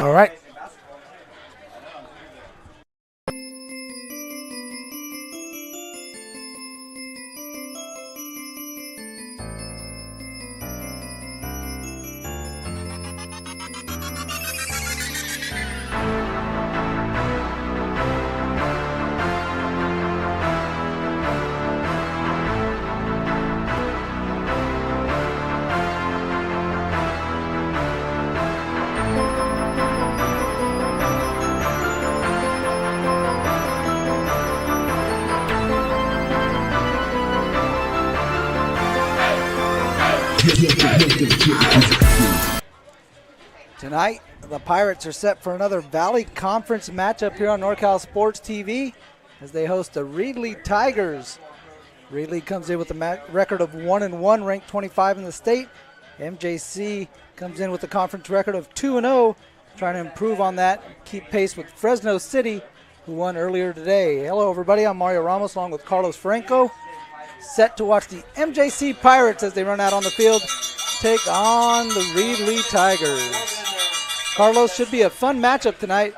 All right. Tonight, the Pirates are set for another Valley Conference matchup here on NorCal Sports TV as they host the Reedley Tigers. Reedley comes in with a record of 1-1, ranked 25 in the state. MJC comes in with a conference record of 2-0, trying to improve on that, keep pace with Fresno City, who won earlier today. Hello, everybody. I'm Mario Ramos along with Carlos Franco. Set to watch the MJC Pirates as they run out on the field, take on the Reedley Tigers. Carlos, should be a fun matchup tonight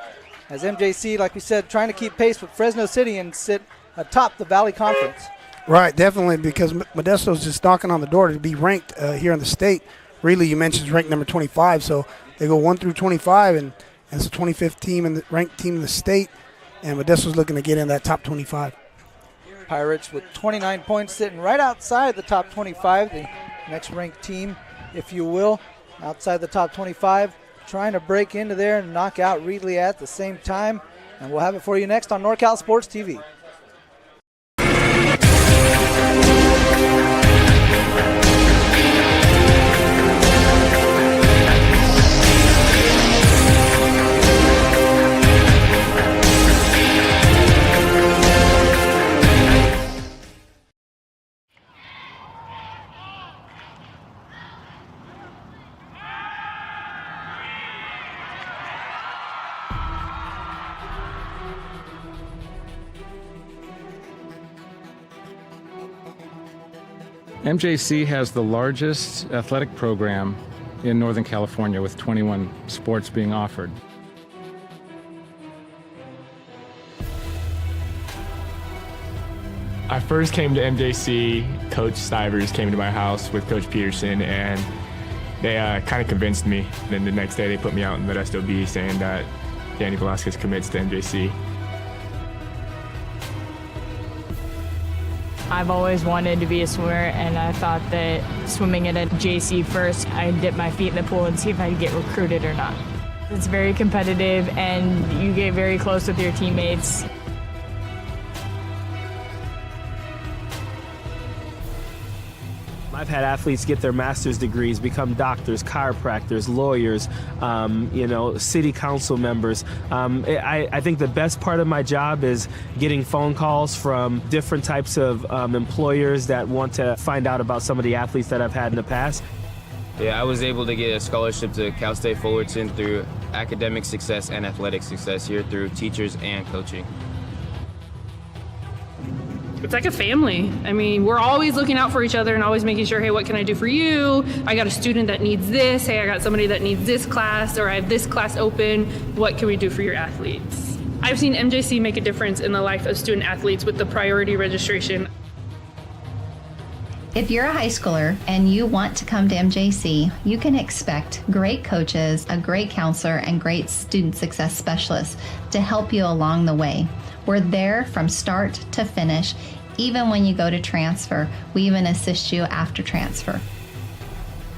as MJC, like we said, trying to keep pace with Fresno City and sit atop the Valley Conference. Right, definitely, because Modesto's just knocking on the door to be ranked here in the state. Reedley, you mentioned, is ranked number 25, so they go 1 through 25, and it's the 25th team and the ranked team in the state, and Modesto's looking to get in that top 25. Pirates with 29 points sitting right outside the top 25, the next ranked team, if you will, outside the top 25, trying to break into there and knock out Reedley at the same time. And we'll have it for you next on NorCal Sports TV. MJC has the largest athletic program in Northern California with 21 sports being offered. I first came to MJC, Coach Stivers came to my house with Coach Peterson, and they kind of convinced me. Then the next day they put me out in Modesto B saying that Danny Velasquez commits to MJC. I've always wanted to be a swimmer, and I thought that swimming at a JC first, I'd dip my feet in the pool and see if I'd get recruited or not. It's very competitive, and you get very close with your teammates. I've had athletes get their master's degrees, become doctors, chiropractors, lawyers, city council members. I think the best part of my job is getting phone calls from different types of employers that want to find out about some of the athletes that I've had in the past. Yeah, I was able to get a scholarship to Cal State Fullerton through academic success and athletic success here through teachers and coaching. It's like a family. I mean, we're always looking out for each other and always making sure, hey, what can I do for you? I got a student that needs this. Hey, I got somebody that needs this class, or I have this class open. What can we do for your athletes? I've seen MJC make a difference in the life of student athletes with the priority registration. If you're a high schooler and you want to come to MJC, you can expect great coaches, a great counselor, and great student success specialists to help you along the way. We're there from start to finish. Even when you go to transfer, we even assist you after transfer.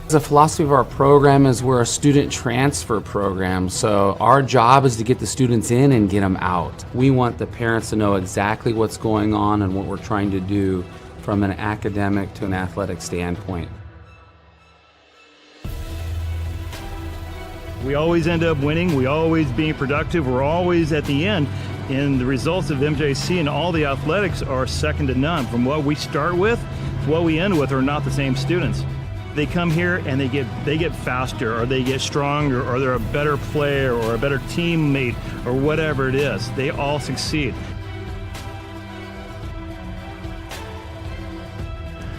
The philosophy of our program is we're a student transfer program, so our job is to get the students in and get them out. We want the parents to know exactly what's going on and what we're trying to do from an academic to an athletic standpoint. We always end up winning, we always being productive, we're always at the end. And the results of MJC and all the athletics are second to none. From what we start with to what we end with are not the same students. They come here and they get faster, or they get stronger, or they're a better player or a better teammate or whatever it is. They all succeed.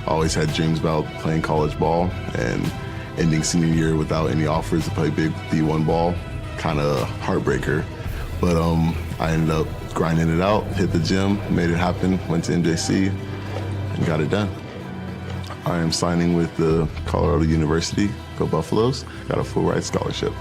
I always had dreams about playing college ball, and ending senior year without any offers to play big D1 ball, kind of heartbreaker. But I ended up grinding it out, hit the gym, made it happen, went to MJC, and got it done. I am signing with the Colorado University, go Buffaloes, got a full ride scholarship.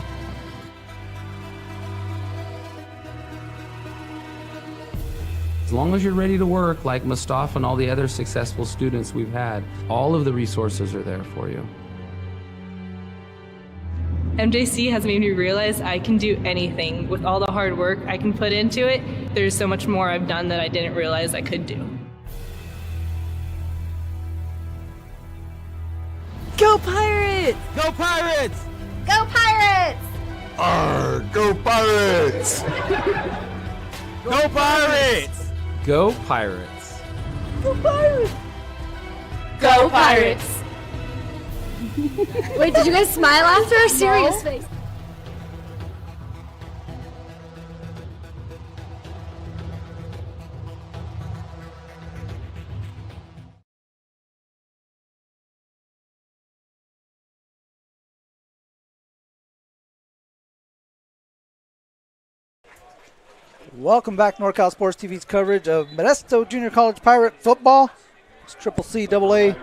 As long as you're ready to work, like Mustafa and all the other successful students we've had, all of the resources are there for you. MJC has made me realize I can do anything. With all the hard work I can put into it, there's so much more I've done that I didn't realize I could do. Go Pirates! Go Pirates! Go Pirates! Arr, go Pirates! Go Pirates! Go Pirates! Go Pirates! Go Pirates! Wait, did you guys smile after a serious face? Welcome back to NorCal Sports TV's coverage of Modesto Junior College Pirate football. It's CCCAA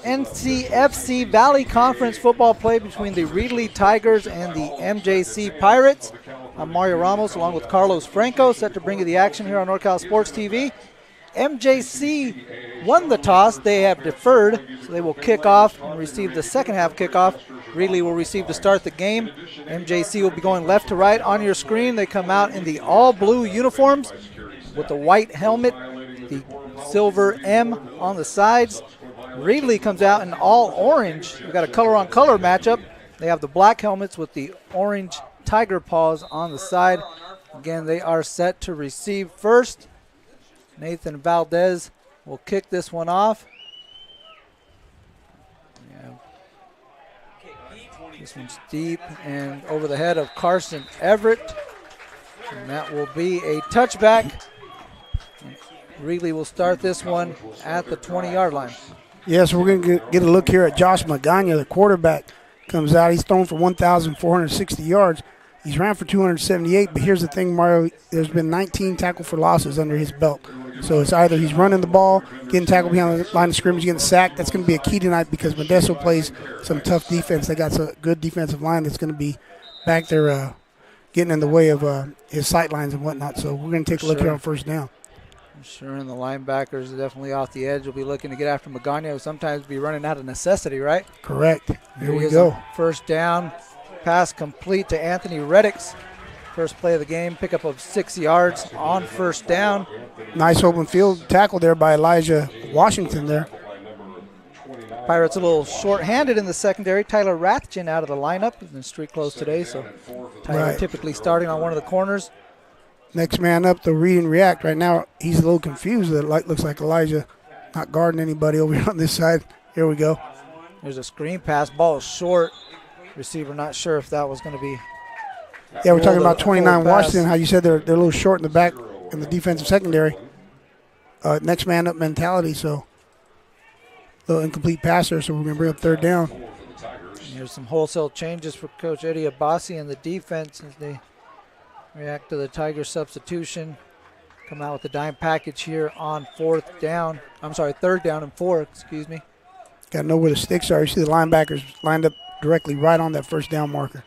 NCFC Valley Conference football play between the Reedley Tigers and the MJC Pirates. I'm Mario Ramos along with Carlos Franco, set to bring you the action here on NorCal Sports TV. MJC won the toss. They have deferred, so they will kick off and receive the second half kickoff. Reedley will receive to start the game. MJC will be going left to right on your screen. They come out in the all blue uniforms with the white helmet, the silver M on the sides. Reedley comes out in all orange. We've got a color on color matchup. They have the black helmets with the orange tiger paws on the side. Again, they are set to receive first. Nathan Valdez will kick this one off. Yeah. This one's deep and over the head of Carson Everett. And that will be a touchback. Reedley will start this one at the 20-yard line. Yeah, so we're going to get a look here at Josh Magana, the quarterback. Comes out, he's thrown for 1,460 yards. He's ran for 278, but here's the thing, Mario, there's been 19 tackle for losses under his belt. So it's either he's running the ball, getting tackled behind the line of scrimmage, getting sacked. That's going to be a key tonight because Modesto plays some tough defense. They got some good defensive line that's going to be back there getting in the way of his sight lines and whatnot. So we're going to take a look here on first down. Sure, and the linebackers are definitely off the edge. Will be looking to get after Magana, who sometimes be running out of necessity, right? Correct. Here we go. First down, pass complete to Anthony Reddix. First play of the game, pickup of 6 yards on first down. Nice open field tackle there by Elijah Washington there. Pirates a little short-handed in the secondary. Tyler Rathjen out of the lineup. He's in street clothes today, so Tyler typically starting on one of the corners. Next man up, the read and react. Right now, he's a little confused. It looks like Elijah not guarding anybody over here on this side. Here we go. There's a screen pass. Ball is short. Receiver not sure if that was going to be. Yeah, we're talking about 29 Washington, how you said they're a little short in the back in the defensive secondary. Next man up mentality, so a little incomplete passer, so we're going to bring up third down. Here's some wholesale changes for Coach Eddie Abbasi and the defense as they react to the Tiger substitution. Come out with the dime package here on third down and 4, excuse me. Got to know where the sticks are. You see the linebackers lined up directly right on that first down marker.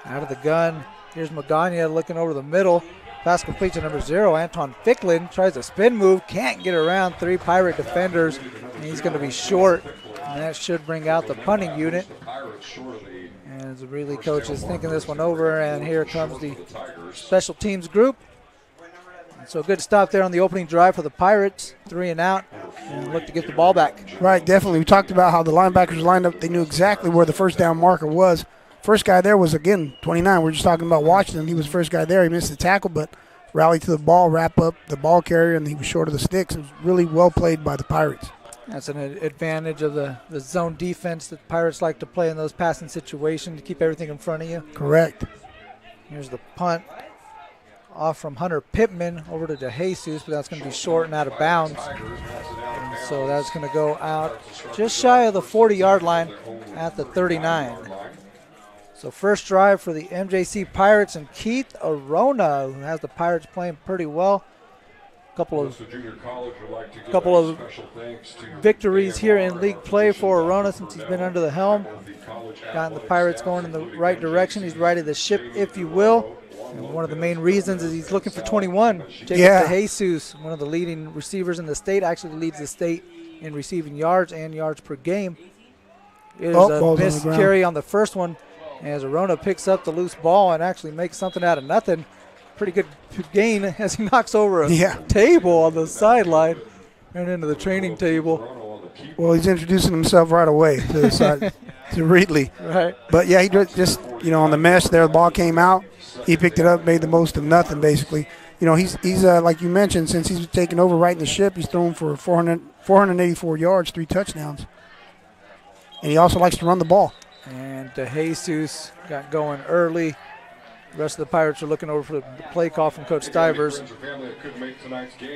Out of the gun. Here's Magana looking over the middle. Pass complete to number 0. Anton Ficklin tries a spin move. Can't get around 3 Pirate defenders. And he's going to be short. And that should bring out the punting unit. And the Reedley coach is thinking this one over. And here comes the special teams group. And so good stop there on the opening drive for the Pirates. 3 and out. And look to get the ball back. Right, definitely. We talked about how the linebackers lined up. They knew exactly where the first down marker was. First guy there was, again, 29. We're just talking about Washington. He was the first guy there. He missed the tackle, but rallied to the ball, wrap up the ball carrier, and he was short of the sticks. It was really well played by the Pirates. That's an advantage of the zone defense that the Pirates like to play in those passing situations to keep everything in front of you. Correct. Here's the punt off from Hunter Pittman over to DeJesus, but that's going to be short and out of bounds. And so that's going to go out just shy of the 40-yard line at the 39. So first drive for the MJC Pirates and Keith Arona, who has the Pirates playing pretty well. Couple of victories here in league play for Arona since he's been under the helm. Gotten the Pirates going in the right direction. He's righted the ship, if you will. And one of the main reasons is he's looking for 21. Jacob DeJesus, one of the leading receivers in the state, actually leads the state in receiving yards and yards per game. It is a missed carry on the first one as Arona picks up the loose ball and actually makes something out of nothing. Pretty good gain as he knocks over a table on the sideline and into the training table. Well, he's introducing himself right away to the side, to Reedley. Right. But, yeah, he just, on the mesh there, the ball came out. He picked it up, made the most of nothing, basically. He's like you mentioned, since he's taken over right in the ship, he's thrown for 484 yards, 3 touchdowns. And he also likes to run the ball. And DeJesus got going early. The rest of the Pirates are looking over for the play call from Coach Stivers.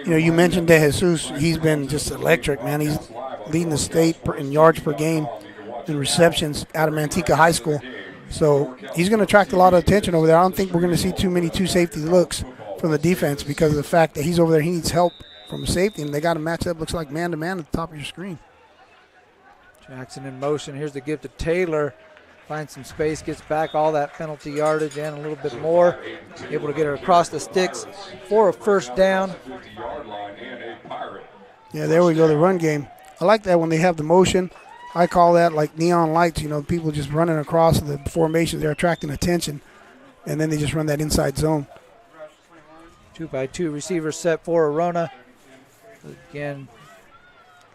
You mentioned DeJesus. He's been just electric, man. He's leading the state in yards per game and receptions out of Manteca High School. So he's going to attract a lot of attention over there. I don't think we're going to see too many 2 safety looks from the defense because of the fact that he's over there. He needs help from a safety, and they got him matched up. Looks like man-to-man at the top of your screen. Jackson in motion. Here's the give to Taylor. Finds some space, gets back all that penalty yardage and a little bit more. Able to get her across the sticks for a first down. Yeah, there we go, the run game. I like that when they have the motion. I call that like neon lights, people just running across the formation. They're attracting attention, and then they just run that inside zone. 2x2 receiver set for Arona. Again,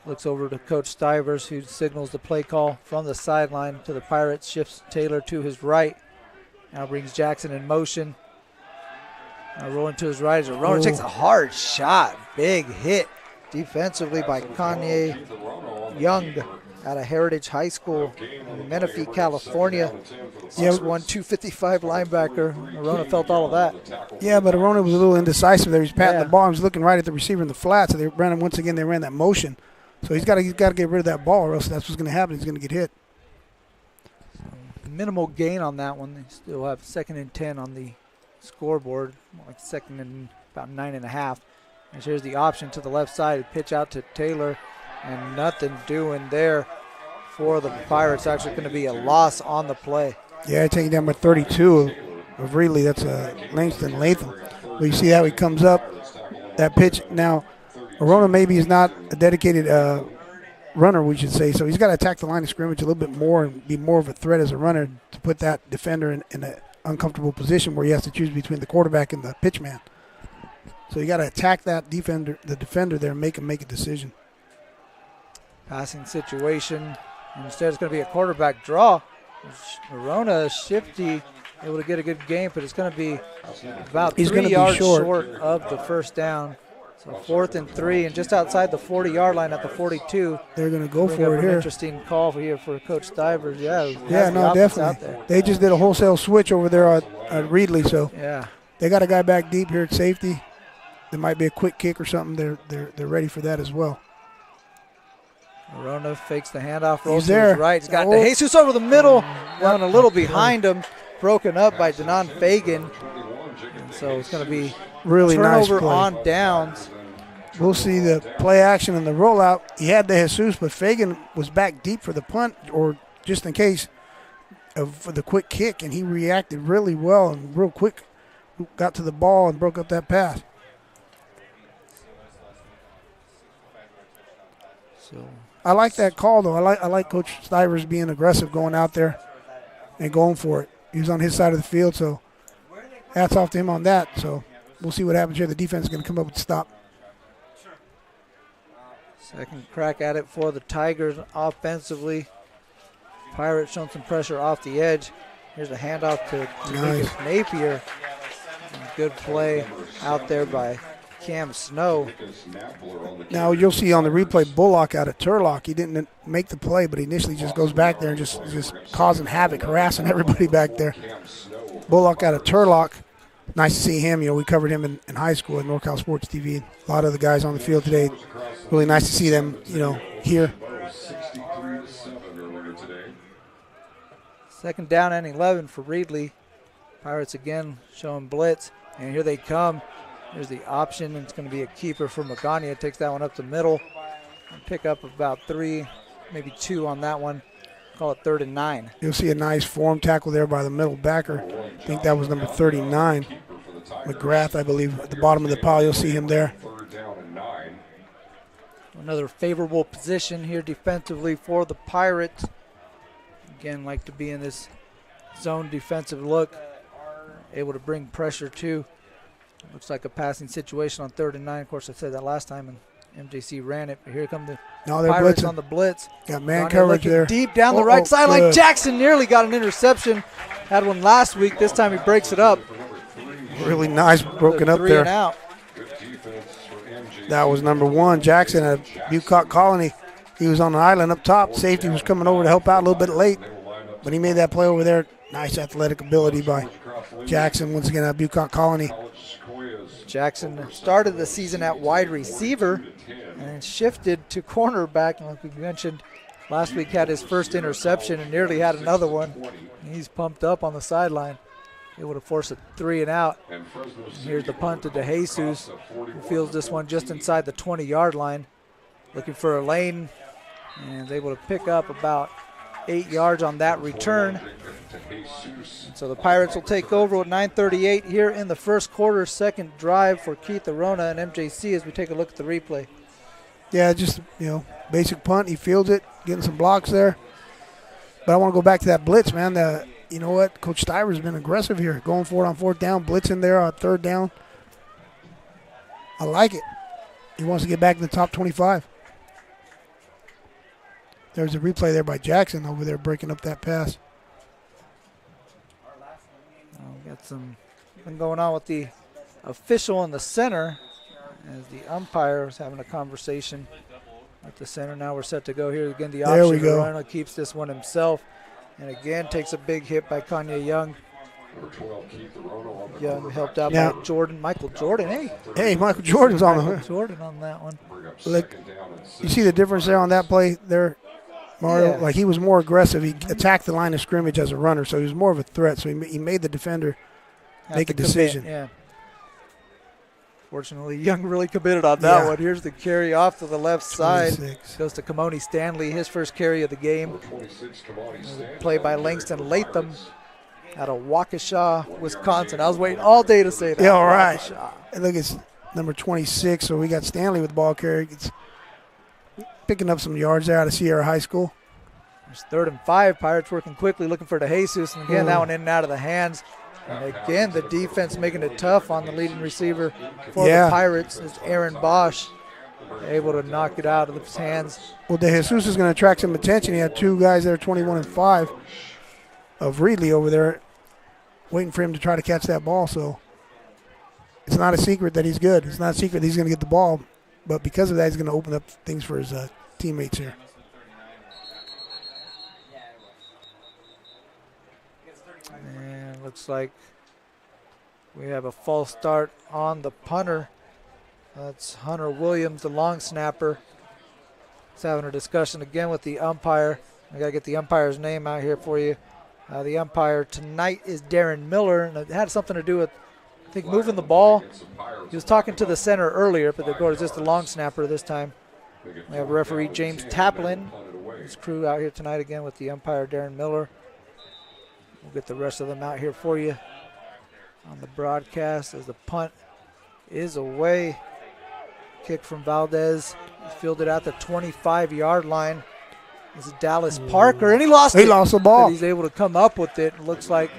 looks over to Coach Stivers, who signals the play call from the sideline to the Pirates. Shifts Taylor to his right. Now brings Jackson in motion. Now rolling to his right as Arona takes a hard shot. Big hit defensively by Kanye Young out of Heritage High School in Menifee, California. 6'1", 255 linebacker. Arona felt all of that. Yeah, but Arona was a little indecisive there. He's patting the ball. He was looking right at the receiver in the flat, so they ran that motion. So he's got to get rid of that ball, or else that's what's going to happen. He's going to get hit. Minimal gain on that one. They still have 2nd and 10 on the scoreboard, like 2nd and about 9.5. And here's the option to the left side. Pitch out to Taylor, and nothing doing there for the Pirates. Actually going to be a loss on the play. Yeah, taking down by 32 of Reedley. That's Langston Latham. Well, you see how he comes up. That pitch now. Arona maybe is not a dedicated runner, we should say, so he's got to attack the line of scrimmage a little bit more and be more of a threat as a runner to put that defender in an uncomfortable position where he has to choose between the quarterback and the pitch man. So you got to attack the defender there, and make him make a decision. Passing situation. Instead, it's going to be a quarterback draw. Arona is shifty, able to get a good game, but it's going to be about 3 yards short of the first down. So 4th and 3, and just outside the 40-yard line at the 42. They're going to go for it here. Interesting call here for Coach Stivers. Yeah, no, definitely. They just did a wholesale switch over there at Reedley, so they got a guy back deep here at safety. There might be a quick kick or something. They're ready for that as well. Arona fakes the handoff, rolls to his right. He's got De Jesus over the middle, going a little behind him, broken up by Denon Fagan. And so it's going to be really nice play. Turnover on downs. We'll see the play action and the rollout. He had De Jesus, but Fagan was back deep for the punt, or just in case of the quick kick, and he reacted really well and real quick. Got to the ball and broke up that pass. So I like that call, though. I like Coach Stivers being aggressive, going out there and going for it. He was on his side of the field, so hats off to him on that. So we'll see what happens here. The defense is going to come up with a stop. Second crack at it for the Tigers offensively. Pirates showing some pressure off the edge. Here's a handoff to Lucas Napier. Good play out there by Cam Snow. Now you'll see on the replay Bullock out of Turlock. He didn't make the play, but he initially just goes back there and just causing havoc, harassing everybody back there. Bullock out of Turlock. Nice to see him. We covered him in high school at NorCal Sports TV. A lot of the guys on the field today. Really nice to see them, here. 2nd down and 11 for Reedley. Pirates again showing blitz, and here they come. Here's the option, and it's going to be a keeper for Magana. Takes that one up the middle. And pick up about 3, maybe 2 on that one. Call it 3rd and 9. You'll see a nice form tackle there by the middle backer. I think that was number 39. McGrath, I believe, at the bottom of the pile. You'll see him there. Another favorable position here defensively for the Pirates. Again, like to be in this zone defensive look. Able to bring pressure too. Looks like a passing situation on 3rd and 9. Of course, I said that last time, and MJC ran it. But here come the Pirates on the blitz. Got man coverage there. Deep down the right sideline. Good. Jackson nearly got an interception. Had one last week. This time he breaks it up. Really nice broken up there. 3 and out. That was number 1, Jackson at Bucock Colony. He was on the island up top. Safety was coming over to help out a little bit late, but he made that play over there. Nice athletic ability by Jackson once again at Bucock Colony. Jackson started the season at wide receiver and shifted to cornerback. And like we mentioned, last week had his first interception and nearly had another one. He's pumped up on the sideline. able to force a 3 and out. And here's the punt to DeJesus, who fields this one just inside the 20-yard line, looking for a lane, and is able to pick up about 8 yards on that return. And so the Pirates will take over with 9:38 here in the first quarter. Second drive for Keith Arona and MJC as we take a look at the replay. Yeah, just, basic punt. He fields it, getting some blocks there. But I want to go back to that blitz, man. You know what? Coach Stiver's been aggressive here, going for it on fourth down, blitzing there on third down. I like it. He wants to get back in the top 25. There's a replay there by Jackson over there breaking up that pass. Got something going on with the official in the center as the umpire is having a conversation with the center. Now we're set to go here again. The option. There we go. Arona keeps this one himself, and again takes a big hit by Kanye Young. Young helped out by Michael Jordan. Hey, Michael Jordan's on the Jordan on that one. Look, you see the difference there on that play there, Mario? Yeah. Like, he was more aggressive. He attacked the line of scrimmage as a runner, so he was more of a threat. So he made the defender make a decision. Yeah. Fortunately, Young really committed on that one. Here's the carry off to the left side. 26. Goes to Kamoni Stanley, his first carry of the game. Play by Langston Latham out of Waukesha, Wisconsin. I was waiting all day to say that. Yeah, all right. And look, it's number 26, so we got Stanley with ball carry. It's picking up some yards there out of Sierra High School. It's 3rd and 5. Pirates working quickly, looking for DeJesus. And again, that one in and out of the hands. And again, the defense making it tough on the leading receiver for the Pirates is Aaron Bosch, able to knock it out of his hands. Well, DeJesus is going to attract some attention. He had two guys there, 21 and 5, of Reedley over there, waiting for him to try to catch that ball. So it's not a secret that he's good. It's not a secret that he's going to get the ball. But because of that, he's going to open up things for his teammates here. And looks like we have a false start on the punter. That's Hunter Williams, the long snapper. He's having a discussion again with the umpire. I got to get the umpire's name out here for you. The umpire tonight is Darren Miller, and it had something to do with, I think, moving the ball. He was talking to the center earlier, but the goal is just the long snapper this time. We have referee James Taplin, his crew out here tonight again with the umpire Darren Miller. We'll get the rest of them out here for you on the broadcast as the punt is away. Kick from Valdez, fielded at the 25-yard line. This is Dallas Parker, and he lost it. He lost the ball. But he's able to come up with it. It looks like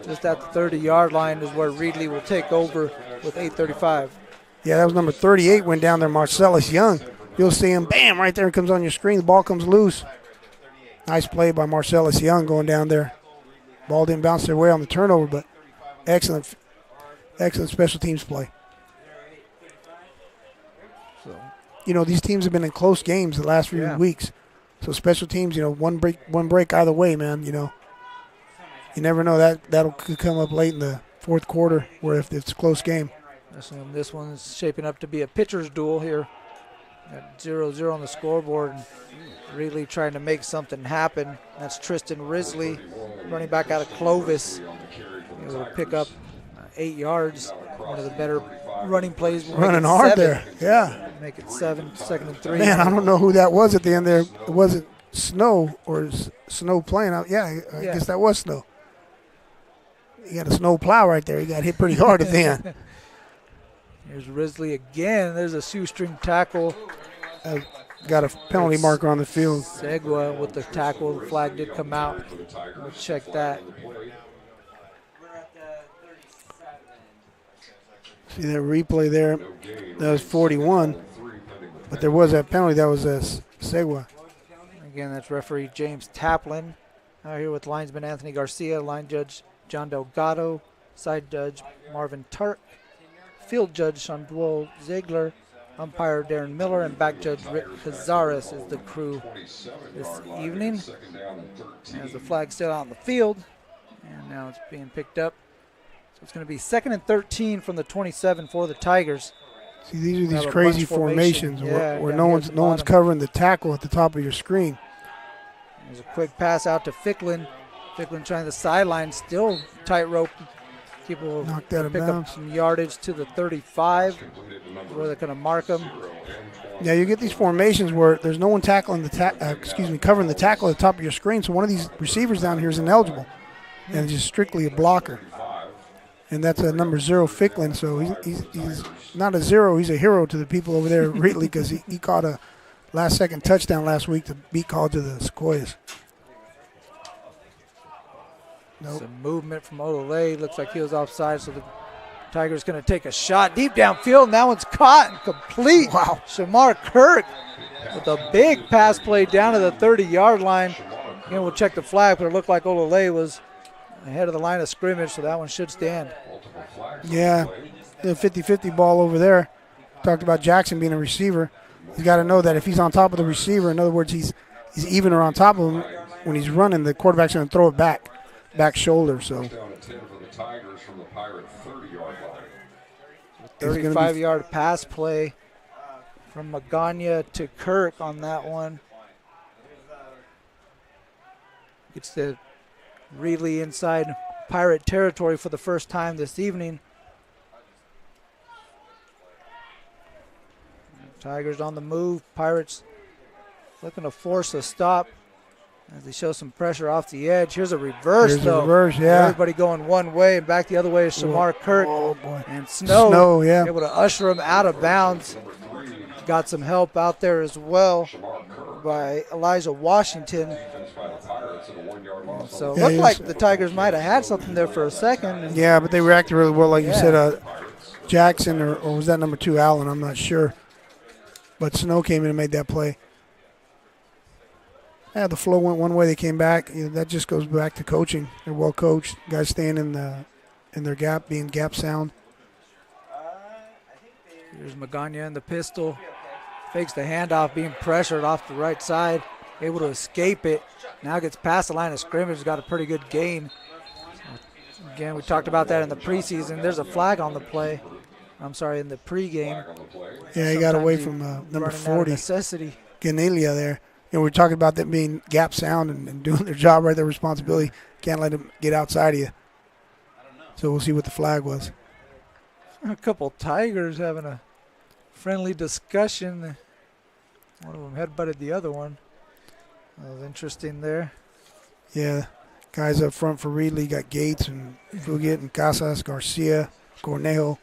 just at the 30-yard line is where Reedley will take over with 8:35. Yeah, that was number 38 went down there, Marcellus Young. You'll see him, bam, right there it comes on your screen. The ball comes loose. Nice play by Marcellus Young going down there. Ball didn't bounce their way on the turnover, but excellent special teams play. So, these teams have been in close games the last few weeks. So special teams, one break either way, man. You never know that could come up late in the fourth quarter, where if it's a close game. This one's shaping up to be a pitcher's duel here. At 0-0 on the scoreboard, and really trying to make something happen. That's Tristan Risley, running back out of Clovis. Able to pick up 8 yards. One of the better running plays. Running hard there, yeah. Make it 7, 2nd and 3. Man, I don't know who that was at the end there. It wasn't Snow or Snow playing out. Yeah, I guess that was Snow. He got a snow plow right there. He got hit pretty hard at the end. Here's Risley again. There's a shoestring tackle. Got a penalty marker on the field. Segua with the tackle. The flag did come out. We'll check that. See that replay there? That was 41. But there was that penalty. That was Segua. Again, that's referee James Taplin. Out here with linesman Anthony Garcia, line judge John Delgado, side judge Marvin Turk, field judge Shandwell Ziegler, umpire Darren Miller, and back judge Rick Cazares is the crew this evening. As the flag still out on the field, and now it's being picked up. So it's going to be 2nd and 13 from the 27 for the Tigers. See, these are these crazy formations where no one's covering the tackle at the top of your screen. There's a quick pass out to Ficklin. Ficklin trying the sideline, still tightrope People Knocked out of pick bounds. up some yardage to the 35, where they're going to mark them. Yeah, you get these formations where there's no one tackling covering the tackle at the top of your screen. So one of these receivers down here is ineligible, and it's just strictly a blocker. And that's a number 0, Ficklin. So he's not a 0. He's a hero to the people over there at Reedley because he caught a last-second touchdown last week to beat College of the Sequoias. Nope. Some movement from Olale. Looks like he was offside, so the Tigers going to take a shot deep downfield, and that one's caught and complete. Wow. Shamar Kirk with a big pass play down to the 30-yard line. Again, we'll check the flag, but it looked like Olale was ahead of the line of scrimmage, so that one should stand. Yeah, the 50-50 ball over there. Talked about Jackson being a receiver. He's got to know that if he's on top of the receiver, in other words, he's even or on top of him, when he's running, the quarterback's going to throw it back shoulder. So 35-yard pass play from Magana to Kirk on that one. Gets the Reedley inside Pirate territory for the first time this evening. Tigers on the move. Pirates looking to force a stop as they show some pressure off the edge. Here's a reverse, though. Yeah. Everybody going one way, and back the other way is Shamar Kirk. Oh, boy. And Snow, yeah. able to usher him out of bounds. Got some help out there as well by Elijah Washington. So it looked like the Tigers might have had something there for a second. Yeah, but they reacted really well, like you said. Jackson, or was that number 2, Allen? I'm not sure. But Snow came in and made that play. Yeah, the flow went one way. They came back. That just goes back to coaching. They're well coached. Guys staying in their gap, being gap sound. Here's Magana in the pistol. Fakes the handoff, being pressured off the right side. Able to escape it. Now gets past the line of scrimmage. Got a pretty good gain. Again, we talked about that in the preseason. There's a flag on the play. I'm sorry, in the pregame. Yeah, he got away from number 40. Necessity. Ganelia there. We're talking about them being gap sound and doing their job right, their responsibility. Can't let them get outside of you. So we'll see what the flag was. A couple Tigers having a friendly discussion. One of them headbutted the other one. That was interesting there. Yeah, guys up front for Reedley got Gates and Fugit and Casas, Garcia, Cornejo.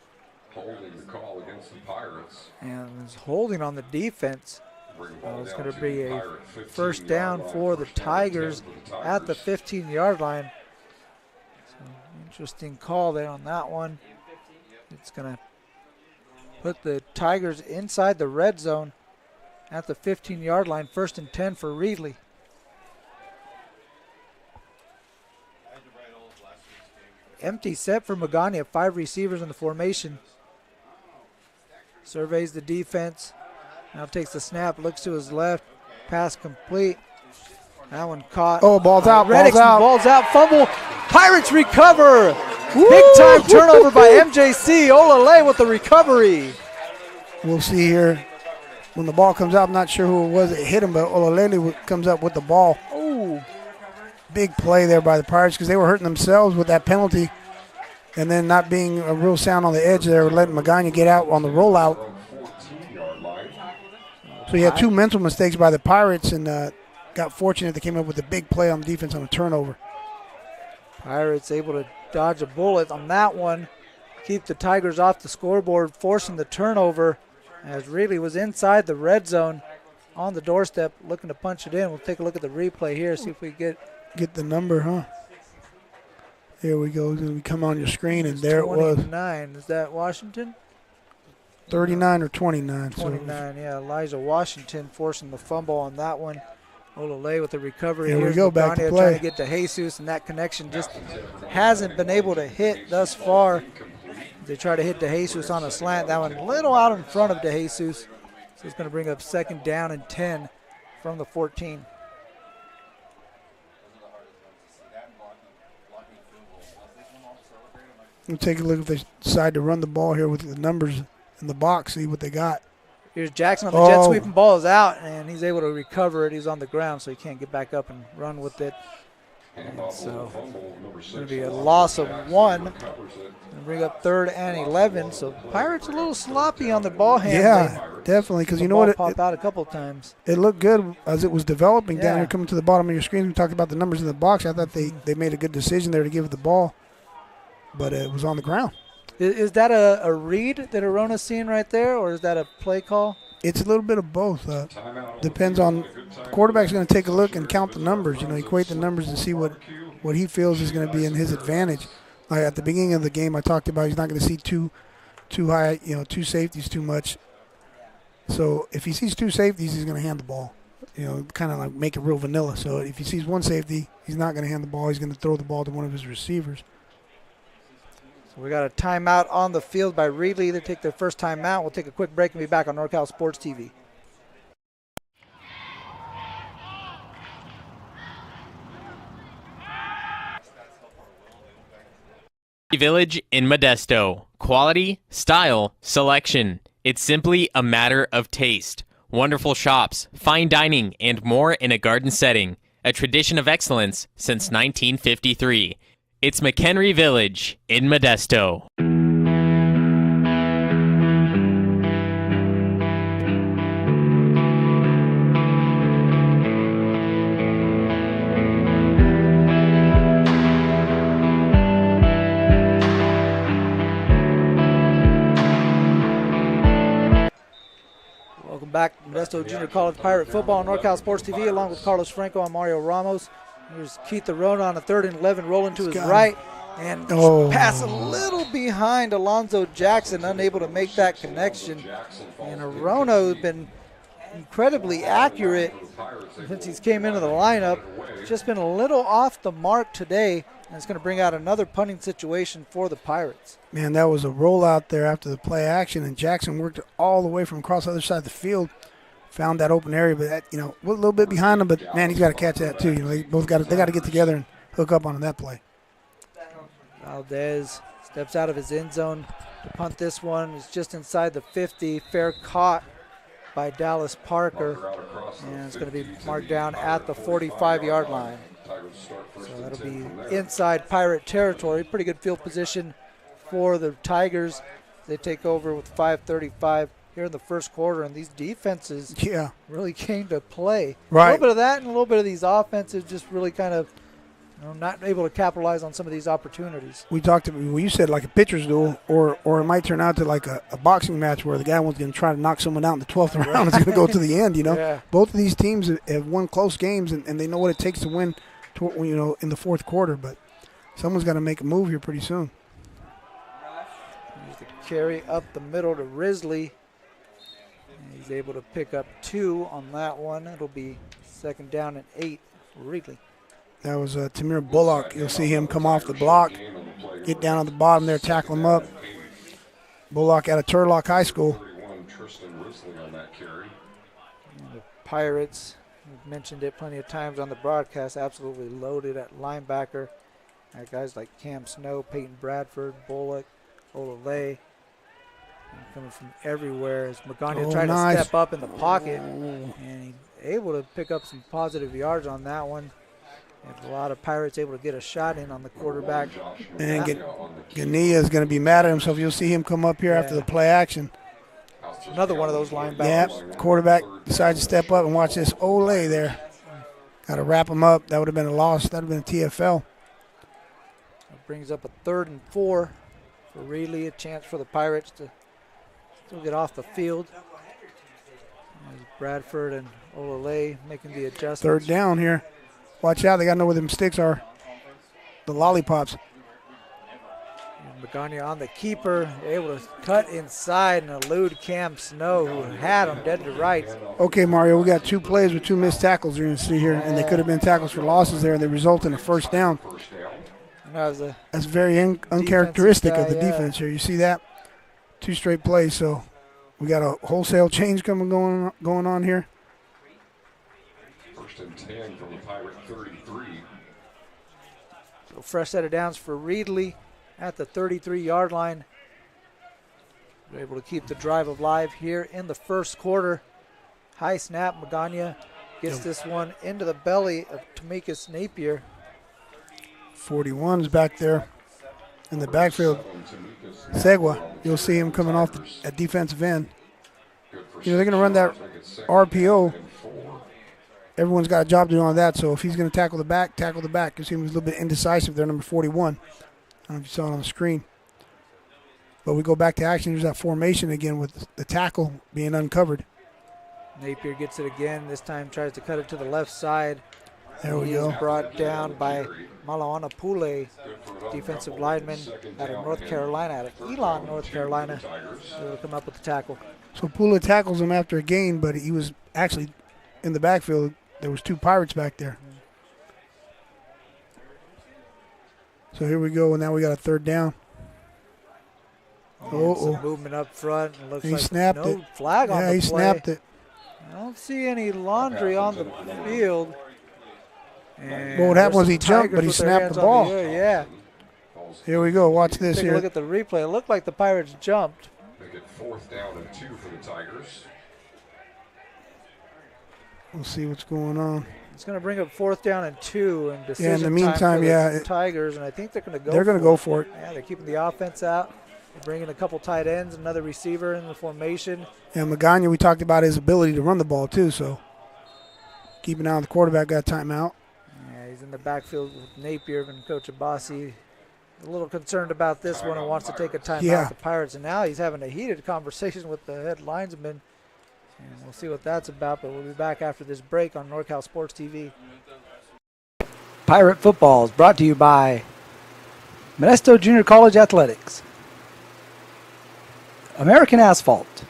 Holding the call against the Pirates. And is holding on the defense. It's going to be a first down for the Tigers at the 15-yard line. So interesting call there on that one. It's going to put the Tigers inside the red zone at the 15-yard line. 1st and 10 for Reedley. Empty set for Magana. 5 receivers in the formation. Surveys the defense. Now takes the snap, looks to his left. Pass complete. That one caught. Oh, ball's out, ball's out. Fumble. Pirates recover. Big-time turnover by MJC. Olale with the recovery. We'll see here. When the ball comes out, I'm not sure who it was that hit him, but Olale comes up with the ball. Oh. Big play there by the Pirates because they were hurting themselves with that penalty and then not being a real sound on the edge there, letting Magana get out on the rollout. So you had 2 mental mistakes by the Pirates and got fortunate they came up with a big play on defense on a turnover. Pirates able to dodge a bullet on that one. Keep the Tigers off the scoreboard, forcing the turnover as Reedley was inside the red zone on the doorstep looking to punch it in. We'll take a look at the replay here, see if we get the number, huh? Here we go. We come on your screen, and there it was. 29. Is that Washington? 39 or 29. 29, yeah. Elijah Washington forcing the fumble on that one. Olale with the recovery. Here we go, back to play. Trying to get to Jesus, and that connection just hasn't been able to hit thus far. They try to hit De Jesus on a slant. That one a little out in front of De Jesus. So it's going to bring up 2nd down and 10 from the 14. We'll take a look if they decide to run the ball here with the numbers in the box, see what they got. Here's Jackson on the jet sweep, and ball is out, and he's able to recover it. He's on the ground, so he can't get back up and run with it. And so it's going to be a loss of 1 bring up 3rd and 11. So Pirates a little sloppy on the ball handling. Yeah, definitely, because you know what? It popped out a couple times. It looked good as it was developing down Yeah. here, coming to the bottom of your screen. We talked about the numbers in the box. I thought they made a good decision there to give it the ball, but it was on the ground. Is that a read that Arona's seeing right there, or is that a play call? It's a little bit of both. Depends on the quarterback's going to take a look and count the numbers. You know, equate the numbers to see what he feels is going to be in his advantage. Like at the beginning of the game, I talked about he's not going to see too high, two safeties too much. So if he sees 2 safeties, he's going to hand the ball. Kind of like make it real vanilla. So if he sees 1 safety, he's not going to hand the ball. He's going to throw the ball to one of his receivers. So we got a timeout on the field by Reedley. They take their first timeout. We'll take a quick break and be back on NorCal Sports TV. Village in Modesto. Quality, style, selection. It's simply a matter of taste. Wonderful shops, fine dining, and more in a garden setting. A tradition of excellence since 1953. It's McHenry Village in Modesto. Welcome back to Modesto Junior College Pirate Football on NorCal Sports TV, along with Carlos Franco and Mario Ramos. Here's Keith Arona on a 3rd and 11, rolling to his right, and pass a little behind Alonzo Jackson, unable to make that connection. And Arona, who's been incredibly accurate since he's came into the lineup, just been a little off the mark today, and it's going to bring out another punting situation for the Pirates. Man, that was a rollout there after the play action, and Jackson worked it all the way from across the other side of the field, found that open area, but that, a little bit behind him, but man, he's got to catch that too. They both got to get together and hook up on that play. Valdez steps out of his end zone to punt this one. It's just inside the 50, fair caught by Dallas Parker, and it's going to be marked down at the 45-yard line. So that'll be inside Pirate territory. Pretty good field position for the Tigers. They take over with 5:35 here in the first quarter, and these defenses really came to play. Right. A little bit of that and a little bit of these offenses just really kind of not able to capitalize on some of these opportunities. We talked about, you said like a pitcher's duel, or it might turn out to like a boxing match where the guy was going to try to knock someone out in the 12th round. It's going to go to the end, Yeah. Both of these teams have won close games, and they know what it takes to win, in the fourth quarter. But someone's got to make a move here pretty soon. Here's the carry up the middle to Reedley. He's able to pick up 2 on that one. It'll be 2nd down and 8 for Reedley. That was Tamir Bullock. You'll see him come off the block, get down at the bottom there, tackle him up. Bullock out of Turlock High School. And the Pirates, we've mentioned it plenty of times on the broadcast, absolutely loaded at linebacker. Got guys like Cam Snow, Peyton Bradford, Bullock, Olale. Coming from everywhere as Magana tried to step up in the pocket, and he's able to pick up some positive yards on that one. And a lot of Pirates able to get a shot in on the quarterback. And Gania is going to be mad at himself. You'll see him come up here after the play action. Another one of those linebackers. Yeah, quarterback decides to step up and watch this Ole there. Got to wrap him up. That would have been a loss. That would have been a TFL. That brings up a 3rd and 4 for Reedley. A chance for the Pirates to still get off the field. As Bradford and Olale making the adjustments. 3rd down here. Watch out, they got to know where them sticks are. The lollipops. Magana on the keeper, able to cut inside and elude Cam Snow, who had him dead to rights. Okay, Mario, we got 2 plays with 2 missed tackles you're going to see here, and they could have been tackles for losses there, and they result in a 1st down. That's very uncharacteristic of the defense here. You see that? 2 straight plays, so we got a wholesale change going on here. 1st and 10 from the Pirate 33. So fresh set of downs for Reedley at the 33-yard line. They're able to keep the drive alive here in the first quarter. High snap, Magana gets this one into the belly of Tamika Napier. 41's back there. In the backfield, Segua, you'll see him coming off at defensive end. You know, they're going to run that RPO. Everyone's got a job to do on that, so if he's going to tackle the back, tackle the back. You see him was a little bit indecisive there, number 41. I don't know if you saw it on the screen. But we go back to action. There's that formation again with the tackle being uncovered. Napier gets it again. This time tries to cut it to the left side. There we he go. Is brought down by Malawana Pule, defensive lineman out of North Carolina, out of Elon, North Carolina. They will come up with the tackle. So Pula tackles him after a gain, but he was actually in the backfield. There was 2 Pirates back there. So here we go, and now we got a 3rd down. Some movement up front. And looks he like snapped no it. flag on the play. Yeah, he snapped it. I don't see any laundry on the field. And well, what happened was he jumped, but he snapped the ball. Yeah. Here we go. Watch this Take here. a look at the replay. It looked like the Pirates jumped. Make it 4th down and 2 for the Tigers. We'll see what's going on. It's going to bring up 4th down and 2, and decision in the meantime, time for the Tigers, and I think they're going to go. They're going to go for it. Yeah, they're keeping the offense out. They're bringing a couple tight ends, another receiver in the formation. And Magana, we talked about his ability to run the ball too, so keep an eye on the quarterback. Got timeout. Yeah, he's in the backfield with Napier and Coach Abbasi. A little concerned about this one and wants to take a timeout with the Pirates, and now he's having a heated conversation with the head linesman. And we'll see what that's about, but we'll be back after this break on NorCal Sports TV. Pirate Football is brought to you by Modesto Junior College Athletics, American Asphalt,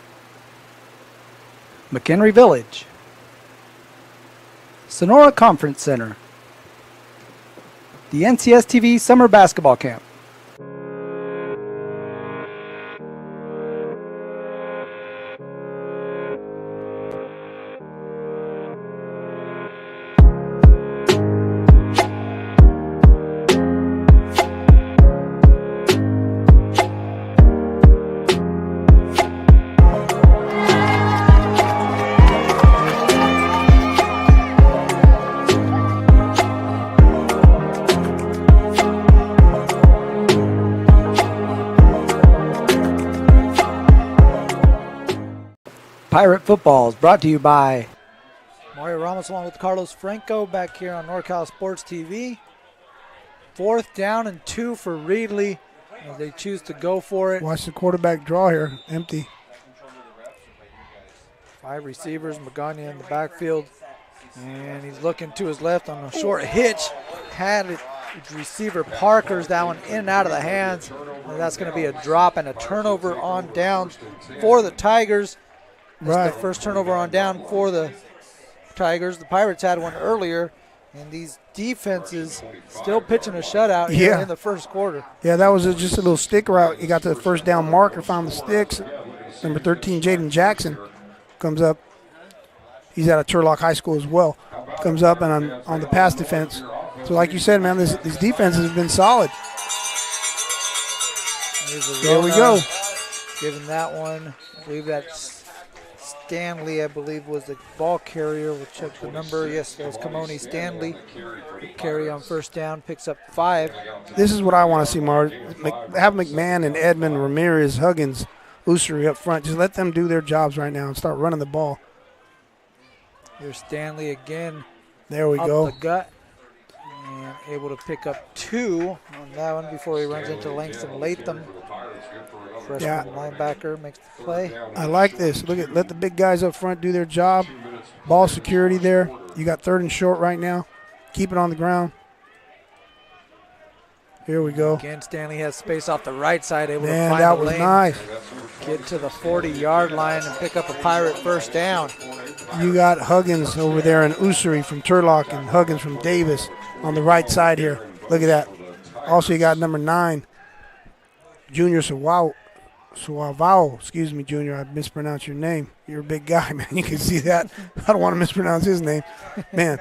McHenry Village, Sonora Conference Center, the NCS TV Summer Basketball Camp. Pirate Football is brought to you by Mario Ramos along with Carlos Franco back here on NorCal Sports TV. 4th down and 2 for Reedley as they choose to go for it. Watch the quarterback draw here, empty. 5 receivers, Magana in the backfield, and he's looking to his left on a short hitch. Had it, receiver Parker's that one in and out of the hands, and that's going to be a drop and a turnover on down for the Tigers. Right. The first turnover on down for the Tigers. The Pirates had one earlier, and these defenses still pitching a shutout here in the first quarter. Yeah, that was just a little stick route. He got to the first down marker, found the sticks. Number 13, Jaden Jackson, comes up. He's out of Turlock High School as well. Comes up and on the pass defense. So like you said, man, these defenses have been solid. There we go. Giving that one, I believe that's Stanley, I believe, was the ball carrier. We'll check the number. Yes, that was Kamoni Stanley. Carry on first down, picks up 5. This is what I want to see, Mark. Have McMahon and Edmond, Ramirez, Huggins, Ussery up front. Just let them do their jobs right now and start running the ball. Here's Stanley again. There we up go. The gut. And able to pick up 2 on that one before he runs into Langston Latham. Freshman linebacker makes the play. I like this. Let the big guys up front do their job. Ball security there. You got 3rd and short right now. Keep it on the ground. Here we go. Again, Stanley has space off the right side, able to Man, find that the was lane. nice. Get to the 40-yard line and pick up a Pirate first down. You got Huggins over there and Ussery from Turlock and Huggins from Davis on the right side here. Look at that. Also, you got number 9, Junior Suavao. Excuse me, Junior. I mispronounced your name. You're a big guy, man. You can see that. I don't want to mispronounce his name. Man,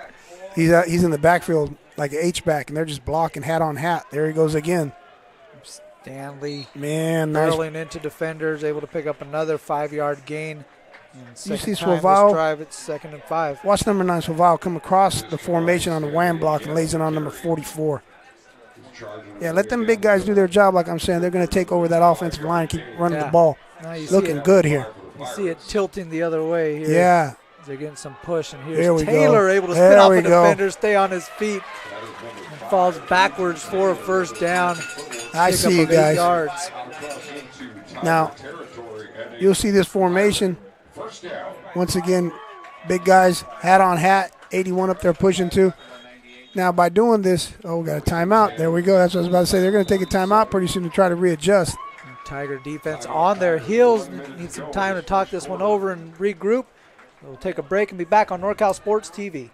he's in the backfield like an H-back, and they're just blocking hat on hat. There he goes again. Stanley, man, nice. barreling into defenders, able to pick up another 5-yard gain. You see Suavao drive, it's 2nd and 5. Watch number 9, Suavao, come across the formation on the wham block and lays it on number 44. Yeah, let them big guys do their job. Like I'm saying, they're going to take over that offensive line and keep running the ball. Looking good here. You see it tilting the other way here. Yeah. They're getting some push, and There here's we Taylor go. able to There spin off we a go. defender, stay on his feet, and falls backwards for a first down. I Pick see up you of 8 guys. yards. Now, you'll see this formation. Once again, big guys, hat on hat, 81 up there pushing too. Now, by doing this, we got a timeout. There we go. That's what I was about to say. They're going to take a timeout pretty soon to try to readjust. Tiger defense on their heels. Need some time to talk this one over and regroup. We'll take a break and be back on NorCal Sports TV.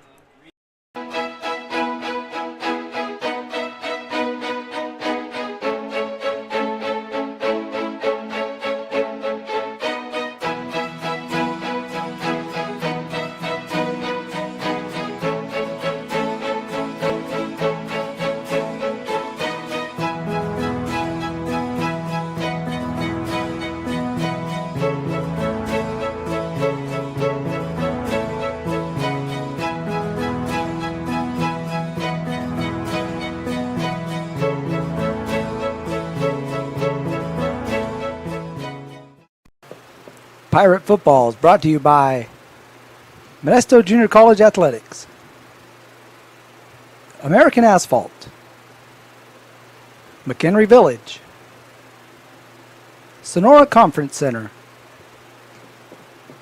Pirate Football is brought to you by Modesto Junior College Athletics, American Asphalt, McHenry Village, Sonora Conference Center,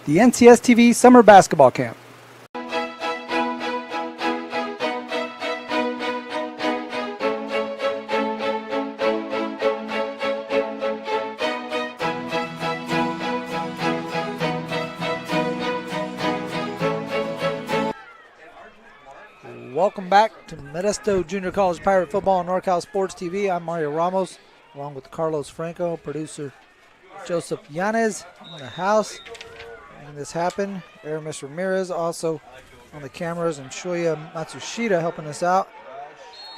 the NCS TV Summer Basketball Camp. Welcome back to Modesto Junior College Pirate Football on NorCal Sports TV. I'm Mario Ramos, along with Carlos Franco, producer Joseph Yanez in the house, making this happen. Aramis Ramirez also on the cameras, and Shoya Matsushita helping us out.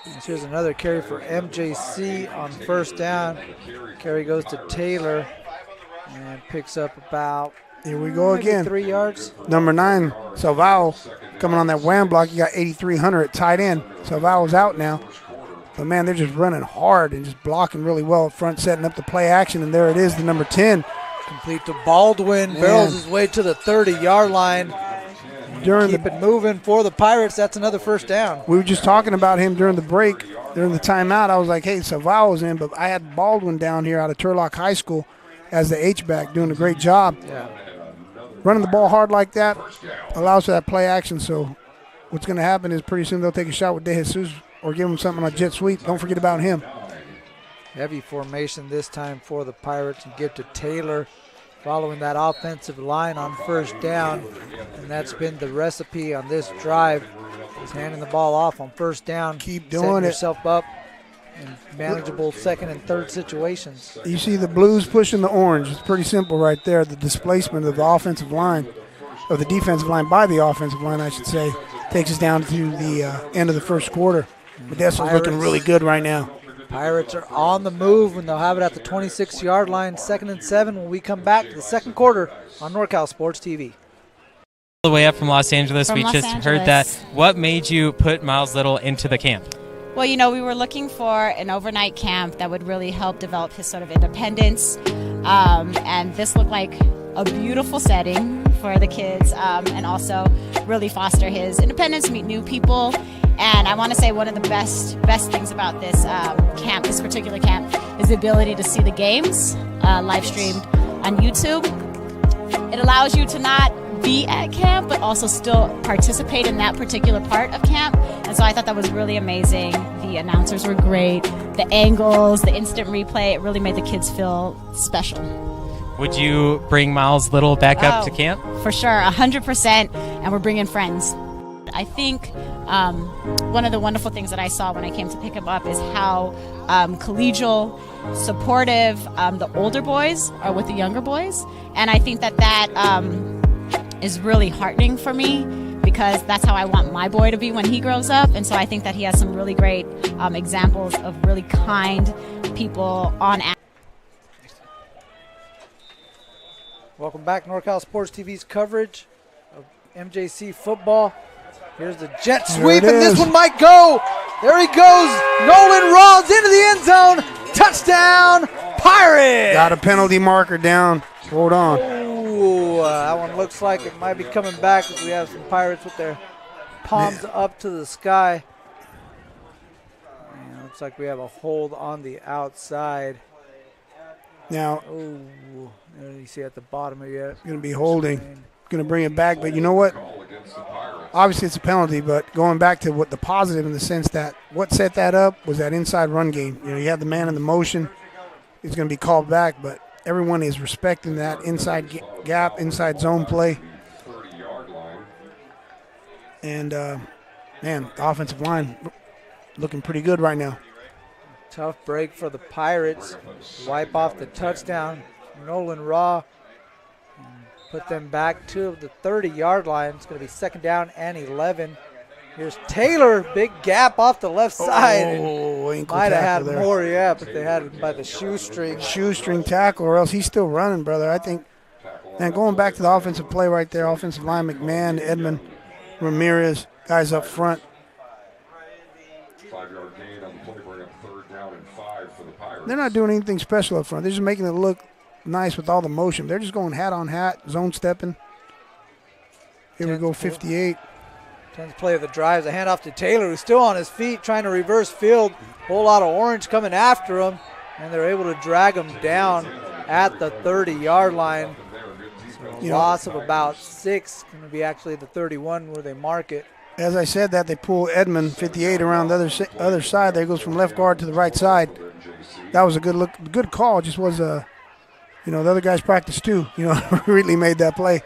And here's another carry for MJC on first down. Carry goes to Taylor and picks up about Here we go again. 3 yards. Number 9, Salvao, coming on that wham block. You got 8,300 at tight end. Salvao's out now. But, man, they're just running hard and just blocking really well up front, setting up the play action. And there it is, the number 10. Complete to Baldwin. Man. Barrels his way to the 30-yard line. Keep it moving for the Pirates. That's another first down. We were just talking about him during the break, during the timeout. I was like, hey, Salvao's in, but I had Baldwin down here out of Turlock High School as the H-back, doing a great job. Yeah. Running the ball hard like that allows for that play action. So what's going to happen is pretty soon they'll take a shot with De Jesus or give him something on a jet sweep. Don't forget about him. Heavy formation this time for the Pirates, and give to Taylor following that offensive line on first down. And that's been the recipe on this drive. He's handing the ball off on first down. Keep doing setting it. yourself up in manageable second and third situations. You see the blues pushing the orange. It's pretty simple right there. The displacement of the offensive line, of the defensive line by the offensive line, I should say, takes us down to the end of the first quarter. Modesto's looking really good right now. Pirates are on the move, and they'll have it at the 26-yard line, 2nd and 7 when we come back to the second quarter on NorCal Sports TV. The way up from Los Angeles, From we Los just Angeles. heard that. What made you put Miles Little into the camp? Well, you know, we were looking for an overnight camp that would really help develop his sort of independence. And this looked like a beautiful setting for the kids, and also really foster his independence, meet new people. And I want to say one of the best things about this camp, this particular camp, is the ability to see the games live streamed on YouTube. It allows you to not be at camp, but also still participate in that particular part of camp. And so I thought that was really amazing. The announcers were great. The angles, the instant replay, it really made the kids feel special. Would you bring Miles Little back up to camp? For sure, 100%, and we're bringing friends. I think one of the wonderful things that I saw when I came to pick him up is how collegial, supportive the older boys are with the younger boys. And I think that is really heartening for me, because that's how I want my boy to be when he grows up. And so I think that he has some really great examples of really kind people on. Welcome back, NorCal Sports TV's coverage of MJC football. Here's the jet sweep, and this one might go. There he goes. Nolan Rawls into the end zone. Touchdown, Pirates. Got a penalty marker down. Hold on. Ooh, that one looks like it might be coming back as we have some Pirates with their palms up to the sky. And looks like we have a hold on the outside. Now, you see at the bottom of your going to be holding. Going to bring it back, but you know what? Obviously, it's a penalty, but going back to what the positive in the sense that what set that up was that inside run game. You know, you have the man in the motion. It's going to be called back, but everyone is respecting that inside gap, inside zone play. And, man, the offensive line looking pretty good right now. Tough break for the Pirates. Wipe off the touchdown. Nolan Raw. Put them back to the 30-yard line. It's going to be second down and 11. Here's Taylor. Big gap off the left side. Might have had more, yeah, but they had him by the shoestring. Shoestring tackle, or else he's still running, brother. I think, man, going back to the offensive play right there, offensive line, McMahon, Edmond, Ramirez, guys up front. 5-yard gain on the play, bring up third down and 5 for the Pirates. They're not doing anything special up front. They're just making it look nice with all the motion. They're just going hat on hat, zone stepping. Here we go, 58. 10th play of the drive. A handoff to Taylor, who's still on his feet, trying to reverse field. Whole lot of orange coming after him, and they're able to drag him down at the 30-yard line. So loss of about 6. Going to be actually the 31 where they mark it. As I said that, they pull Edmond, 58, around the other side. There goes from left guard to the right side. That was a good look, good call. Just was a, the other guys practiced too. Reedley made that play.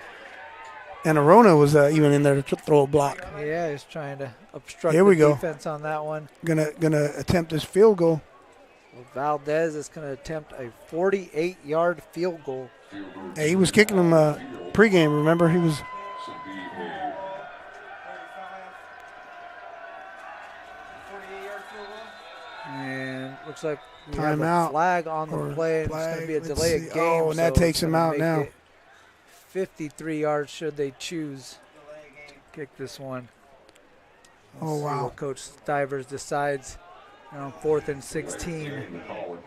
And Arona was even in there to throw a block. Yeah, he's trying to obstruct Here we go. Defense on that one. Gonna attempt this field goal. Well, Valdez is going to attempt a 48-yard field goal. Hey, he was kicking them pregame. Remember, he was. And looks like we Time have a out. flag on the play. It's going to be a delay of game. Oh, and that takes him out now. 53 yards should they choose to kick this one. Oh, wow. What Coach Stivers decides on 4th and 16.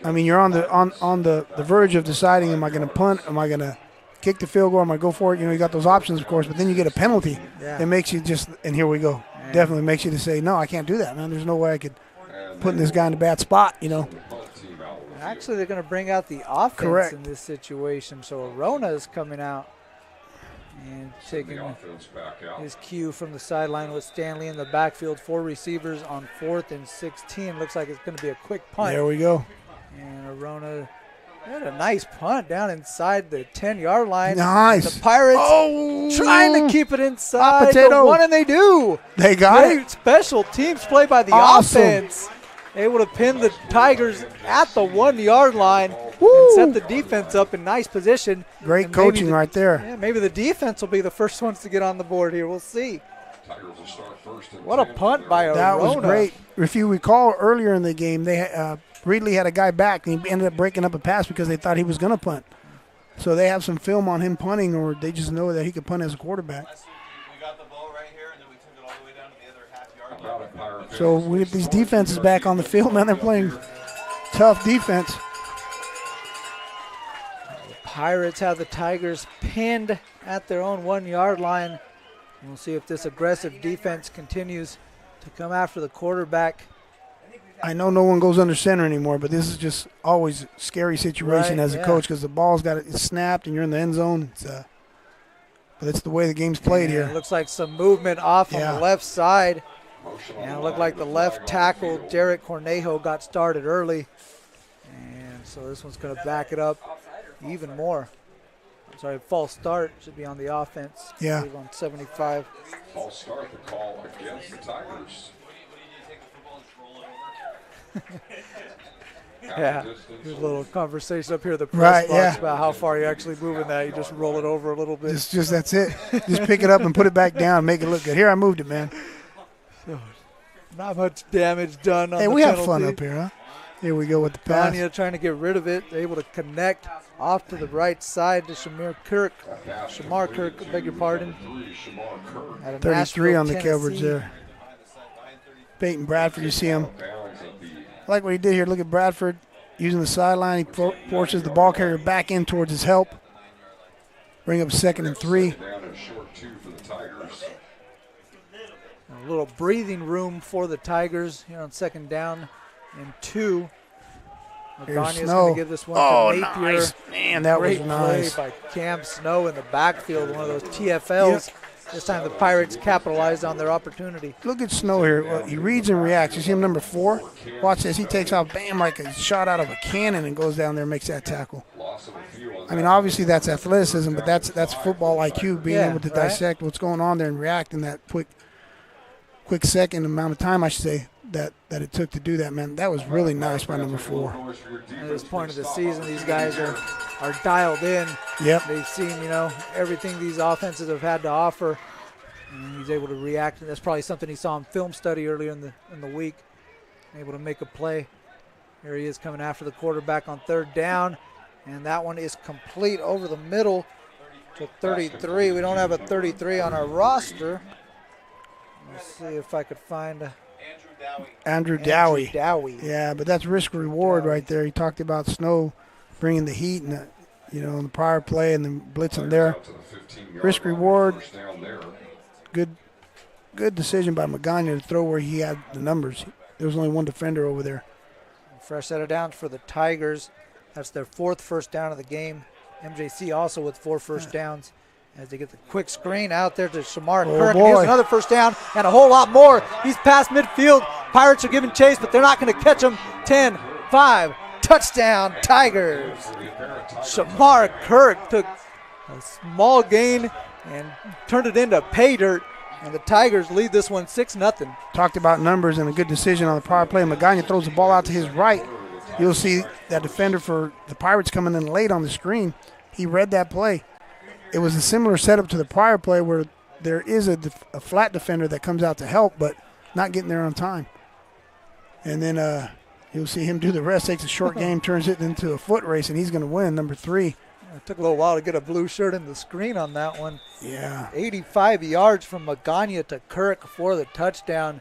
I mean, you're on the verge of deciding, am I going to punt? Am I going to kick the field goal? Am I go for it? You got those options, of course, but then you get a penalty. Yeah. It makes you just, and here we go. Man. Definitely makes you to say, no, I can't do that, man. There's no way I could put this guy in a bad spot, Actually, they're going to bring out the offense Correct. in this situation. So Arona is coming out and taking his cue from the sideline with Stanley in the backfield. 4 receivers on 4th and 16. Looks like it's going to be a quick punt. There we go. And Arona had a nice punt down inside the 10-yard line. Nice. The Pirates trying to keep it inside the one, and they do. They got Great it. Special teams play by the Awesome. offense. Able to pin the Tigers at the 1-yard line and set the defense up in nice position. Great And coaching right there. Yeah, maybe the defense will be the first ones to get on the board here. We'll see. What a punt by Arona. That was great. If you recall earlier in the game, they Reedley had a guy back, and he ended up breaking up a pass because they thought he was going to punt. So they have some film on him punting, or they just know that he could punt as a quarterback. So we get these defenses back on the field, man. They're playing tough defense. The Pirates have the Tigers pinned at their own 1-yard line. We'll see if this aggressive defense continues to come after the quarterback. I know no one goes under center anymore, but this is just always a scary situation as a coach because the ball's it's snapped and you're in the end zone. But it's the way the game's played here. It looks like some movement off on the left side. And it looked like the left tackle, Derek Cornejo, got started early. And so this one's going to back it up even more. I'm sorry, false start should be on the offense. Yeah. On 75. False start, the call against the Tigers. Yeah, there's a little conversation up here at the press box about how far you're actually moving that. You just roll it over a little bit. Just that's it. Just pick it up and put it back down, make it look good. Here, I moved it, man. So, not much damage done on hey, the we penalty. have fun up here, huh? Here we go with the pass. Tanya trying to get rid of it, able to connect off to the right side to Shamar Kirk, beg your pardon. 33 on the coverage there. Peyton Bradford, you see him. I like what he did here. Look at Bradford using the sideline. He forces the ball carrier back in towards his help. Bring up 2nd and 3. A little breathing room for the Tigers here on 2nd down and 2. Magana's going to give this one to Napier. Nice. Man, that was nice. Play by Cam Snow in the backfield, one of those TFLs. Yep. This time the Pirates capitalized on their opportunity. Look at Snow here. Well, he reads and reacts. You see him number 4? Watch this. He takes off, bam, like a shot out of a cannon and goes down there and makes that tackle. I mean, obviously that's athleticism, but that's football IQ, being able to dissect what's going on there and react in that quick second amount of time, I should say, that it took to do that, man. That was really nice by number 4. At this point of the season, these guys are dialed in. Yep. They've seen, everything these offenses have had to offer, and he's able to react. And that's probably something he saw in film study earlier in the week, able to make a play. Here he is coming after the quarterback on 3rd down, and that one is complete over the middle to 33. We don't have a 33 on our roster. Let's see if I could find Andrew Dowie. Yeah, but that's risk reward right there. He talked about Snow bringing the heat and in the prior play and then blitzing there. Risk reward. Good decision by Magana to throw where he had the numbers. There was only one defender over there. Fresh set of downs for the Tigers. That's their 4th first down of the game. MJC also with 4 first downs. As they get the quick screen out there to Shamar Kirk. And here's another first down and a whole lot more. He's past midfield. Pirates are giving chase, but they're not going to catch him. 10-5. Touchdown, Tigers. Shamar Kirk took a small gain and turned it into pay dirt. And the Tigers lead this one 6-0. Talked about numbers and a good decision on the power play. Magana throws the ball out to his right. You'll see that defender for the Pirates coming in late on the screen. He read that play. It was a similar setup to the prior play where there is a flat defender that comes out to help, but not getting there on time. And then you'll see him do the rest, takes a short game, turns it into a foot race, and he's going to win, number 3. It took a little while to get a blue shirt in the screen on that one. Yeah. 85 yards from Magana to Kirk for the touchdown.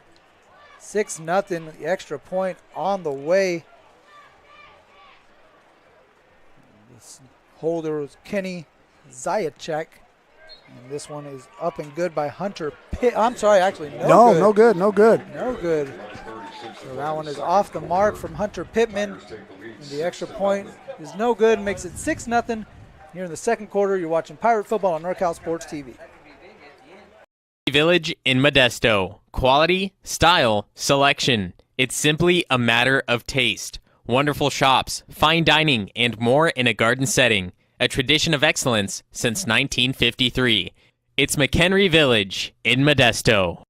6-0, the extra point on the way. This holder was Kenny Zayachek. And this one is up and good by Hunter Pitt. I'm sorry, actually, no good. No good. So that one is off the mark from Hunter Pittman. And the extra point is no good, makes it 6-0. Here in the 2nd quarter, you're watching Pirate Football on NorCal Sports TV. Village in Modesto. Quality, style, selection. It's simply a matter of taste. Wonderful shops, fine dining, and more in a garden setting. A tradition of excellence since 1953. It's McHenry Village in Modesto.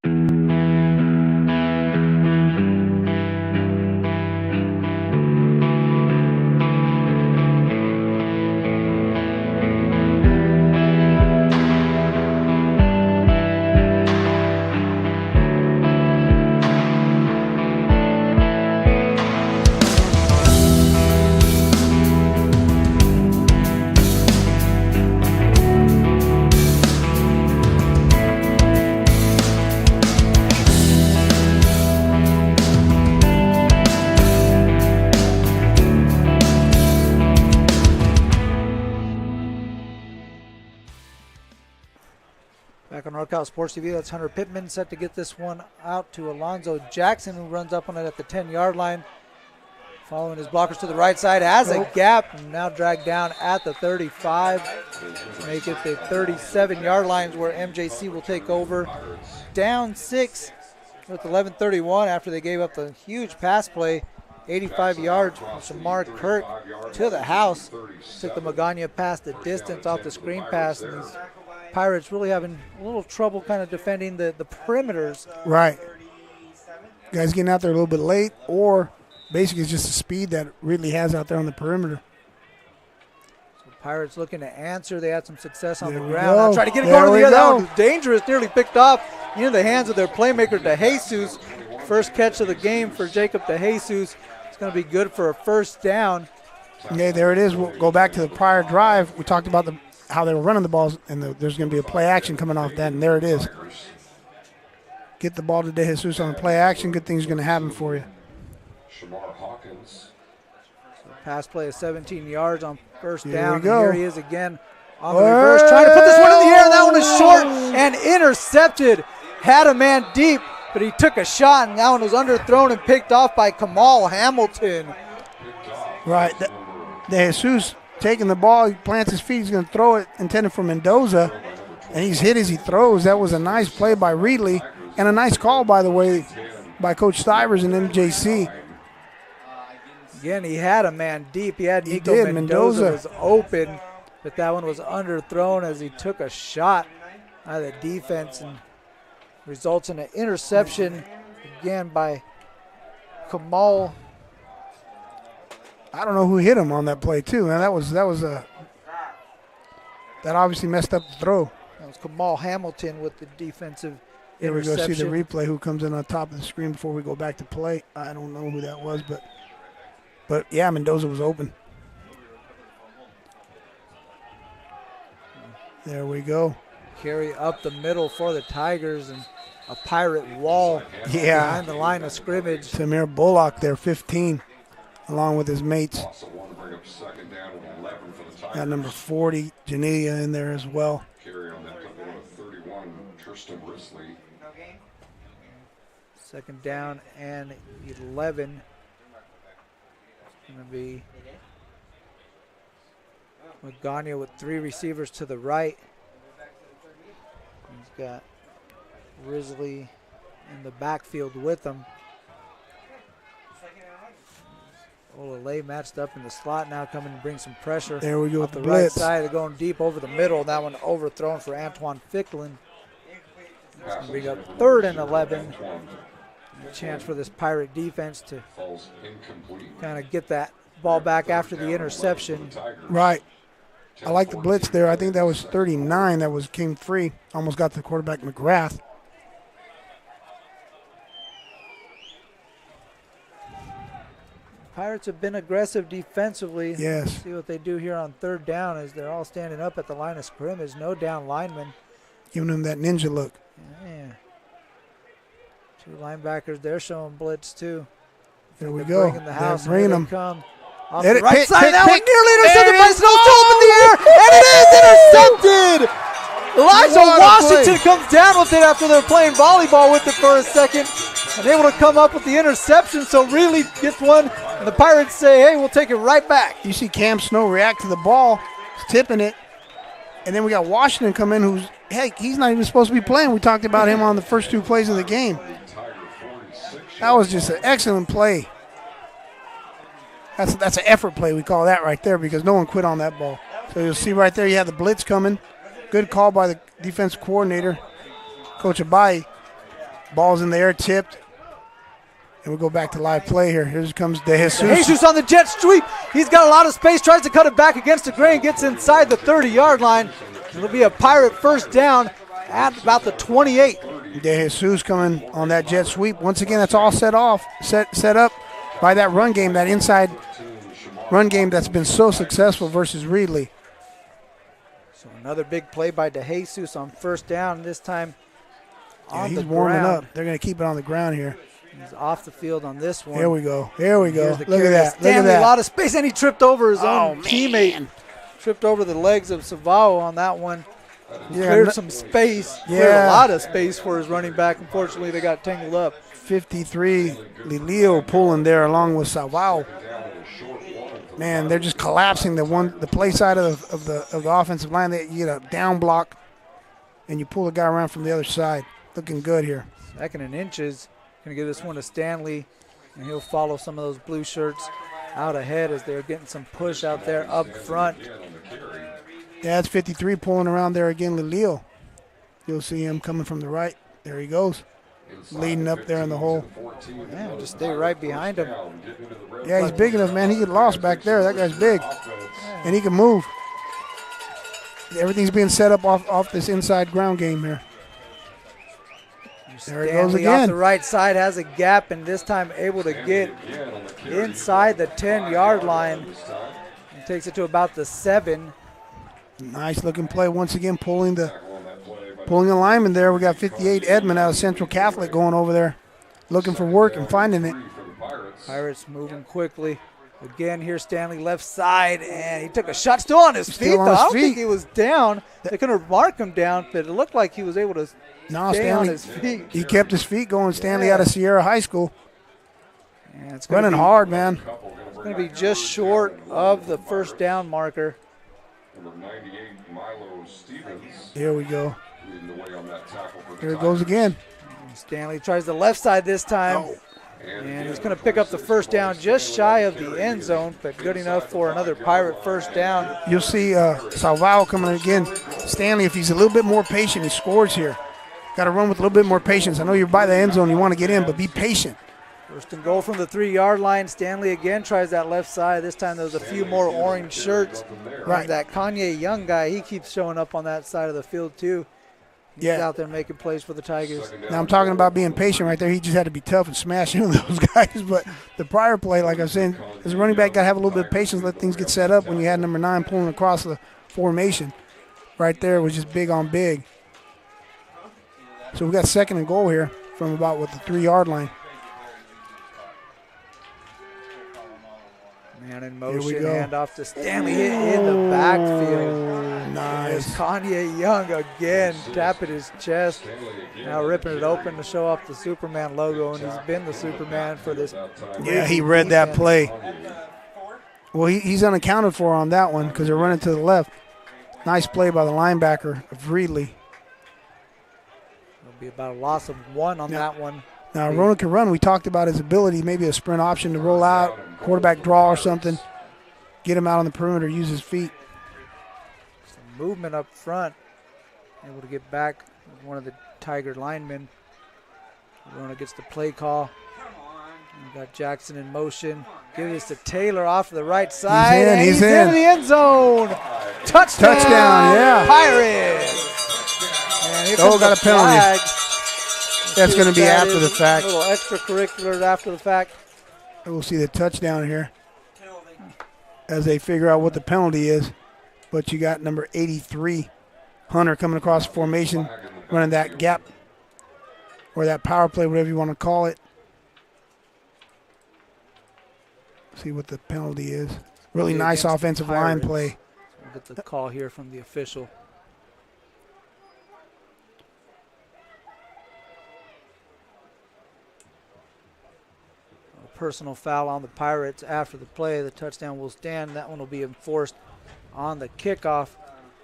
NorCal Sports TV. That's Hunter Pittman set to get this one out to Alonzo Jackson, who runs up on it at the 10-yard line. Following his blockers to the right side, has a gap, and now dragged down at the 35. Make it the 37-yard lines where MJC will take over. Down 6 with 11:31 after they gave up the huge pass play. 85 yards from Shamar Kirk to the house. Took the Magana past the distance off the screen pass, and these Pirates really having a little trouble kind of defending the perimeters. Right. Guys getting out there a little bit late, or basically it's just the speed that Reedley has out there on the perimeter. So Pirates looking to answer. They had some success on the ground. Now try to get it going to the other. That one was dangerous, nearly picked off into the hands of their playmaker, DeJesus. First catch of the game for Jacob DeJesus. It's going to be good for a first down. Okay, there it is. We'll go back to the prior drive. We talked about how they were running the balls, and there's going to be a play action coming off that, and there it is. get the ball to De Jesus on the play action, good things are going to happen for you. Shamar Hawkins. Pass play of 17 yards on first Here down. we go. Here he is again on the reverse, trying to put this one in the air. That one is short and intercepted. Had a man deep, but he took a shot, and that one was underthrown and picked off by Kamal Hamilton. Right. De Jesus taking the ball. He plants his feet. He's going to throw it, intended for Mendoza, and he's hit as he throws. That was a nice play by Reedley, and a nice call, by the way, by Coach Stivers and MJC. Again, he had a man deep. He had Nico Mendoza was open, but that one was underthrown as he took a shot out of the defense and results in an interception again by Kamal. I don't know who hit him on that play too, man. That obviously messed up the throw. That was Kamal Hamilton with the defensive Here we interception. go see the replay. Who comes in on top of the screen before we go back to play? I don't know who that was, but yeah, Mendoza was open. There we go. Carry up the middle for the Tigers and a Pirate wall behind the line of scrimmage. Samir Bullock there, 15, along with his mates. Got number 40, Jania, in there as well. Carry on that number 31, Tristan Risley. Second down and 11. It's going to be Magana with 3 receivers to the right. He's got Risley in the backfield with him. Olale matched up in the slot now, coming to bring some pressure. There we go off with the the right blitz. side. They're going deep over the middle. That one overthrown for Antoine Ficklin. It's going to bring up 3rd and 11. A chance for this Pirate defense to kind of get that ball back after the interception. Right. I like the blitz there. I think that was 39 that came free. Almost got the quarterback McGrath. Pirates have been aggressive defensively. Yes. See what they do here on 3rd down as they're all standing up at the line of scrimmage. No down linemen. Giving them that ninja look. Yeah. 2 linebackers, they're showing blitz too. There we They're go. bringing the house. They're bringing Here them. they come. Off Hit the it, right pick, side. pick, That pick. one nearly There intercepted it by is. Snow. Still up in the air, and it is intercepted. Elijah What a Washington play. comes down with it after they're playing volleyball with it for a second, and able to come up with the interception. So really gets one, and the Pirates say, "Hey, we'll take it right back." You see Cam Snow react to the ball, tipping it, and then we got Washington come in, who's, heck, he's not even supposed to be playing. We talked about him on the first 2 plays of the game. That was just an excellent play. That's an effort play, we call that right there, because no one quit on that ball. So you'll see right there, you have the blitz coming. Good call by the defense coordinator, Coach Abai. Ball's in the air, tipped. And we go back to live play here. Here comes De Jesus. Jesus on the jet sweep. He's got a lot of space, tries to cut it back against the grain, gets inside the 30-yard line. It'll be a Pirate first down at about the 28. De Jesus coming on that jet sweep. Once again, that's all set up by that run game, that inside run game that's been so successful versus Reedley. So another big play by De Jesus on first down, this time on he's the warming ground. up. They're going to keep it on the ground here. He's off the field on this one. Here we go. Here we go. Here's the Look at carry. that. Look at Stanley, that. a lot of space, and he tripped over his own man. teammate. Tripped over the legs of Savao on that one. He Yeah, cleared some space. Cleared Yeah. a lot of space for his running back. Unfortunately, they got tangled up. 53, Lilio pulling there along with Savao. Man, they're just collapsing the play side of the offensive line. You get a down block, and you pull the guy around from the other side. Looking good here. 2nd and inches. Going to give this one to Stanley, and he'll follow some of those blue shirts out ahead as they're getting some push out there up front. Yeah, it's 53 pulling around there again, Lilio. You'll see him coming from the right. There he goes. Leading up there in the hole. Yeah, just stay right behind him. Yeah, he's big enough, man. He get lost back there. That guy's big. And he can move. Everything's being set up off this inside ground game here. There he goes Stanley again. off the right side has a gap, and this time able to get inside the 10-yard line. And takes it to about the 7. Nice looking play once again, pulling the Pulling a lineman there. We got 58 Edmond out of Central Catholic going over there, looking for work and finding it. Pirates moving quickly. Again, here's Stanley left side, and he took a shot still on his feet, though. I don't think he was down. They couldn't mark him down, but it looked like he was able to stay on his feet. He kept his feet going. Stanley out of Sierra High School. Yeah, it's running hard, man. It's going to be just short of the first down marker. Here we go. Here it goes again. Stanley tries the left side this time. And he's going to pick up the first down just shy of the end zone, but good enough for another Pirate first down. You'll see Salvao coming again. Stanley, if he's a little bit more patient, he scores here. Got to run with a little bit more patience. I know you're by the end zone, you want to get in, but be patient. First and goal from the 3-yard line. Stanley again tries that left side. This time there's a few more orange shirts. Right. And that Kanye Young guy, he keeps showing up on that side of the field too. He's out there making plays for the Tigers. Now I'm talking about being patient right there. He just had to be tough and smash into those guys. But the prior play, like I was saying, as a running back, got to have a little bit of patience, let things get set up. When you had number 9 pulling across the formation, right there was just big on big. So we got second and goal here from about the 3-yard line. Man in motion, handoff to Stanley, hit in the backfield. Nice. There's Kanye Young again, tapping his chest. Now ripping it open to show off the Superman logo, and he's been the Superman for this. Yeah, he read that play. Well, he's unaccounted for on that one because they're running to the left. Nice play by the linebacker of Reedley. It'll be about a loss of 1 on that one. Now, Ronan can run. We talked about his ability, maybe a sprint option to roll out, quarterback draw or something, get him out on the perimeter, use his feet. Some movement up front, able to get back with one of the Tiger linemen. Ronan gets the play call. We got Jackson in motion. Give this to Taylor off to the right side. He's in the end zone. Touchdown, yeah. Pirates. And here comes got a penalty. flag. That's going to be after the fact. A little extracurriculars after the fact. We'll see the touchdown here as they figure out what the penalty is. But you got number 83, Hunter, coming across the formation, running that gap or that power play, whatever you want to call it. See what the penalty is. Really nice offensive line play. We'll get the call here from the official. Personal foul on the Pirates after the play. The touchdown will stand. That one will be enforced on the kickoff.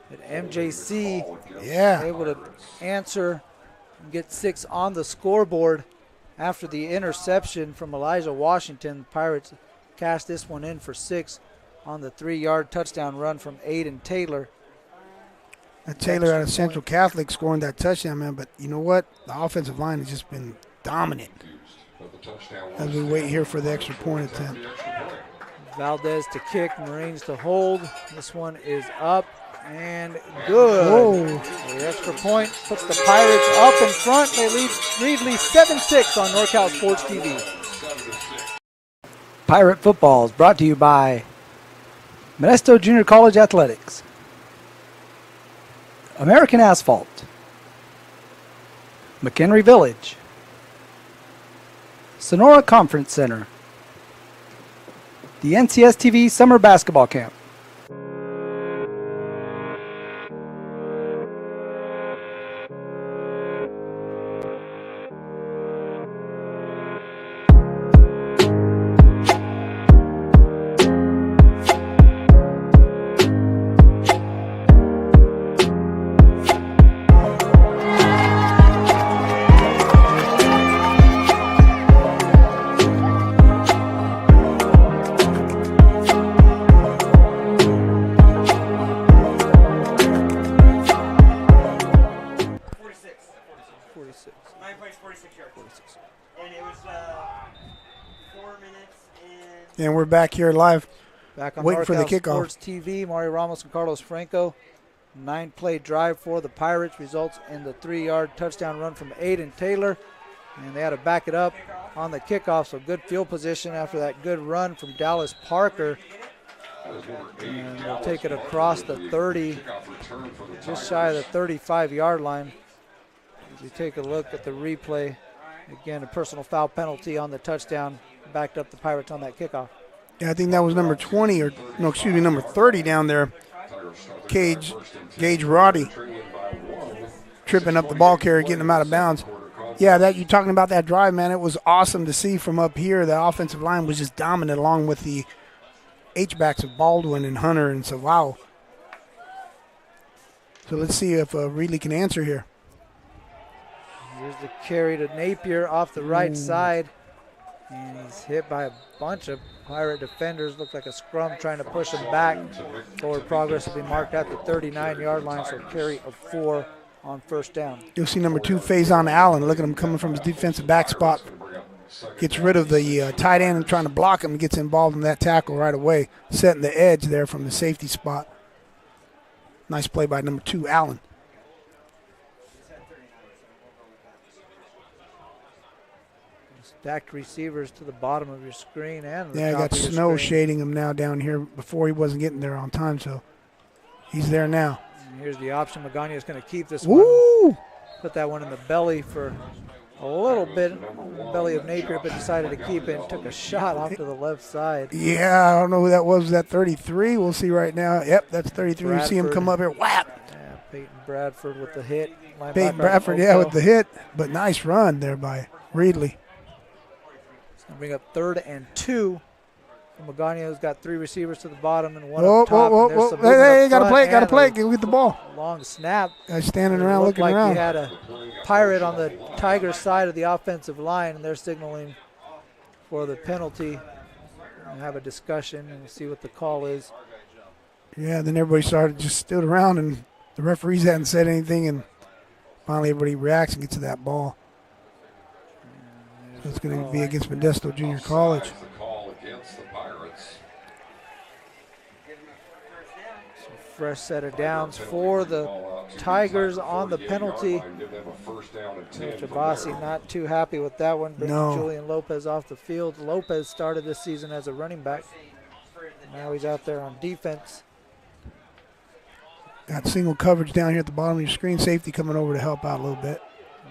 But MJC able to answer and get 6 on the scoreboard after the interception from Elijah Washington. The Pirates cashed this one in for 6 on the 3-yard touchdown run from Aiden Taylor. Taylor out of Central Catholic scoring that touchdown, man. But you know what? The offensive line has just been dominant as we wait here for the extra point attempt. Valdez to kick, Marines to hold. This one is up and good. The extra point puts the Pirates up in front. They lead Reedley 7-6 on NorCal Sports TV. Pirate Football is brought to you by Modesto Junior College Athletics, American Asphalt, McHenry Village, Sonora Conference Center, the NCS TV Summer Basketball Camp. And we're back here live. Back on waiting for the kickoff. Sports TV, Mario Ramos and Carlos Franco. 9-play drive for the Pirates results in the 3-yard touchdown run from Aiden Taylor. And they had to back it up on the kickoff, so good field position after that good run from Dallas Parker. And they'll take it across the 30, just shy of the 35-yard line. We take a look at the replay. Again, a personal foul penalty on the touchdown backed up the Pirates on that kickoff. Yeah, I think that was number 20 or no, excuse me, number 30 down there. Gage Roddy tripping up the ball carrier, getting him out of bounds. Yeah, that you're talking about that drive, man. It was awesome to see from up here. The offensive line was just dominant along with the H-backs of Baldwin and Hunter and Savao. So let's see if Reedley can answer here. Here's the carry to Napier off the right side. And he's hit by a bunch of Pirate defenders. Looked like a scrum trying to push him back. Forward progress will be marked at the 39-yard line, so carry of 4 on first down. You'll see number 2, Faison Allen. Look at him coming from his defensive back spot. Gets rid of the tight end and trying to block him and gets involved in that tackle right away, setting the edge there from the safety spot. Nice play by number 2, Allen. Stacked receivers to the bottom of your screen and I got snow shading him now down here. Before he wasn't getting there on time, so he's there now. And here's the option. Magana is going to keep this Woo! one. Put that one in the belly for a little bit, belly of Napier, but decided to keep it and took a shot off to the left side. Yeah, I don't know who that was. Was that 33? We'll see right now. Yep, that's 33. Bradford. We see him come up here. Whap! Yeah, Peyton Bradford with the hit. Peyton Bradford, yeah, with the hit. But nice run there by Reedley. Bring up 3rd and 2. Magano's got 3 receivers to the bottom and 1 up top. Hey, got to play. Get the ball. Long snap. Guys standing around looking around. You had a Pirate on the Tigers side of the offensive line, and they're signaling for the penalty. And have a discussion and see what the call is. Yeah, then everybody just stood around, and the referees hadn't said anything, and finally everybody reacts and gets to that ball. So it's going to be against Modesto Junior College. So fresh set of downs for the Tigers on the penalty. Chabasi not too happy with that one. Bringing Julian Lopez off the field. Lopez started this season as a running back. Now he's out there on defense. Got single coverage down here at the bottom of your screen. Safety coming over to help out a little bit.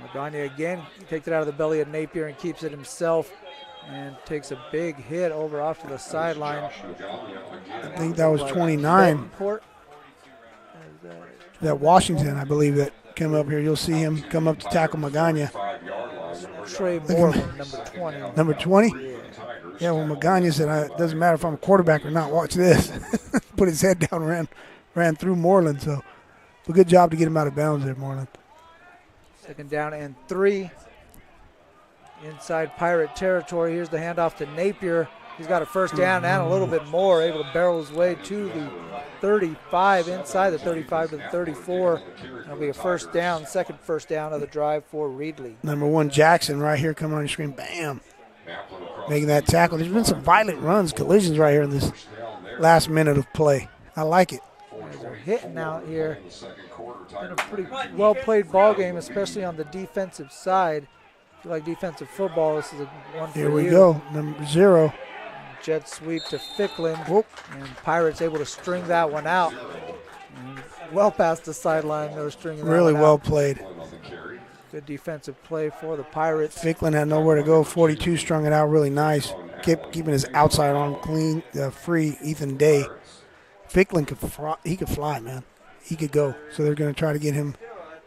Magana again takes it out of the belly of Napier and keeps it himself and takes a big hit over off to the sideline. I think that was 29. That Washington, I believe, that came up here. You'll see him come up to tackle Magana. Trey Moreland, number 20. Number 20? Yeah, well, Magana said, it doesn't matter if I'm a quarterback or not. Watch this. Put his head down, ran through Moreland. So a good job to get him out of bounds there, Moreland. 2nd down and 3. Inside Pirate territory. Here's the handoff to Napier. He's got a first down and a little bit more. Able to barrel his way to the 35, inside the 35 to the 34. That'll be a first down, 2nd first down of the drive for Reedley. Number 1, Jackson, right here coming on your screen. Bam. Making that tackle. There's been some violent runs, collisions right here in this last minute of play. I like it. They're hitting out here. Been a pretty well-played ball game, especially on the defensive side. If you like defensive football, this is a one for you. Here we go, number 0. Jet sweep to Ficklin. And Pirates able to string that one out. And well past the sideline, they were stringing that really one well out. Played. Good defensive play for the Pirates. Ficklin had nowhere to go. 42 strung it out really nice. Kept keeping his outside arm clean, free. Ethan Day. Ficklin could fly, man. He could go. So they're going to try to get him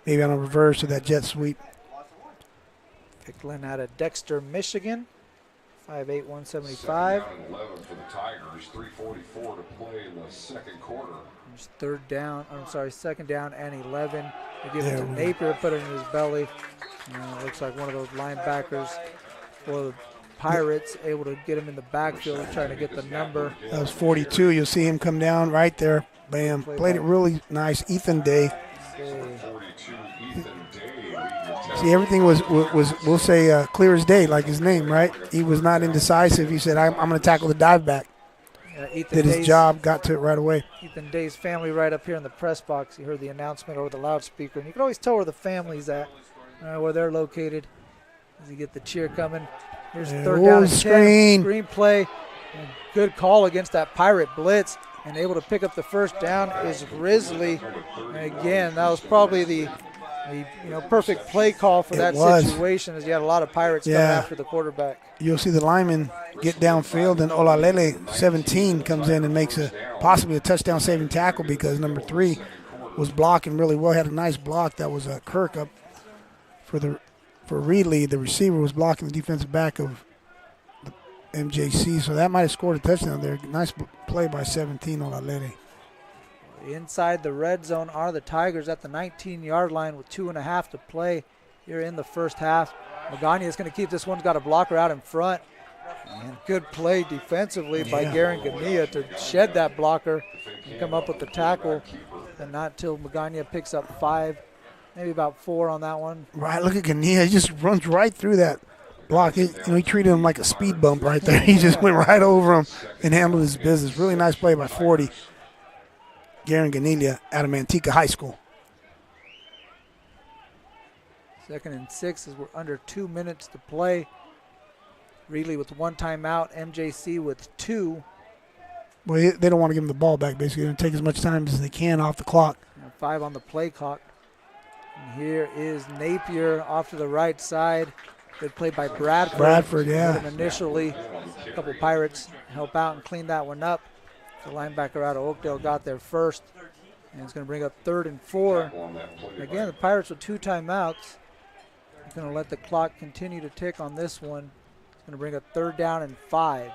maybe on a reverse of that jet sweep. Ficklin out of Dexter, Michigan. 5'8", 175. 11 for the Tigers. 3:44 to play in the 2nd quarter. There's 2nd down and 11. They give it to Napier, put it in his belly. Looks like one of those linebackers for the Pirates, able to get him in the backfield, trying to get the number. That was 42. You'll see him come down right there. Bam. Played it really nice. Ethan Day. See, everything was we'll say, clear as day, like his name, right? He was not indecisive. He said, I'm going to tackle the dive back. Did his job, got to it right away. Ethan Day's family right up here in the press box. You heard the announcement over the loudspeaker. And you can always tell where the family's at, where they're located. As you get the cheer coming. Here's 3rd down and 10. Screen play. And good call against that Pirate blitz. And able to pick up the first down is Risley. And again, that was probably the Perfect play call for that situation, as you had a lot of Pirates coming after the quarterback. You'll see the lineman get downfield, and Olalele, 17, comes in and makes possibly a touchdown-saving tackle because number 3 was blocking really well. Had a nice block. That was Kirk up for Reedley. The receiver was blocking the defensive back of the MJC, so that might have scored a touchdown there. Nice play by 17 Olalele. Inside the red zone are the Tigers at the 19-yard line with 2.5 to play here in the first half. Magana is going to keep this one. Got a blocker out in front. And good play defensively by Garen Gania to shed that blocker and come up with the tackle. And not till Magana picks up 5, maybe about 4 on that one. Right, look at Gania. He just runs right through that block. He treated him like a speed bump right there. He just went right over him and handled his business. Really nice play by 40. Garen Ganilia out of Manteca High School. 2nd and 6 as we're under 2 minutes to play. Reedley with 1 timeout, MJC with 2. Well, they don't want to give him the ball back, basically. They're going to take as much time as they can off the clock. 5 on the play clock. And here is Napier off to the right side. Good play by Bradford. Bradford, yeah. Initially, a couple Pirates help out and clean that one up. The linebacker out of Oakdale got there first, and it's going to bring up 3rd and 4. Again, the Pirates with 2 timeouts. It's going to let the clock continue to tick on this one. It's going to bring up 3rd down and 5.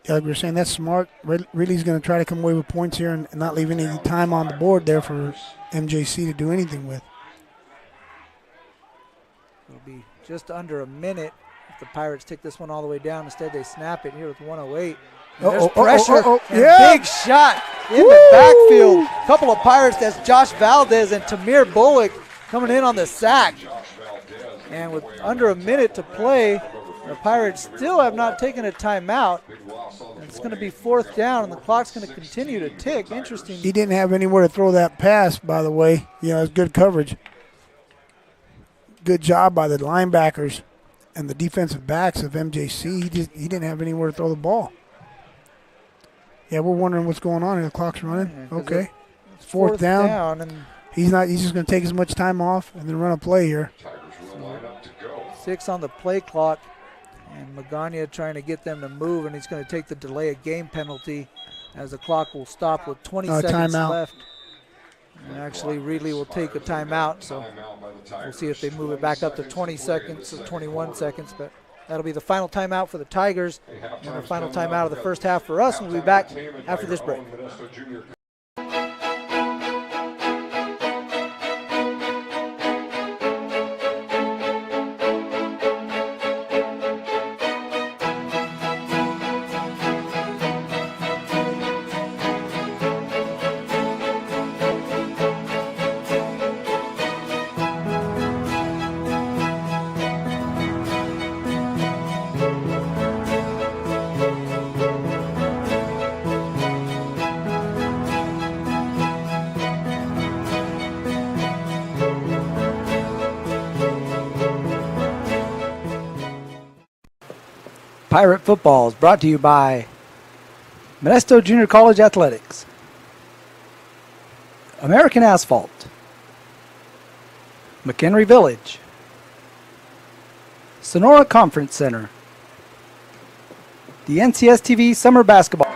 Yeah, like we were saying, that's smart. Reedley's going to try to come away with points here and not leave any time on the board there for MJC to do anything with. It'll be just under a minute if the Pirates take this one all the way down. Instead, they snap it here with 1:08. There's pressure and big shot in the backfield. A couple of Pirates, that's Josh Valdez and Tamir Bullock coming in on the sack. And with under a minute to play, the Pirates still have not taken a timeout. It's going to be 4th down, and the clock's going to continue to tick. Interesting. He didn't have anywhere to throw that pass, by the way. It's good coverage. Good job by the linebackers and the defensive backs of MJC. He didn't have anywhere to throw the ball. Yeah, we're wondering what's going on here. The clock's running. Okay. It's 4th down. And he's just going to take as much time off and then run a play here. 6 on the play clock. And Magana trying to get them to move, and he's going to take the delay of game penalty as the clock will stop with 20 seconds left. And actually, Reedley will take a timeout, so we'll see if they move it back up to 20 seconds or 21 seconds. But that'll be the final timeout for the Tigers and the final timeout of the first half for us. We'll be back after this break. Pirate Football is brought to you by Modesto Junior College Athletics, American Asphalt, McHenry Village, Sonora Conference Center, the NCS TV Summer Basketball.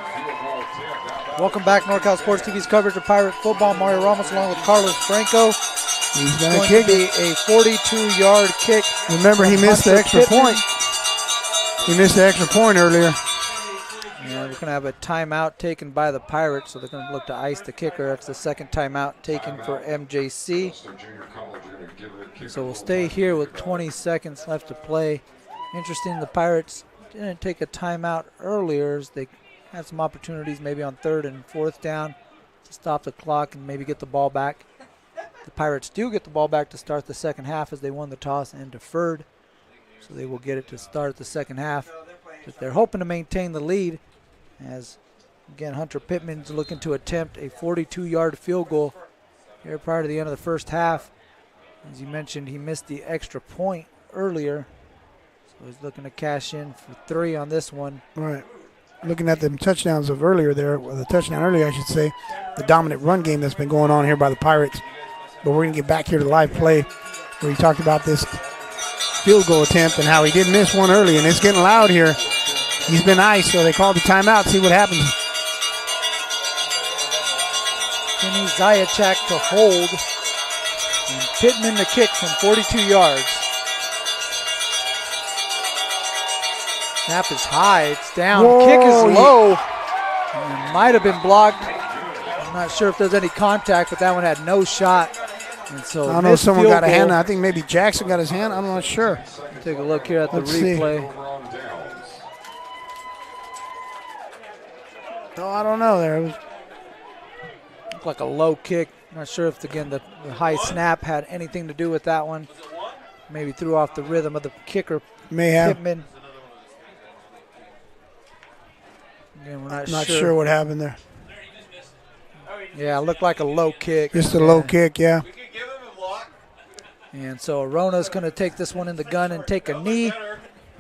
Welcome back, NorCal Sports TV's coverage of Pirate Football. Mario Ramos along with Carlos Franco. He's going to kick a 42-yard kick. Remember, he missed the extra point. He missed the extra point earlier. Yeah, we're going to have a timeout taken by the Pirates, so they're going to look to ice the kicker. That's the second timeout taken for MJC. So we'll stay here with 20 seconds left to play. Interesting, the Pirates didn't take a timeout earlier, as they had some opportunities maybe on 3rd and 4th down to stop the clock and maybe get the ball back. The Pirates do get the ball back to start the second half as they won the toss and deferred. So they will get it to start the second half. But they're hoping to maintain the lead as, again, Hunter Pittman's looking to attempt a 42-yard field goal here prior to the end of the first half. As you mentioned, he missed the extra point earlier. So he's looking to cash in for 3 on this one. Right. Looking at the touchdowns of earlier there, well, the touchdown earlier, I should say, the dominant run game that's been going on here by the Pirates. but we're going to get back here to live play where he talked about this field goal attempt and how he did miss one early, and it's getting loud here. He's been iced, so they called the timeout. See what happens. Kenny Zajac to hold. And Pittman the kick from 42 yards. Snap is high. It's down. Whoa, kick is low. And might have been blocked. I'm not sure if there's any contact, but that one had no shot. And so I don't know if someone got a hand. I think maybe Jackson got his hand. I'm not sure. Take a look here at the replay. No, I don't know there. It was looked like a low kick. Not sure if, again, the high snap had anything to do with that one. Maybe threw off the rhythm of the kicker, may have. Pittman. Again, we're not sure what happened there. Yeah, it looked like a low kick. Just a low kick, yeah. And so Arona's going to take this one in the gun and take a knee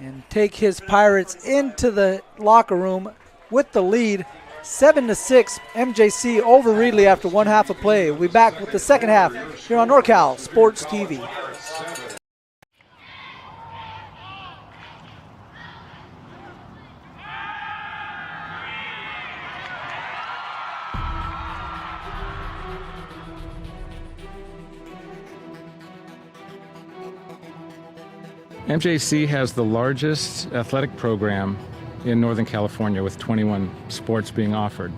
and take his Pirates into the locker room with the lead. 7-6, MJC over Reedley after one half of play. We'll be back with the second half here on NorCal Sports TV. MJC has the largest athletic program in Northern California with 21 sports being offered.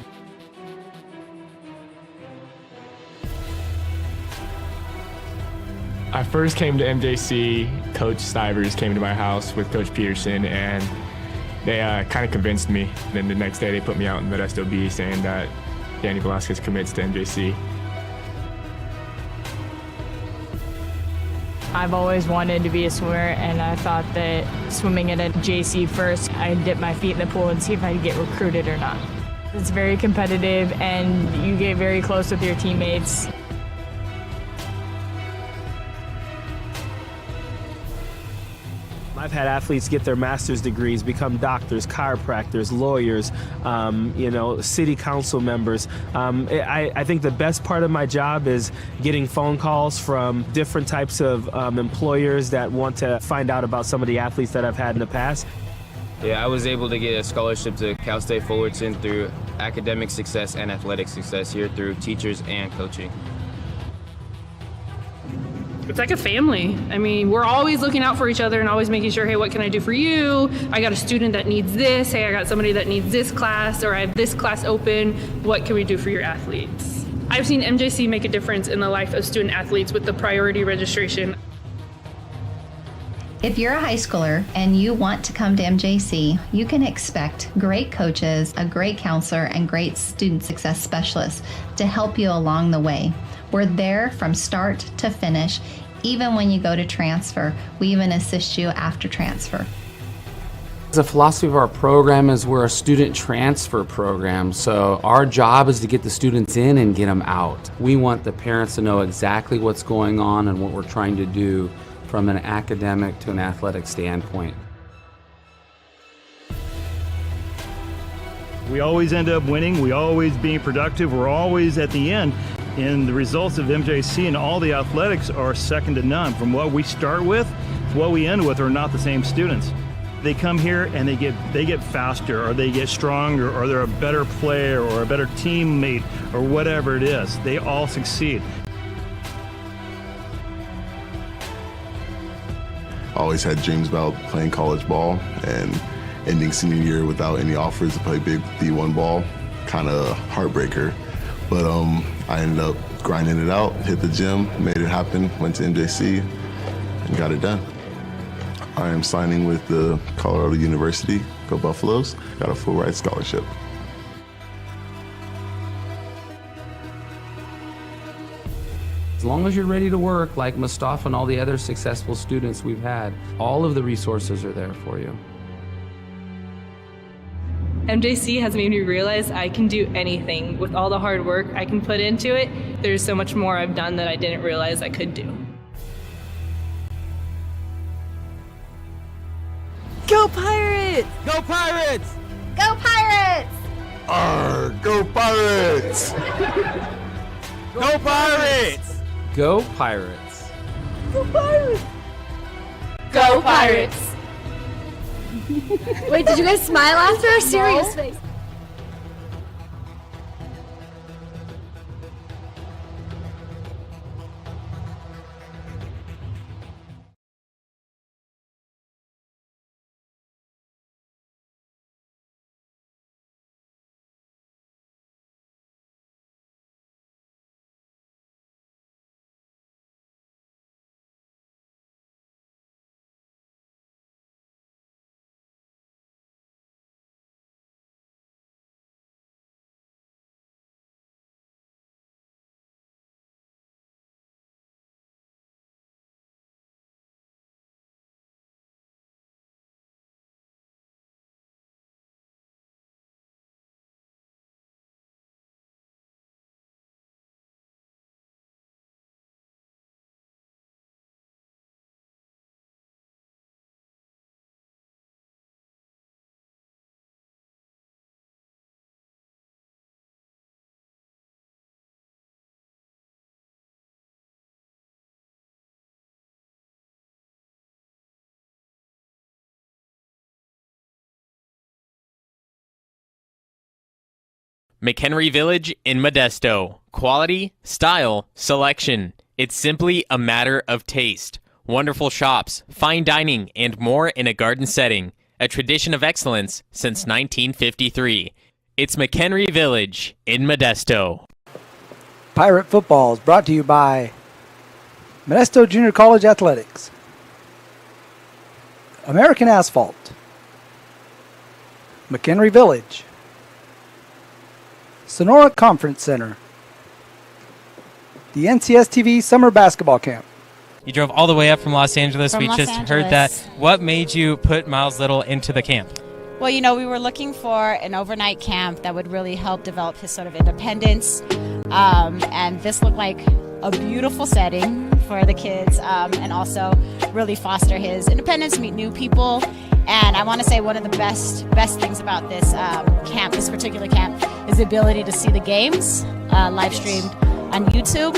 I first came to MJC, Coach Stivers came to my house with Coach Peterson, and they kind of convinced me. Then the next day they put me out in Modesto B saying that Danny Velasquez commits to MJC. I've always wanted to be a swimmer, and I thought that swimming at a JC first, I'd dip my feet in the pool and see if I'd get recruited or not. It's very competitive, and you get very close with your teammates. I've had athletes get their master's degrees, become doctors, chiropractors, lawyers, city council members. I think the best part of my job is getting phone calls from different types of employers that want to find out about some of the athletes that I've had in the past. Yeah, I was able to get a scholarship to Cal State Fullerton through academic success and athletic success here through teachers and coaching. It's like a family. I mean, we're always looking out for each other and always making sure, hey, what can I do for you? I got a student that needs this. Hey, I got somebody that needs this class, or I have this class open. What can we do for your athletes? I've seen MJC make a difference in the life of student athletes with the priority registration. If you're a high schooler and you want to come to MJC, you can expect great coaches, a great counselor, and great student success specialists to help you along the way. We're there from start to finish. Even when you go to transfer, we even assist you after transfer. The philosophy of our program is we're a student transfer program, so our job is to get the students in and get them out. We want the parents to know exactly what's going on and what we're trying to do from an academic to an athletic standpoint. We always end up winning. We always being productive. We're always at the end. And the results of MJC and all the athletics are second to none. From what we start with to what we end with are not the same students. They come here and they get faster, or they get stronger, or they're a better player or a better teammate or whatever it is. They all succeed. I always had dreams about playing college ball, and ending senior year without any offers to play big D1 ball, kind of heartbreaker. But I ended up grinding it out, hit the gym, made it happen, went to MJC, and got it done. I am signing with the Colorado University, go Buffaloes, got a full ride scholarship. As long as you're ready to work, like Mustafa and all the other successful students we've had, all of the resources are there for you. MJC has made me realize I can do anything. With all the hard work I can put into it, there's so much more I've done that I didn't realize I could do. Go Pirates! Go Pirates! Go Pirates! Arr, go Pirates! Go Pirates! Go Pirates! Go Pirates! Go Pirates! Wait, did you guys smile after a serious face? McHenry Village in Modesto. Quality, style, selection. It's simply a matter of taste. Wonderful shops, fine dining, and more in a garden setting. A tradition of excellence since 1953. It's McHenry Village in Modesto. Pirate football is brought to you by Modesto Junior College Athletics, American Asphalt, McHenry Village, Sonora Conference Center, the NCS TV Summer Basketball Camp. You drove all the way up from Los Angeles. From we Los just Angeles. heard that. What made you put Miles Little into the camp? Well, you know, we were looking for an overnight camp that would really help develop his sort of independence. And this looked like a beautiful setting for the kids, and also really foster his independence, meet new people. And I want to say one of the best things about this camp, this particular camp, is the ability to see the games live streamed on YouTube.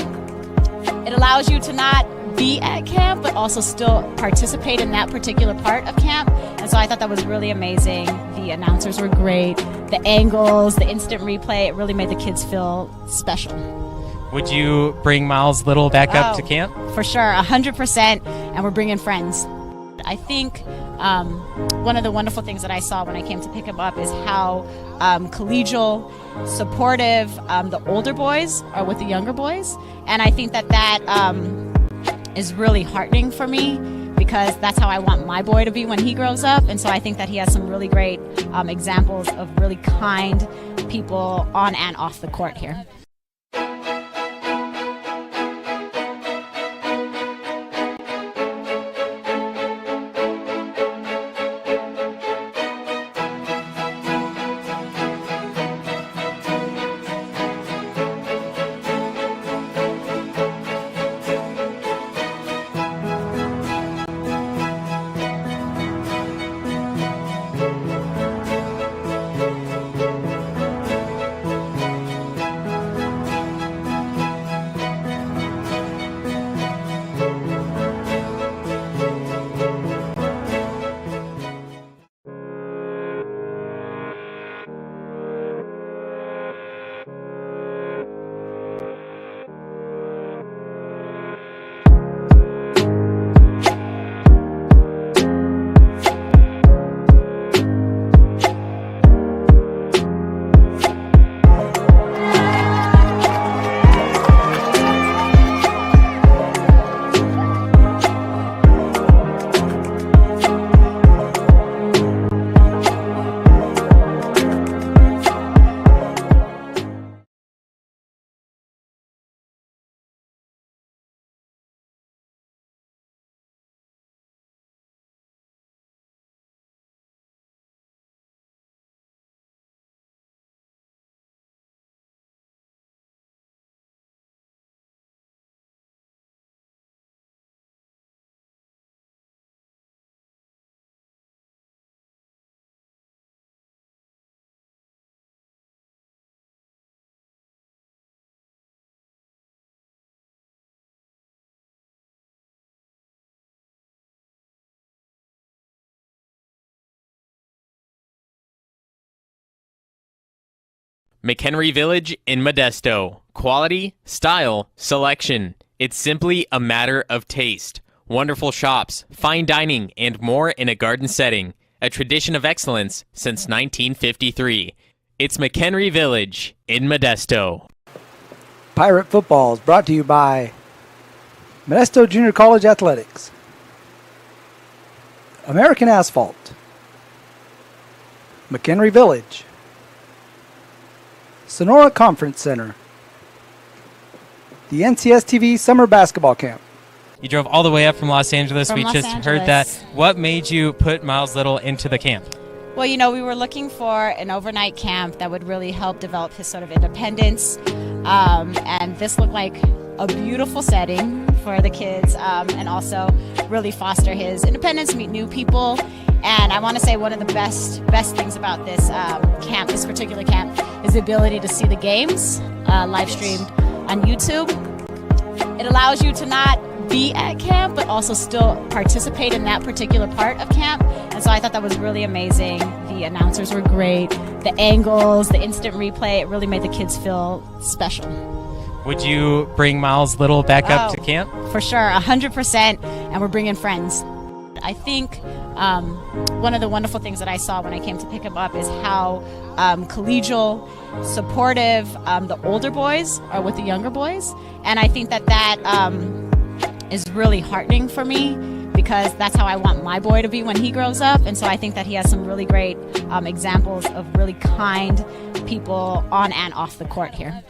It allows you to not be at camp, but also still participate in that particular part of camp. And so I thought that was really amazing. The announcers were great. The angles, the instant replay, it really made the kids feel special. Would you bring Miles Little back up to camp? For sure, 100%, and we're bringing friends. I think one of the wonderful things that I saw when I came to pick him up is how collegial, supportive the older boys are with the younger boys. And I think that is really heartening for me, because that's how I want my boy to be when he grows up. And so I think that he has some really great examples of really kind people on and off the court here. McHenry Village in Modesto. Quality, style, selection. It's simply a matter of taste. Wonderful shops, fine dining, and more in a garden setting. A tradition of excellence since 1953. It's McHenry Village in Modesto. Pirate Football is brought to you by Modesto Junior College Athletics, American Asphalt, McHenry Village, Sonora Conference Center, the NCS TV Summer Basketball Camp. You drove all the way up from Los Angeles. From We Los just heard that. Angeles. What made you put Miles Little into the camp? Well, you know, we were looking for an overnight camp that would really help develop his sort of independence. And this looked like a beautiful setting for the kids, and also really foster his independence, meet new people. And I want to say one of the best things about this camp, this particular camp, is the ability to see the games live streamed on YouTube. It allows you to not be at camp, but also still participate in that particular part of camp. And so I thought that was really amazing. The announcers were great. The angles, the instant replay, it really made the kids feel special. Would you bring Miles Little back up to camp? For sure, 100%, and we're bringing friends. I think one of the wonderful things that I saw when I came to pick him up is how collegial, supportive the older boys are with the younger boys. And I think that is really heartening for me, because that's how I want my boy to be when he grows up. And so I think that he has some really great examples of really kind people on and off the court here.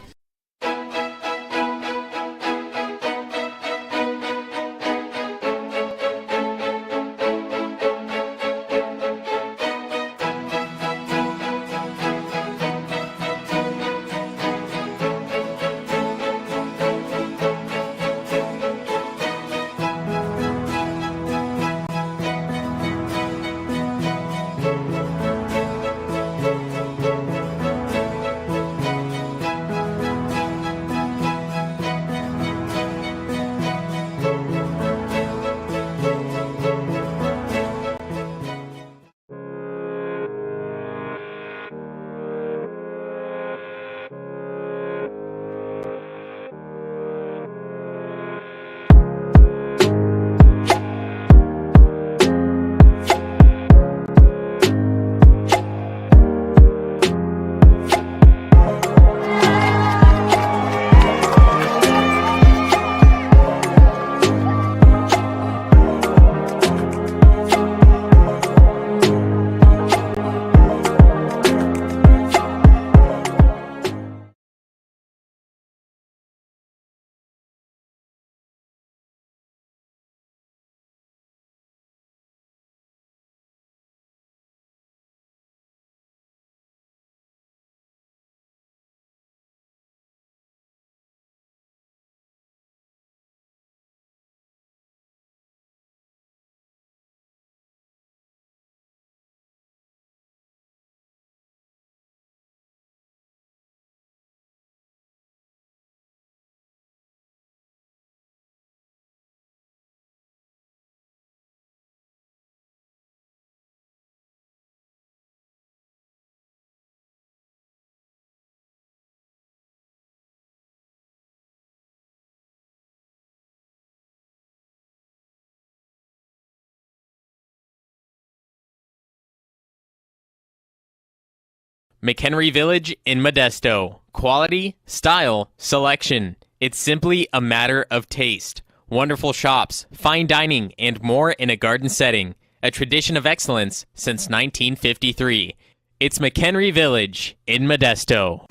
McHenry Village in Modesto. Quality, style, selection. It's simply a matter of taste. Wonderful shops, fine dining, and more in a garden setting. A tradition of excellence since 1953. It's McHenry Village in Modesto.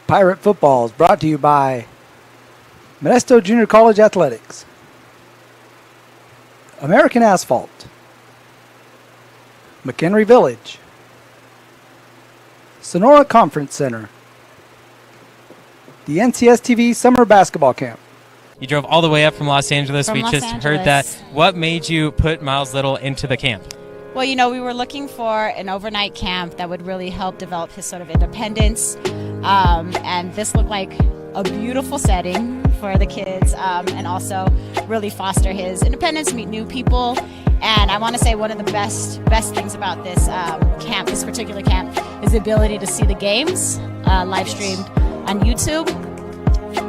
Pirate Football is brought to you by Modesto Junior College Athletics, American Asphalt, McHenry Village, Sonora Conference Center, the NCS TV Summer Basketball Camp. You drove all the way up from Los Angeles. From We Los just heard that. Angeles. What made you put Miles Little into the camp? Well, you know, we were looking for an overnight camp that would really help develop his sort of independence. And this looked like a beautiful setting for the kids, and also really foster his independence, meet new people. And I want to say one of the best things about this camp, this particular camp, is the ability to see the games live streamed on YouTube.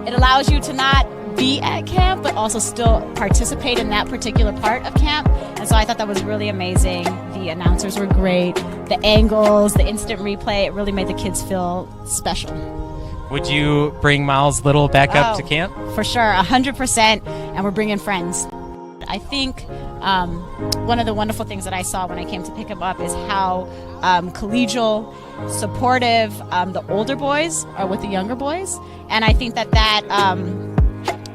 It allows you to not be at camp, but also still participate in that particular part of camp. And so I thought that was really amazing. The announcers were great. The angles, the instant replay, it really made the kids feel special. Would you bring Miles Little back up to camp? For sure, 100%, and we're bringing friends. I think one of the wonderful things that I saw when I came to pick him up is how collegial, supportive the older boys are with the younger boys. And I think that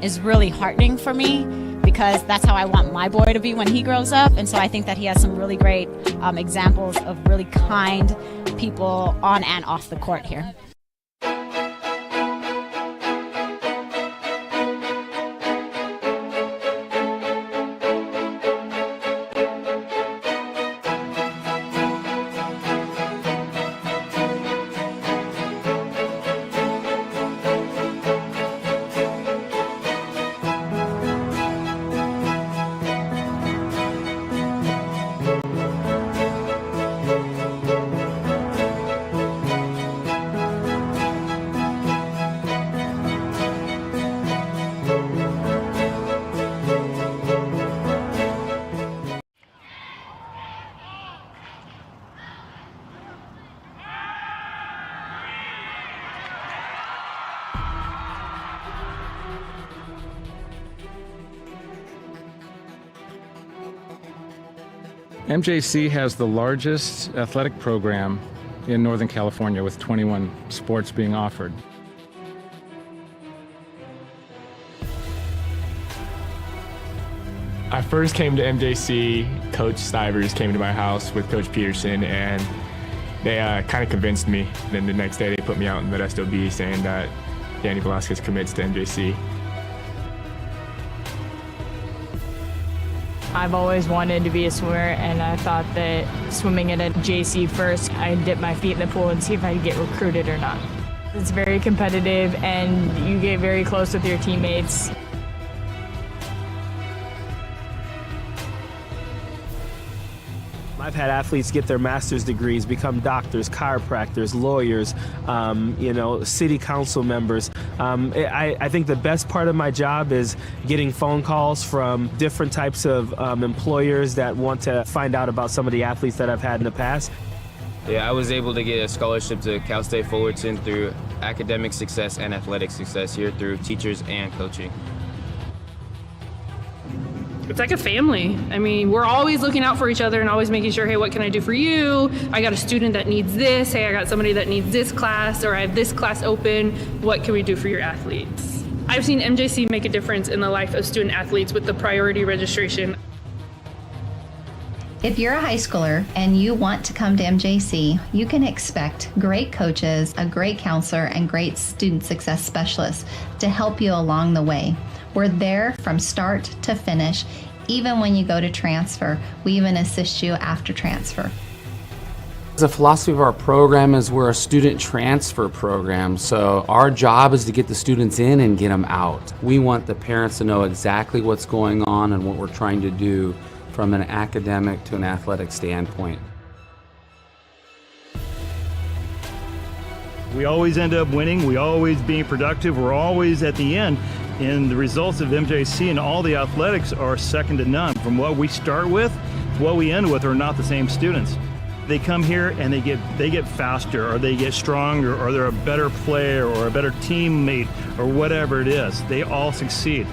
is really heartening for me, because that's how I want my boy to be when he grows up. And so I think that he has some really great examples of really kind people on and off the court here. MJC has the largest athletic program in Northern California, with 21 sports being offered. I first came to MJC, Coach Stivers came to my house with Coach Peterson, and they kind of convinced me. Then the next day they put me out in Modesto B saying that Danny Velasquez commits to MJC. I've always wanted to be a swimmer, and I thought that swimming at a JC first, I'd dip my feet in the pool and see if I'd get recruited or not. It's very competitive, and you get very close with your teammates. I've had athletes get their master's degrees, become doctors, chiropractors, lawyers, city council members. I think the best part of my job is getting phone calls from different types of employers that want to find out about some of the athletes that I've had in the past. Yeah, I was able to get a scholarship to Cal State Fullerton through academic success and athletic success here through teachers and coaching. It's like a family. I mean, we're always looking out for each other and always making sure, hey, what can I do for you? I got a student that needs this. Hey, I got somebody that needs this class, or I have this class open. What can we do for your athletes? I've seen MJC make a difference in the life of student athletes with the priority registration. If you're a high schooler and you want to come to MJC, you can expect great coaches, a great counselor, and great student success specialists to help you along the way. We're there from start to finish. Even when you go to transfer, we even assist you after transfer. The philosophy of our program is we're a student transfer program, so our job is to get the students in and get them out. We want the parents to know exactly what's going on and what we're trying to do from an academic to an athletic standpoint. We always end up winning. We always being productive. We're always at the end. And the results of MJC and all the athletics are second to none. From what we start with to what we end with are not the same students. They come here and they get faster, or they get stronger, or they're a better player or a better teammate, or whatever it is. They all succeed.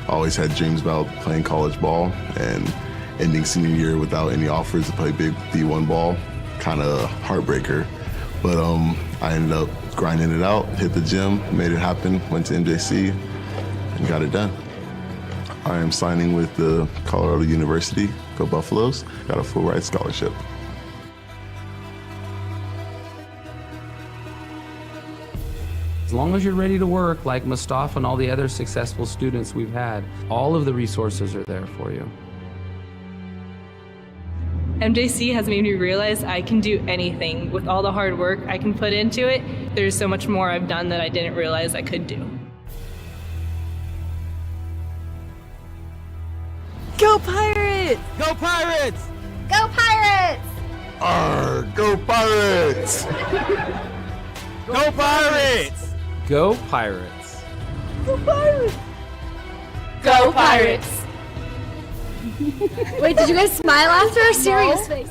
I always had dreams about playing college ball, and ending senior year without any offers to play big D1 ball, kind of heartbreaker. But I ended up grinding it out, hit the gym, made it happen, went to MJC, and got it done. I am signing with the Colorado University, go Buffaloes, got a full ride scholarship. As long as you're ready to work, like Mustafa and all the other successful students we've had, all of the resources are there for you. MJC has made me realize I can do anything. With all the hard work I can put into it, there's so much more I've done that I didn't realize I could do. Go Pirates! Go Pirates! Go Pirates! Go Pirates! Go Pirates! Go Pirates! Go Pirates! Go Pirates! Wait, did you guys smile after our serious face?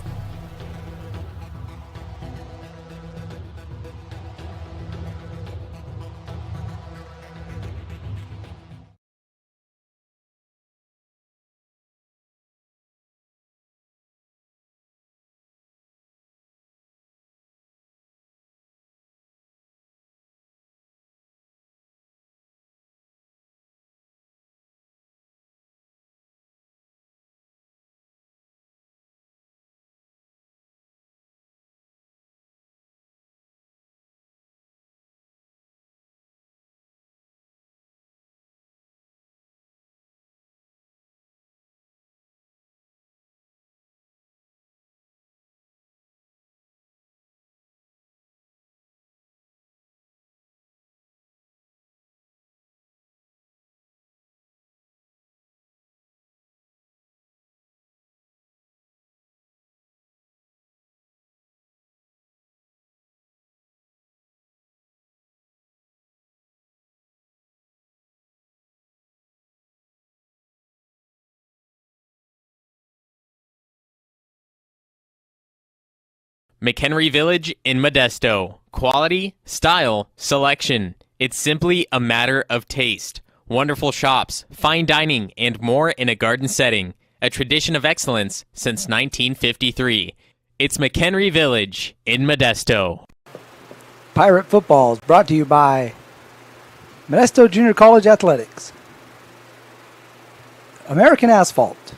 McHenry Village in Modesto. Quality, style, selection. It's simply a matter of taste. Wonderful shops, fine dining, and more in a garden setting. A tradition of excellence since 1953. It's McHenry Village in Modesto. Pirate football is brought to you by Modesto Junior College Athletics, American Asphalt,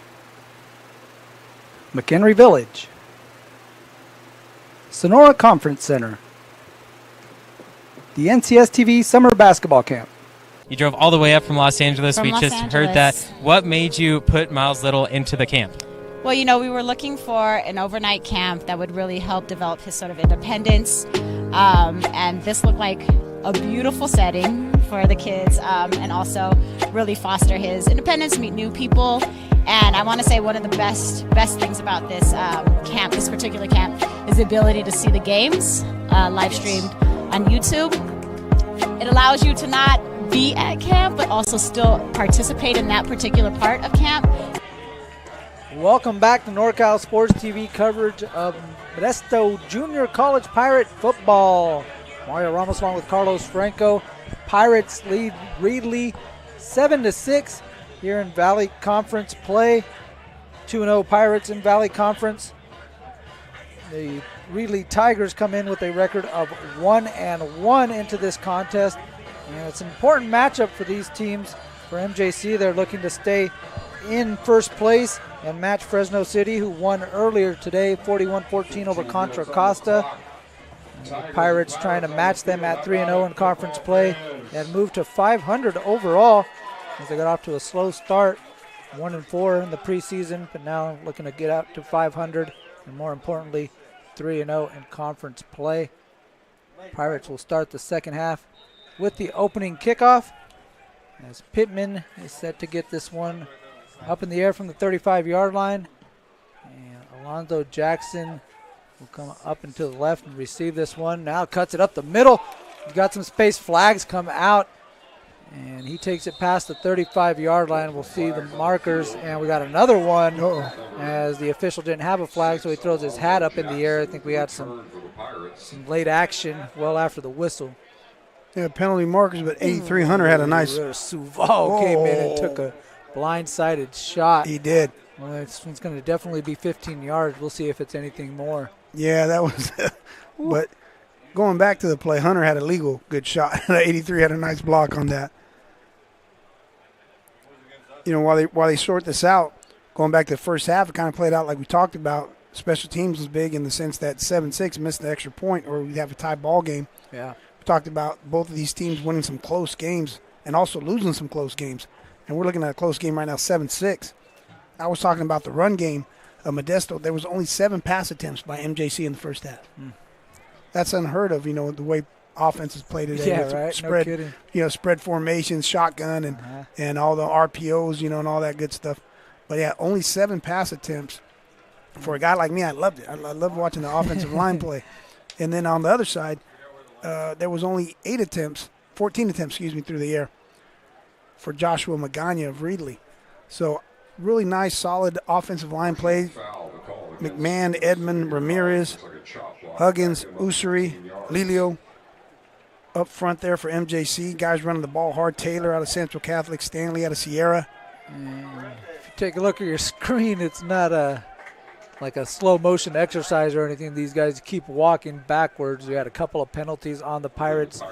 McHenry Village, Sonora Conference Center, the NCS TV Summer Basketball Camp. You drove all the way up from Los Angeles. From we Los just Angeles. heard that. What made you put Miles Little into the camp? Well, you know, we were looking for an overnight camp that would really help develop his sort of independence. And this looked like a beautiful setting for the kids, and also really foster his independence, meet new people. And I want to say one of the best things about this camp, this particular camp, is the ability to see the games live streamed on YouTube. It allows you to not be at camp, but also still participate in that particular part of camp. Welcome back to NorCal Sports TV coverage of Modesto Junior College Pirate football. Mario Ramos along with Carlos Franco. Pirates lead Reedley 7-6 here in Valley Conference play. 2-0 Pirates in Valley Conference. The Reedley Tigers come in with a record of 1-1 into this contest. And it's an important matchup for these teams. For MJC, they're looking to stay in first place and match Fresno City, who won earlier today, 41-14 over Contra Costa. The Pirates trying to match them at 3-0 in conference play and move to 500 overall as they got off to a slow start, 1-4 in the preseason, but now looking to get up to 500 and more importantly, 3-0 in conference play. Pirates will start the second half with the opening kickoff as Pittman is set to get this one up in the air from the 35-yard line. And Alonzo Jackson will come up and to the left and receive this one. Now cuts it up the middle. He's got some space. Flags come out. And he takes it past the 35-yard line. We'll see the markers. And we got another one as the official didn't have a flag, so he throws his hat up in the air. I think we had some late action well after the whistle. Yeah, penalty markers, but 83 Hunter had a nice. Suval came in and took a blindsided shot. He did. Well, this one's going to definitely be 15 yards. We'll see if it's anything more. Yeah, that was. But going back to the play, Hunter had a legal good shot. 83 had a nice block on that. You know, while they sort this out, going back to the first half, it kind of played out like we talked about. Special teams was big in the sense that 7-6 missed the extra point, or we'd have a tie ball game. Yeah. We talked about both of these teams winning some close games and also losing some close games. And we're looking at a close game right now, 7-6. I was talking about the run game of Modesto. There was only 7 pass attempts by MJC in the first half. That's unheard of, you know, the way offenses play today. Yeah, right. Spread, No kidding. you know, spread formations, shotgun, and all the RPOs, you know, and all that good stuff. But, yeah, only 7 pass attempts For a guy like me, I loved it. I loved watching the offensive line play. And then on the other side, there was only 14 attempts, through the air for Joshua Magana of Reedley. So really nice, solid offensive line play. McMahon, Edmond, Ramirez, Huggins, Usuri, Lilio up front there for MJC. Guys running the ball hard. Taylor out of Central Catholic, Stanley out of Sierra. If you take a look at your screen, it's not like a slow motion exercise or anything. These guys keep walking backwards. We had a couple of penalties on the Pirates.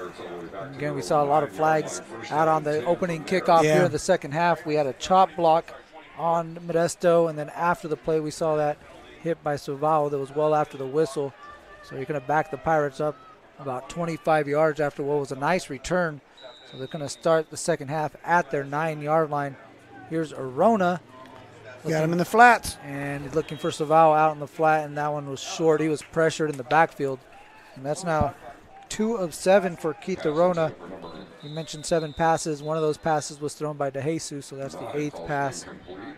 And again, we saw a lot of flags out on the opening kickoff here in the second half. We had a chop block on Modesto, and then after the play, we saw that hit by Savao that was well after the whistle. So you're going to back the Pirates up about 25 yards after what was a nice return. So they're going to start the second half at their 9-yard line. Here's Arona. Got him in the flats. And he's looking for Savao out in the flat, and that one was short. He was pressured in the backfield. And that's now 2 of 7 for Keith Arona. You mentioned 7 passes. One of those passes was thrown by DeJesus, so that's the 8th pass.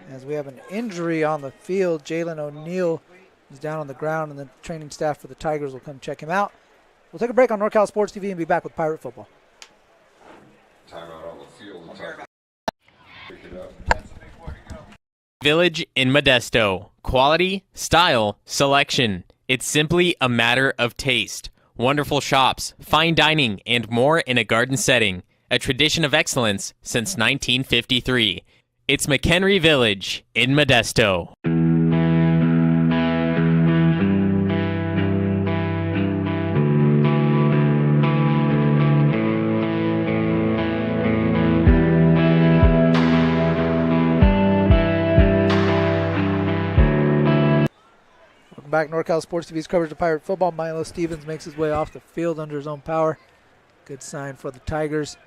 As we have an injury on the field, Jalen O'Neal is down on the ground, and the training staff for the Tigers will come check him out. We'll take a break on NorCal Sports TV and be back with Pirate Football. Timeout on the field. Pick it up. Village in Modesto. Quality, style, selection. It's simply a matter of taste. Wonderful shops, fine dining, and more in a garden setting. A tradition of excellence since 1953. It's McHenry Village in Modesto. Back NorCal Sports TV's coverage of Pirate football. Milo Stevens makes his way off the field under his own power. Good sign for the Tigers.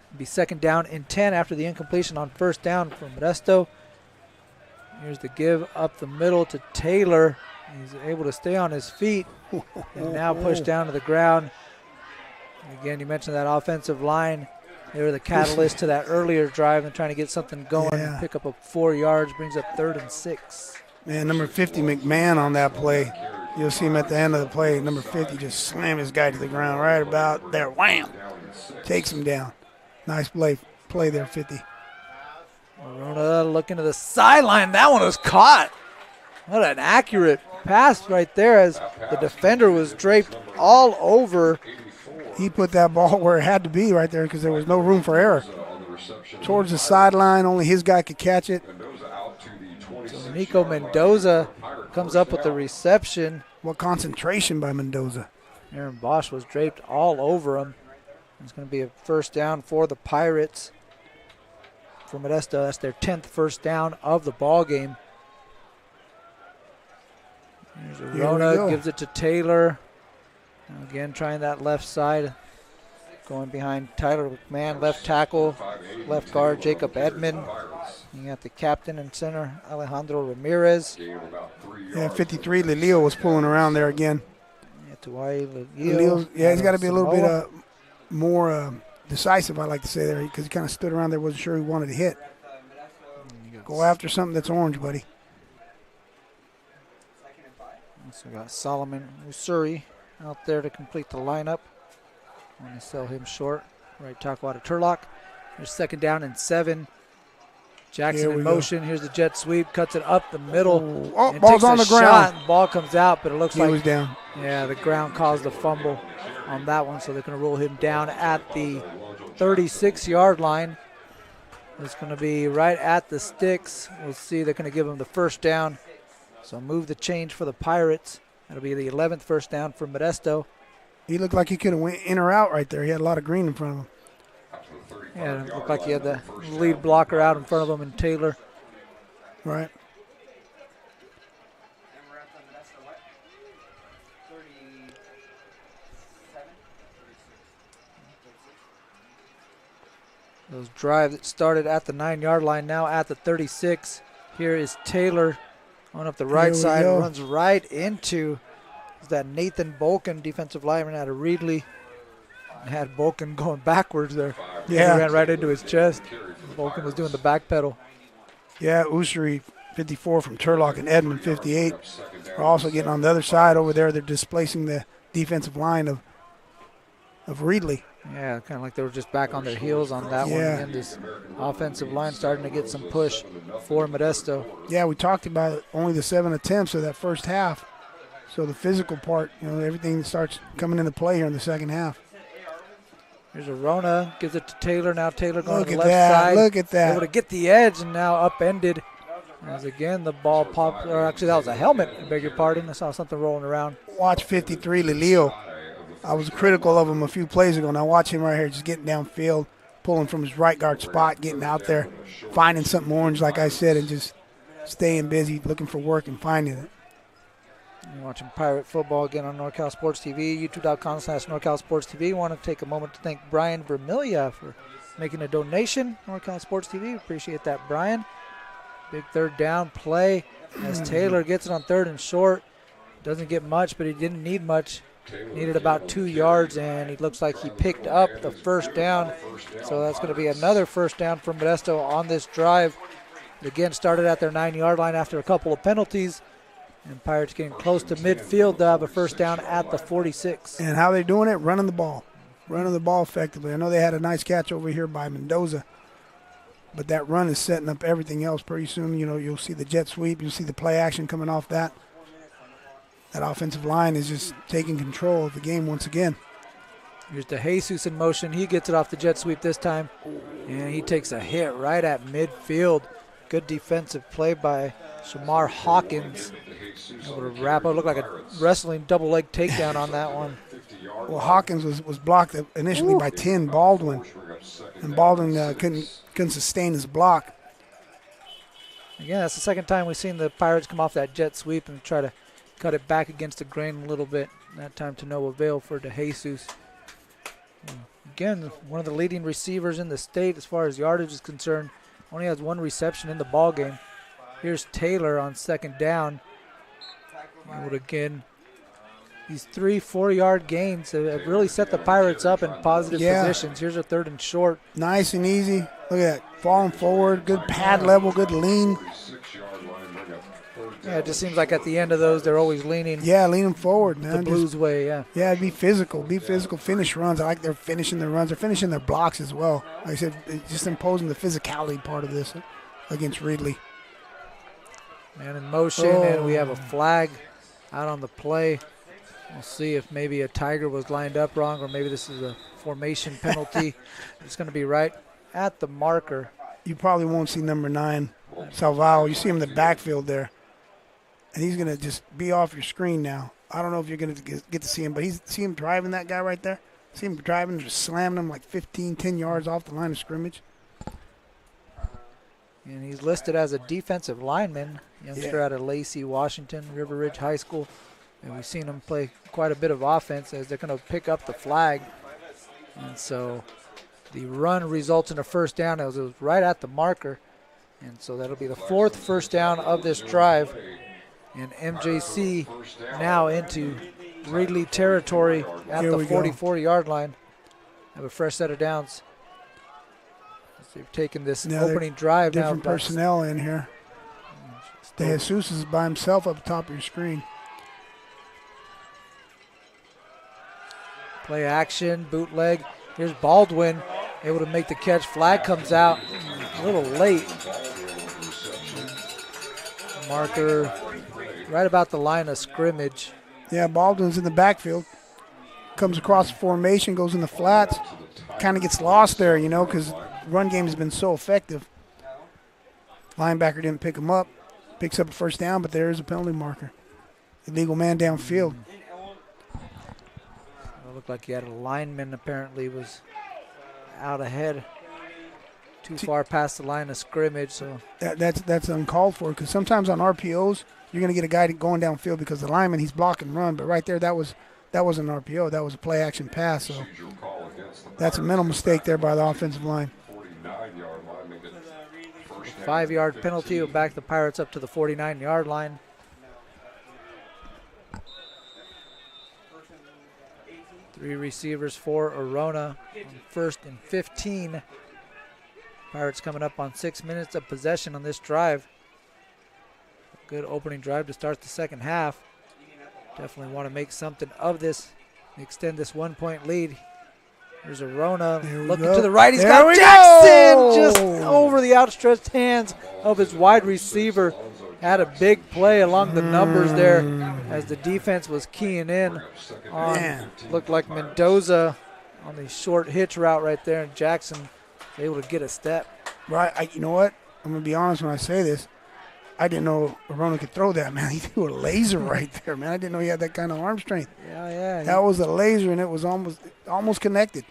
It'll be 2nd down and 10 after the incompletion on 1st down from Modesto. Here's the give up the middle to Taylor. He's able to stay on his feet and now push down to the ground. And again, you mentioned that offensive line. They were the catalyst to that earlier drive and trying to get something going and pick up 4 yards, brings up 3rd and 6. Man, number 50, McMahon on that play. You'll see him at the end of the play. Number 50 just slammed his guy to the ground right about there. Wham! Takes him down. Nice play there, 50. Arona looking to the sideline. That one was caught. What an accurate pass right there as the defender was draped all over. He put that ball where it had to be right there because there was no room for error. Towards the sideline, only his guy could catch it. So Nico Mendoza comes up with the reception. What concentration by Mendoza. Aaron Bosch was draped all over him. It's going to be a 1st down for the Pirates. For Modesto, that's their 10th 1st down of the ball game. Here's Arona, gives it to Taylor. Again, trying that left side. Going behind Tyler McMahon, left tackle, left guard Jacob Edmond. You got the captain and center, Alejandro Ramirez. Yeah, 53, Lilio was pulling around there again. Lilio. Yeah, he's got to be a little bit more decisive, I like to say there, because he kind of stood around there, wasn't sure he wanted to hit. Go after something that's orange, buddy. So we got Solomon Usuri out there to complete the lineup. Want to sell him short. Right tackle out of Turlock. There's 2nd down and 7. Jackson in motion. Here's the jet sweep. Cuts it up the middle. Oh, ball's on the ground. Ball comes out, but it looks like he was down. Yeah, the ground caused a fumble on that one, so they're going to rule him down at the 36-yard line. It's going to be right at the sticks. We'll see. They're going to give him the 1st down. So move the change for the Pirates. That'll be the 11th 1st down for Modesto. He looked like he could have went in or out right there. He had a lot of green in front of him. Yeah, it looked like he had the lead blocker out in front of him and Taylor. Right. Those drive that started at the 9-yard line, now at the 36. Here is Taylor on up the right side, runs right into that Nathan Bolkin, defensive lineman out of Reedley. Had Bolkin going backwards there. Yeah. He ran right into his chest. Bolkin was doing the back pedal. Yeah, Usuri 54 from Turlock, and Edmond, 58. We're also getting on the other side over there. They're displacing the defensive line of Reedley. Yeah, kind of like they were just back on their heels on that one. And this offensive line starting to get some push for Modesto. Yeah, we talked about only the 7 attempts of that first half. So the physical part, everything starts coming into play here in the second half. Here's Arona, gives it to Taylor. Now Taylor going to the left side. Look at that. Able to get the edge and now upended. As again the ball popped, or actually that was a helmet, I beg your pardon. I saw something rolling around. Watch 53, Lilio. I was critical of him a few plays ago. Now watch him right here, just getting downfield, pulling from his right guard spot, getting out there, finding something orange, like I said, and just staying busy, looking for work and finding it. You're watching Pirate Football again on NorCal Sports TV, youtube.com/NorCal Sports TV. I want to take a moment to thank Brian Vermilia for making a donation. NorCal Sports TV, appreciate that, Brian. Big third down play as Taylor gets it on 3rd and short. Doesn't get much, but he didn't need much. Needed about 2 yards, and he looks like he picked up the first down. So that's going to be another first down for Modesto on this drive. It again started at their 9-yard line after a couple of penalties. And Pirates getting close to midfield. They'll have a first down at the 46. And how they doing it? Running the ball. Running the ball effectively. I know they had a nice catch over here by Mendoza. But that run is setting up everything else. Pretty soon, you'll see the jet sweep. You'll see the play action coming off that. That offensive line is just taking control of the game once again. Here's DeJesus in motion. He gets it off the jet sweep this time. And he takes a hit right at midfield. Good defensive play by Shamar Hawkins. Able to wrap up. Looked like a wrestling double leg takedown on that one. Well, Hawkins was blocked initially by 10 Baldwin. And Baldwin couldn't sustain his block. Again, that's the second time we've seen the Pirates come off that jet sweep and try to cut it back against the grain a little bit. That time to no avail for DeJesus. Again, one of the leading receivers in the state as far as yardage is concerned. Only has 1 reception in the ball game. Here's Taylor on 2nd down. And again, these 3-4-yard gains have really set the Pirates up in positive positions. Here's a 3rd and short. Nice and easy. Look at that. Falling forward, good pad level, good lean. Yeah, it just seems like at the end of those, they're always leaning. Yeah, leaning forward, man. The Blues way, yeah. Yeah, be physical, finish runs. I like they're finishing their runs. They're finishing their blocks as well. Like I said, just imposing the physicality part of this against Reedley. Man in motion, and we have a flag out on the play. We'll see if maybe a Tiger was lined up wrong, or maybe this is a formation penalty. It's going to be right at the marker. You probably won't see number 9, Salvao. You see him in the backfield there. And he's going to just be off your screen now. I don't know if you're going to get to see him, but see him driving that guy right there? See him driving, just slamming him like 15, 10 yards off the line of scrimmage. And he's listed as a defensive lineman, youngster out of Lacey, Washington, River Ridge High School. And we've seen him play quite a bit of offense as they're going to pick up the flag. And so the run results in a first down. It was right at the marker. And so that'll be the 4th first down of this drive. And MJC now into Reedley territory at the 44-yard line. Have a fresh set of downs. They've taken this opening drive different personnel in here. DeJesus is by himself up top of your screen. Play action, bootleg. Here's Baldwin able to make the catch. Flag comes out a little late. Marker right about the line of scrimmage. Yeah, Baldwin's in the backfield. Comes across the formation, goes in the flats. Kind of gets lost there, because run game has been so effective. Linebacker didn't pick him up. Picks up a first down, but there is a penalty marker. Illegal man downfield. It looked like he had a lineman apparently was out ahead. Too far past the line of scrimmage. So that's uncalled for, because sometimes on RPOs, you're going to get a guy going downfield because the lineman, he's blocking run. But right there, that was an RPO. That was a play action pass. So that's a mental mistake there by the offensive line. 5-yard penalty will back the Pirates up to the 49-yard line. Three receivers for Arona on 1st and 15. Pirates coming up on 6 minutes of possession on this drive. Good opening drive to start the second half. Definitely want to make something of this and extend this 1-point lead. Here's Arona looking to the right. He's got Jackson just over the outstretched hands of his wide receiver. Had a big play along the numbers there as the defense was keying in on, looked like Mendoza on the short hitch route right there, and Jackson was able to get a step. Right, you know what? I'm going to be honest when I say this. I didn't know Arona could throw that, man. He threw a laser right there, man. I didn't know he had that kind of arm strength. Yeah. That was a laser, and it was almost connected.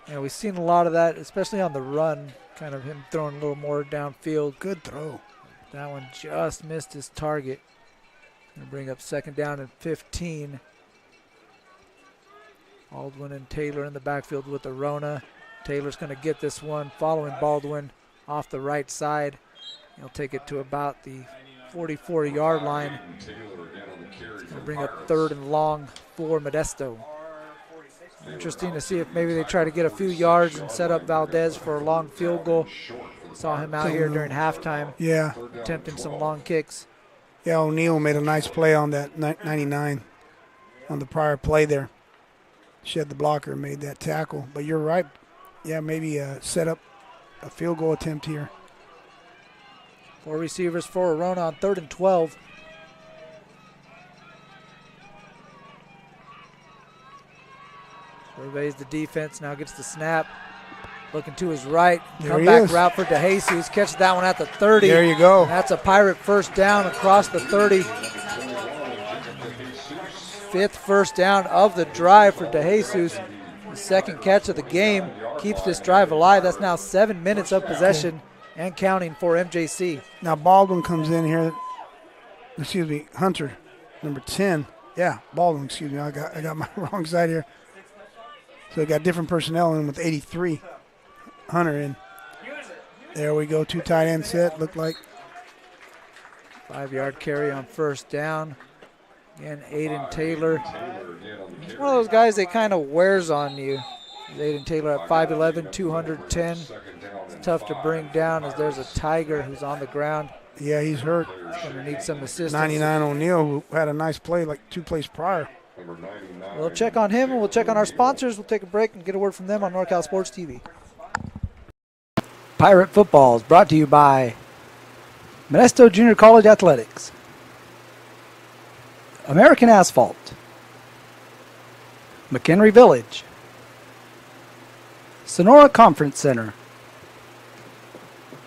Yeah, we've seen a lot of that, especially on the run, kind of him throwing a little more downfield. Good throw. That one just missed his target. Going to bring up second down and 15. Baldwin and Taylor in the backfield with Arona. Taylor's going to get this one following Baldwin off the right side. He'll take it to about the 44-yard line. It's going to bring up third and long for Modesto. Interesting to see if maybe they try to get a few yards and set up Valdez for a long field goal. Saw him out here during halftime. Yeah. Attempting some long kicks. Yeah, O'Neal made a nice play on that 99 on the prior play there. Shed the blocker and made that tackle. But you're right. Yeah, maybe set up a field goal attempt here. 4 receivers for Arona on 3rd and 12. Surveys the defense, now gets the snap. Looking to his right. Comeback route for DeJesus. Catches that one at the 30. There you go. That's a Pirate first down across the 30. 5th first down of the drive for DeJesus. The second catch of the game keeps this drive alive. That's now 7 minutes of possession and counting for MJC. Now Baldwin comes in here. Excuse me, Hunter, number 10. Yeah, Baldwin, excuse me. I got my wrong side here. So we got different personnel in with 83. Hunter in. There we go, 2 tight end set, looked like. 5-yard carry on first down. Again, Aiden Taylor. He's one of those guys that kind of wears on you. Aiden Taylor at 5'11", 210. It's tough to bring down as there's a Tiger who's on the ground. Yeah, he's hurt. He's going to need some assistance. 99 O'Neal, who had a nice play like 2 plays prior. We'll check on him and we'll check on our sponsors. We'll take a break and get a word from them on NorCal Sports TV. Pirate Football is brought to you by Modesto Junior College Athletics, American Asphalt, McHenry Village, Sonora Conference Center,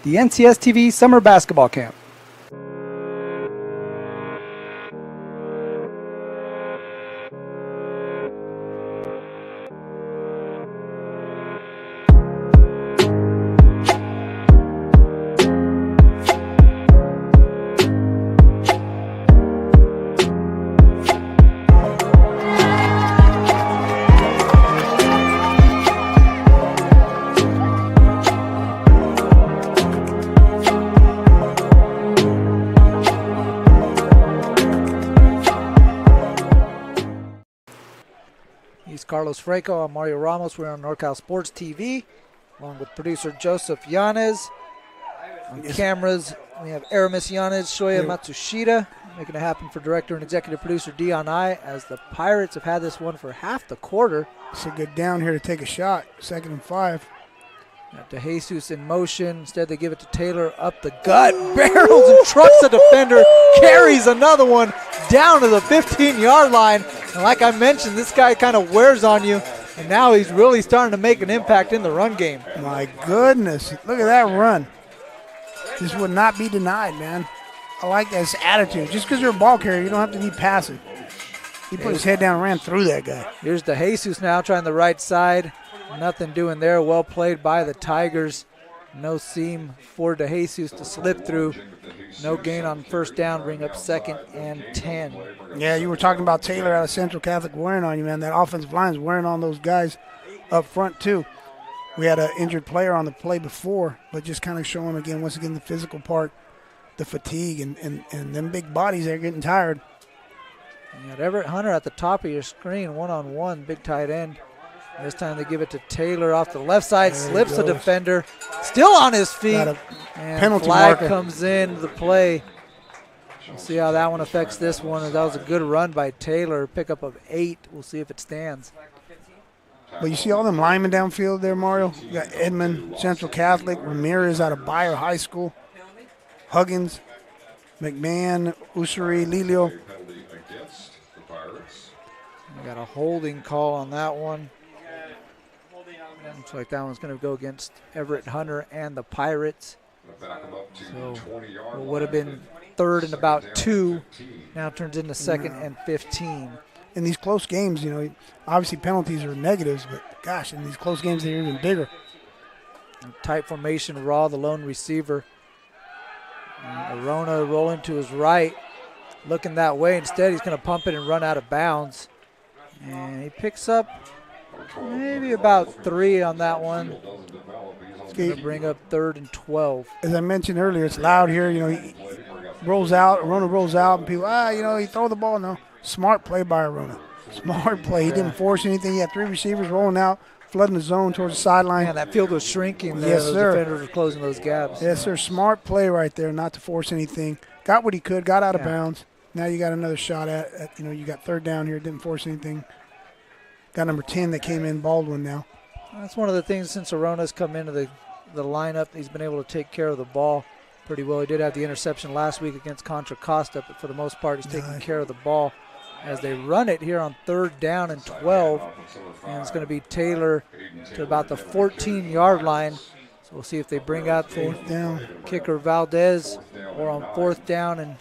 the NCS TV Summer Basketball Camp. Carlos Franco, I'm Mario Ramos. We're on NorCal Sports TV, along with producer Joseph Yanez. On cameras, we have Aramis Yanez, Shoya Matsushita, making it happen for director and executive producer Dion I, as the Pirates have had this one for half the quarter. It's a good down here to take a shot, 2nd and 5. Got DeJesus in motion. Instead, they give it to Taylor up the gut. Barrels and trucks a defender. Carries another one down to the 15-yard line. And like I mentioned, this guy kind of wears on you. And now he's really starting to make an impact in the run game. My goodness. Look at that run. This would not be denied, man. I like this attitude. Just because you're a ball carrier, you don't have to be passive. He put his head down and ran through that guy. Here's DeJesus now trying the right side. Nothing doing there. Well played by the Tigers. No seam for DeJesus to slip through. No gain on first down. Bring up 2nd and 10. Yeah, you were talking about Taylor out of Central Catholic wearing on you, man. That offensive line is wearing on those guys up front, too. We had an injured player on the play before, but just kind of showing again, once again, the physical part, the fatigue, and them big bodies, they're getting tired. You got Everett Hunter at the top of your screen, one-on-one, big tight end. This time they give it to Taylor off the left side, slips the defender, still on his feet, and penalty flag marker. comes in the play. We'll see how that one affects this one. That was a good run by Taylor. Pickup of 8. We'll see if it stands. But you see all them linemen downfield there, Mario? You got Edmond, Central Catholic, Ramirez out of Bayer High School, Huggins, McMahon, Usuri, Lilio. We got a holding call on that one. Looks like that one's going to go against Everett Hunter and the Pirates. So it would have been 3rd and about 2. Now turns into 2nd and 15. In these close games, you know, obviously penalties are negatives, but gosh, in these close games, they're even bigger. Tight formation, Raw, the lone receiver. Arona rolling to his right, looking that way. Instead, he's going to pump it and run out of bounds. And he picks up maybe about 3 on that one. It's going to bring up 3rd and 12. As I mentioned earlier, it's loud here. You know, he rolls out, Arona rolls out, and people, you know, he throw the ball. No. Smart play by Arona. Smart play. He didn't force anything. He had 3 receivers rolling out, flooding the zone towards the sideline. Yeah, that field was shrinking there. Yes, those sir. defenders were closing those gaps. Yes, sir. Smart play right there, not to force anything. Got what he could, got out of bounds. Now you got another shot at, you know, you got 3rd down here, didn't force anything. Got number 10 that came in, Baldwin now. That's one of the things since Arona's come into the lineup, he's been able to take care of the ball pretty well. He did have the interception last week against Contra Costa, but for the most part, he's taking care of the ball. As they run it here on 3rd down and 12. And it's going to be Taylor to about the 14-yard line. So we'll see if they bring out the 4th down kicker Valdez, or on 4th down and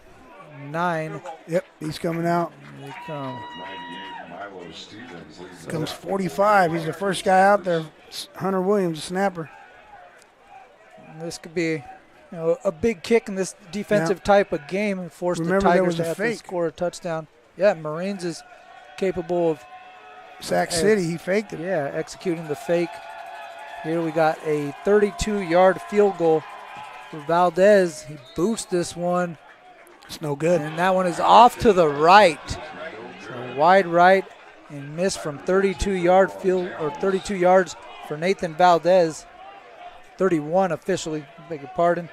9. Yep, he's coming out. Here they come. Comes 45. He's the first guy out there. Hunter Williams, the snapper. And this could be, you know, a big kick in this defensive type of game and force the Tigers to have to score a touchdown. Yeah, Marines is capable of Sac City. He faked it. Yeah, executing the fake. Here we got a 32-yard field goal for Valdez. He boosts this one. It's no good. And that one is off to the right. So wide right and missed from 32-yard field, or 32 yards for Nathan Valdez. 31 officially, beg your pardon.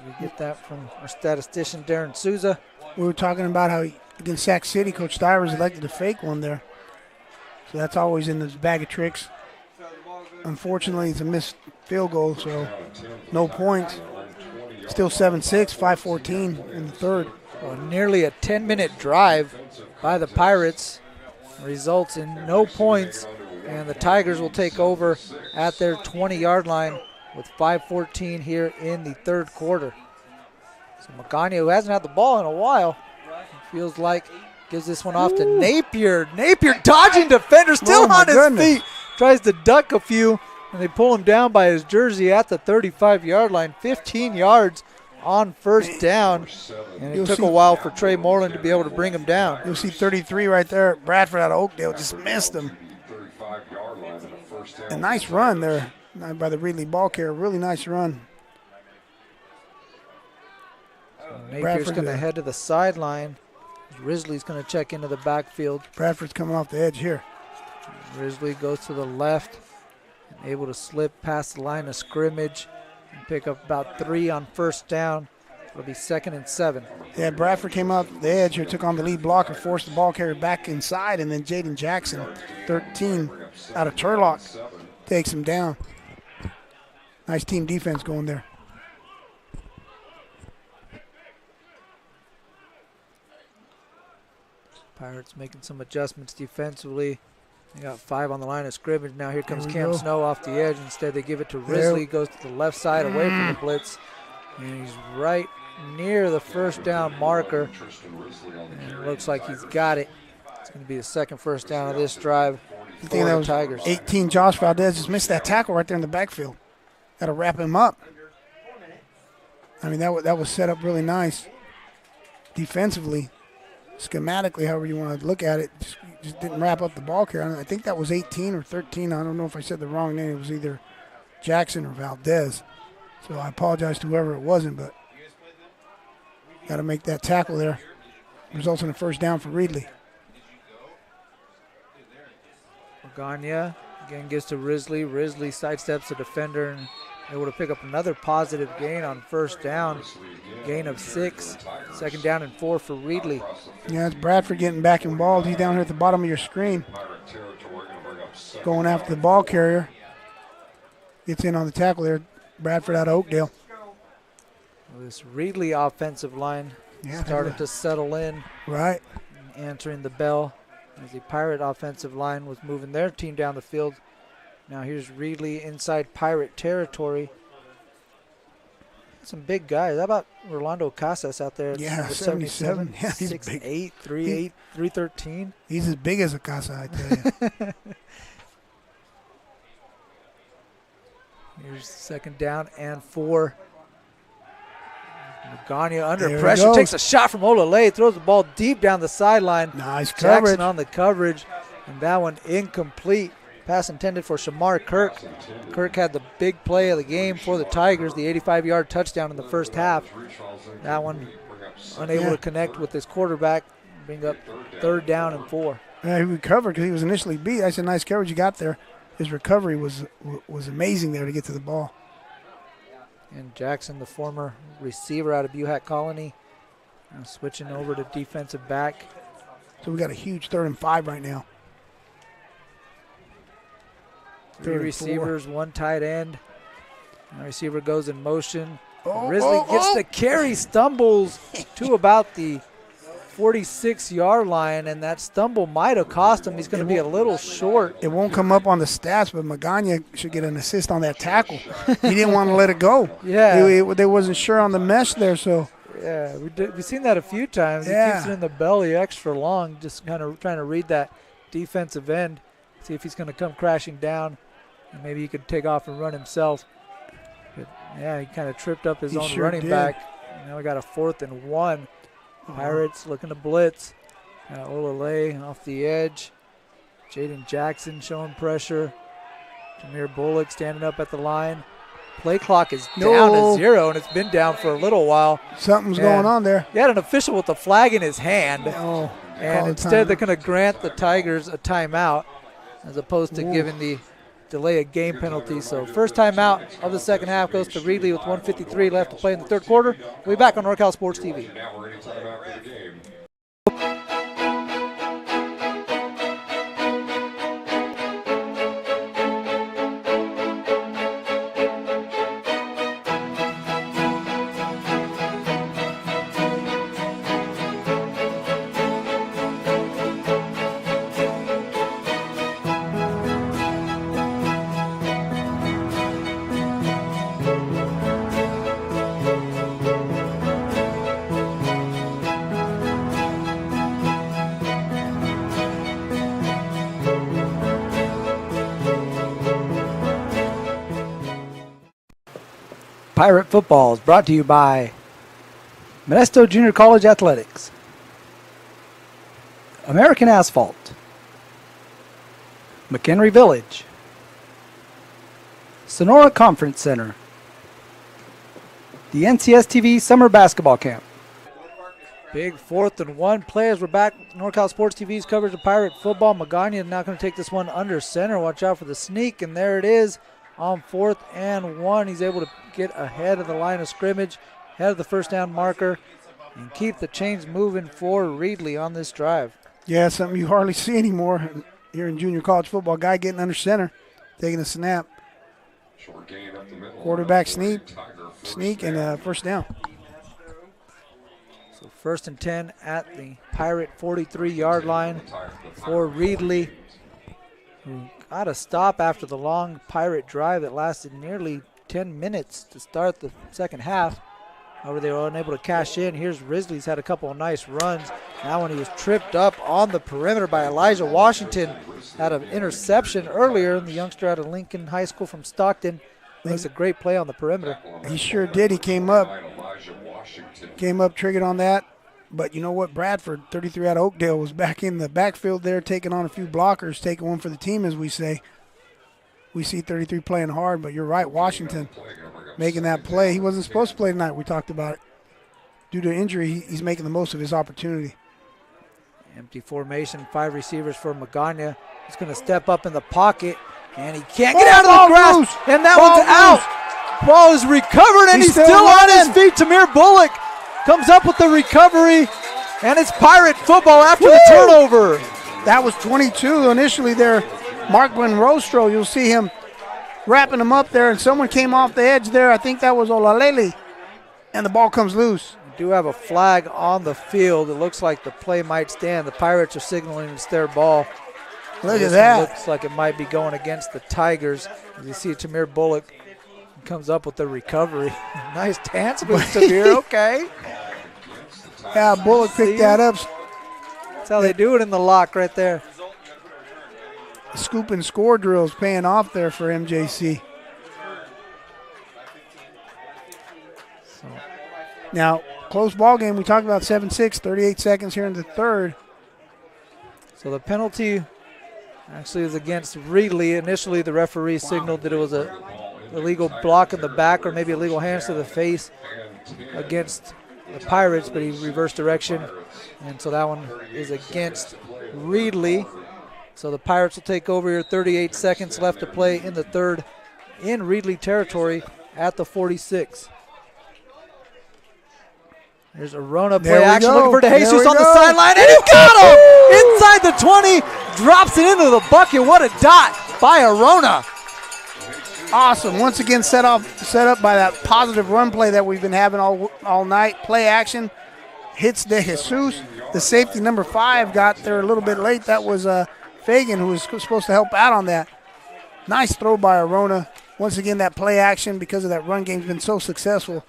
We get that from our statistician Darren Souza. We were talking about how against Sac City, Coach Stivers elected to fake one there. So that's always in his bag of tricks. Unfortunately, it's a missed field goal, so no points. Still 7-6, 5:14 in the 3rd. Well, nearly a 10-minute drive by the Pirates results in no points, and the Tigers will take over at their 20-yard line with 5:14 here in the 3rd quarter. So Magana, who hasn't had the ball in a while, feels like gives this one off to Napier. Napier dodging defender, still on his feet. Tries to duck a few, and they pull him down by his jersey at the 35-yard line. 15 yards on 1st down, and it took a while for Trey Moreland to be able to bring him down. You'll see 33 right there. Bradford out of Oakdale just missed him. A nice run there by the Reedley ball carrier. Really nice run. So Napier's going to head to the sideline. Risley's going to check into the backfield. Bradford's coming off the edge here. Risley goes to the left, and able to slip past the line of scrimmage and pick up about 3 on 1st down. It'll be 2nd and 7. Yeah, Bradford came off the edge here, took on the lead blocker, forced the ball carrier back inside, and then Jaden Jackson, 13, out of Turlock, takes him down. Nice team defense going there. Pirates making some adjustments defensively. They got 5 on the line of scrimmage. Now here comes Cam Snow off the edge. Instead, they give it to Risley. Goes to the left side away from the blitz. And he's right near the 1st down marker. And it looks like he's got it. It's going to be the 2nd 1st down of this drive for the Tigers. 18, Josh Valdez just missed that tackle right there in the backfield. Got to wrap him up. I mean, that was set up really nice defensively. Schematically, however you want to look at it, just didn't wrap up the ball carrier. I think that was 18 or 13. I don't know if I said the wrong name. It was either Jackson or Valdez. So I apologize to whoever it wasn't, but got to make that tackle there. Results in a 1st down for Reedley. Magana again gives to Risley. Risley sidesteps the defender and able to pick up another positive gain on first down. Gain of 6. Second down and 4 for Reedley. Yeah, it's Bradford getting back involved. He's down here at the bottom of your screen. Going after the ball carrier. Gets in on the tackle there. Bradford out of Oakdale. This Reedley offensive line started to settle in. Right. Answering the bell as the Pirate offensive line was moving their team down the field. Now here's Reedley inside Pirate territory. Some big guys. How about Rolando Casas out there? Yeah, 77. Yeah, he's 6'8", 3'8", 313. He's as big as a Casa, I tell you. Here's second down and 4. Magana under There pressure, takes a shot from Olale, throws the ball deep down the sideline. Nice coverage. Jackson on the coverage, and that one incomplete. Pass intended for Shamar Kirk. Kirk had the big play of the game for the Tigers, the 85-yard touchdown in the first half. That one unable to connect with his quarterback, bring up third down and 4. Yeah, he recovered because he was initially beat. That's a nice coverage you got there. His recovery was amazing there to get to the ball. And Jackson, the former receiver out of Buhat Colony, switching over to defensive back. So we got a huge 3rd and 5 right now. 3 receivers, 1 tight end. The receiver goes in motion. Oh, Reedley gets the carry, stumbles to about the 46-yard line, and that stumble might have cost him. He's going to be a little short. It won't come up on the stats, but Magana should get an assist on that tackle. He didn't want to let it go. Yeah. They wasn't sure on the mesh there, so. Yeah, we've seen that a few times. Yeah. He keeps it in the belly extra long, just kind of trying to read that defensive end, see if he's going to come crashing down, and maybe he could take off and run himself. But, yeah, he kind of tripped up his own running back. Now we got a 4th and 1. Pirates looking to blitz. Olale off the edge. Jaden Jackson showing pressure. Jameer Bullock standing up at the line. Play clock is down to 0, and it's been down for a little while. Something's going on there. He had an official with the flag in his hand. Oh, and instead they're going to grant the Tigers a timeout as opposed to giving the delay a game penalty. So first timeout of the second half goes to Reedley with 1:53 left to play in the third quarter. We'll be back on NorCal Sports TV. Now we're ready to come out for the game. Pirate Football is brought to you by Modesto Junior College Athletics, American Asphalt, McHenry Village, Sonora Conference Center, the NCS TV Summer Basketball Camp. Big 4th and 1 play as we're back. NorCal Sports TV's coverage of Pirate Football. Magana now going to take this one under center. Watch out for the sneak, and there it is. On 4th and 1, he's able to get ahead of the line of scrimmage, ahead of the first down marker, and keep the chains moving for Reedley on this drive. Yeah, something you hardly see anymore here in junior college football. Guy getting under center, taking a snap. Quarterback sneak, and first down. So 1st and 10 at the Pirate 43-yard line for Reedley, who got a stop after the long Pirate drive that lasted nearly 10 minutes to start the second half. However, they were unable to cash in. Here's Reedley's had a couple of nice runs. Now when he was tripped up on the perimeter by Elijah Washington, had an interception earlier. The youngster out of Lincoln High School from Stockton makes a great play on the perimeter. He sure did. He came up, triggered on that. But you know what? Bradford, 33 out of Oakdale, was back in the backfield there, taking on a few blockers, taking one for the team, as we say. We see 33 playing hard, but you're right, Washington making that play. He wasn't supposed to play tonight. We talked about it. Due to injury, he's making the most of his opportunity. Empty formation, 5 receivers for Magana. He's going to step up in the pocket, and he can't get out of the grasp, and that one's out. Ball is recovered, and he's still on his feet. Tamir Bullock comes up with the recovery, and it's Pirate football after the turnover. That was 22 initially there. Mark Rostro, you'll see him wrapping him up there, and someone came off the edge there. I think that was Olalele, and the ball comes loose. We do have a flag on the field. It looks like the play might stand. The Pirates are signaling it's their ball. Look at that. Looks like it might be going against the Tigers. As you see Tamir Bullock comes up with the recovery. Nice dance move, Tamir. Okay. Yeah, Bullock picked that up. That's how they do it in the lock right there. Scoop and score drills paying off there for MJC. Now, close ball game. We talked about 7-6, 38 seconds here in the third. So the penalty actually is against Reedley. Initially, the referee signaled that it was a illegal block in the back or maybe illegal hands to the face against the Pirates, but he reversed direction, and so that one is against Reedley. So the Pirates will take over here. 38 seconds left to play in the third in Reedley territory at the 46. There's a run-up play action looking for DeJesus on the sideline, and he got him! Inside the 20, drops it into the bucket. What a dot by Arona. Awesome. Once again, set up by that positive run play that we've been having all night. Play action. Hits DeJesus. The safety number 5 got there a little bit late. That was Fagan, who was supposed to help out on that. Nice throw by Arona. Once again, that play action, because of that run game, has been so successful.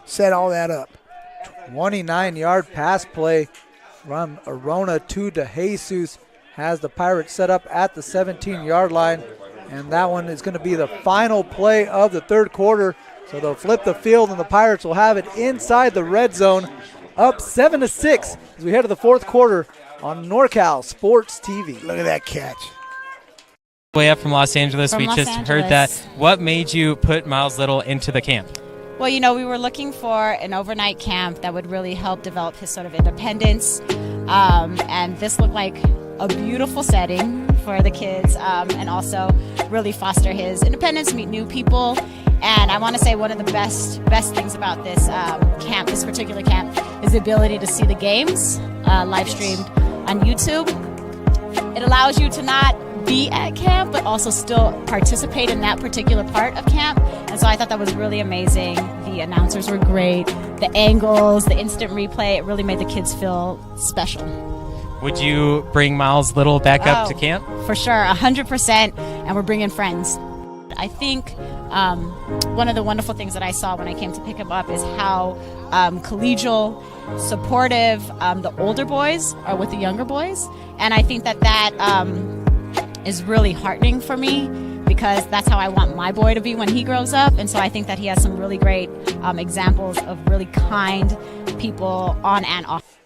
Set all that up. 29-yard pass play from Arona to DeJesus has the Pirates set up at the 17-yard line, and that one is going to be the final play of the third quarter. So they'll flip the field, and the Pirates will have it inside the red zone, up 7-6 as we head to the fourth quarter on NorCal Sports TV. Look at that catch. Way up from Los Angeles. From we Los just Angeles. heard that. What made you put Miles Little into the camp? Well, you know, we were looking for an overnight camp that would really help develop his sort of independence. And this looked like a beautiful setting for the kids, and also really foster his independence, meet new people. And I want to say one of the best things about this camp, this particular camp, is the ability to see the games live streamed on YouTube. It allows you to not be at camp, but also still participate in that particular part of camp. And so I thought that was really amazing. The announcers were great. The angles, the instant replay, it really made the kids feel special. Would you bring Miles Little back up to camp? For sure, 100%, and we're bringing friends. I think one of the wonderful things that I saw when I came to pick him up is how collegial, supportive the older boys are with the younger boys. And I think that is really heartening for me, because that's how I want my boy to be when he grows up. And so I think that he has some really great examples of really kind people on and off.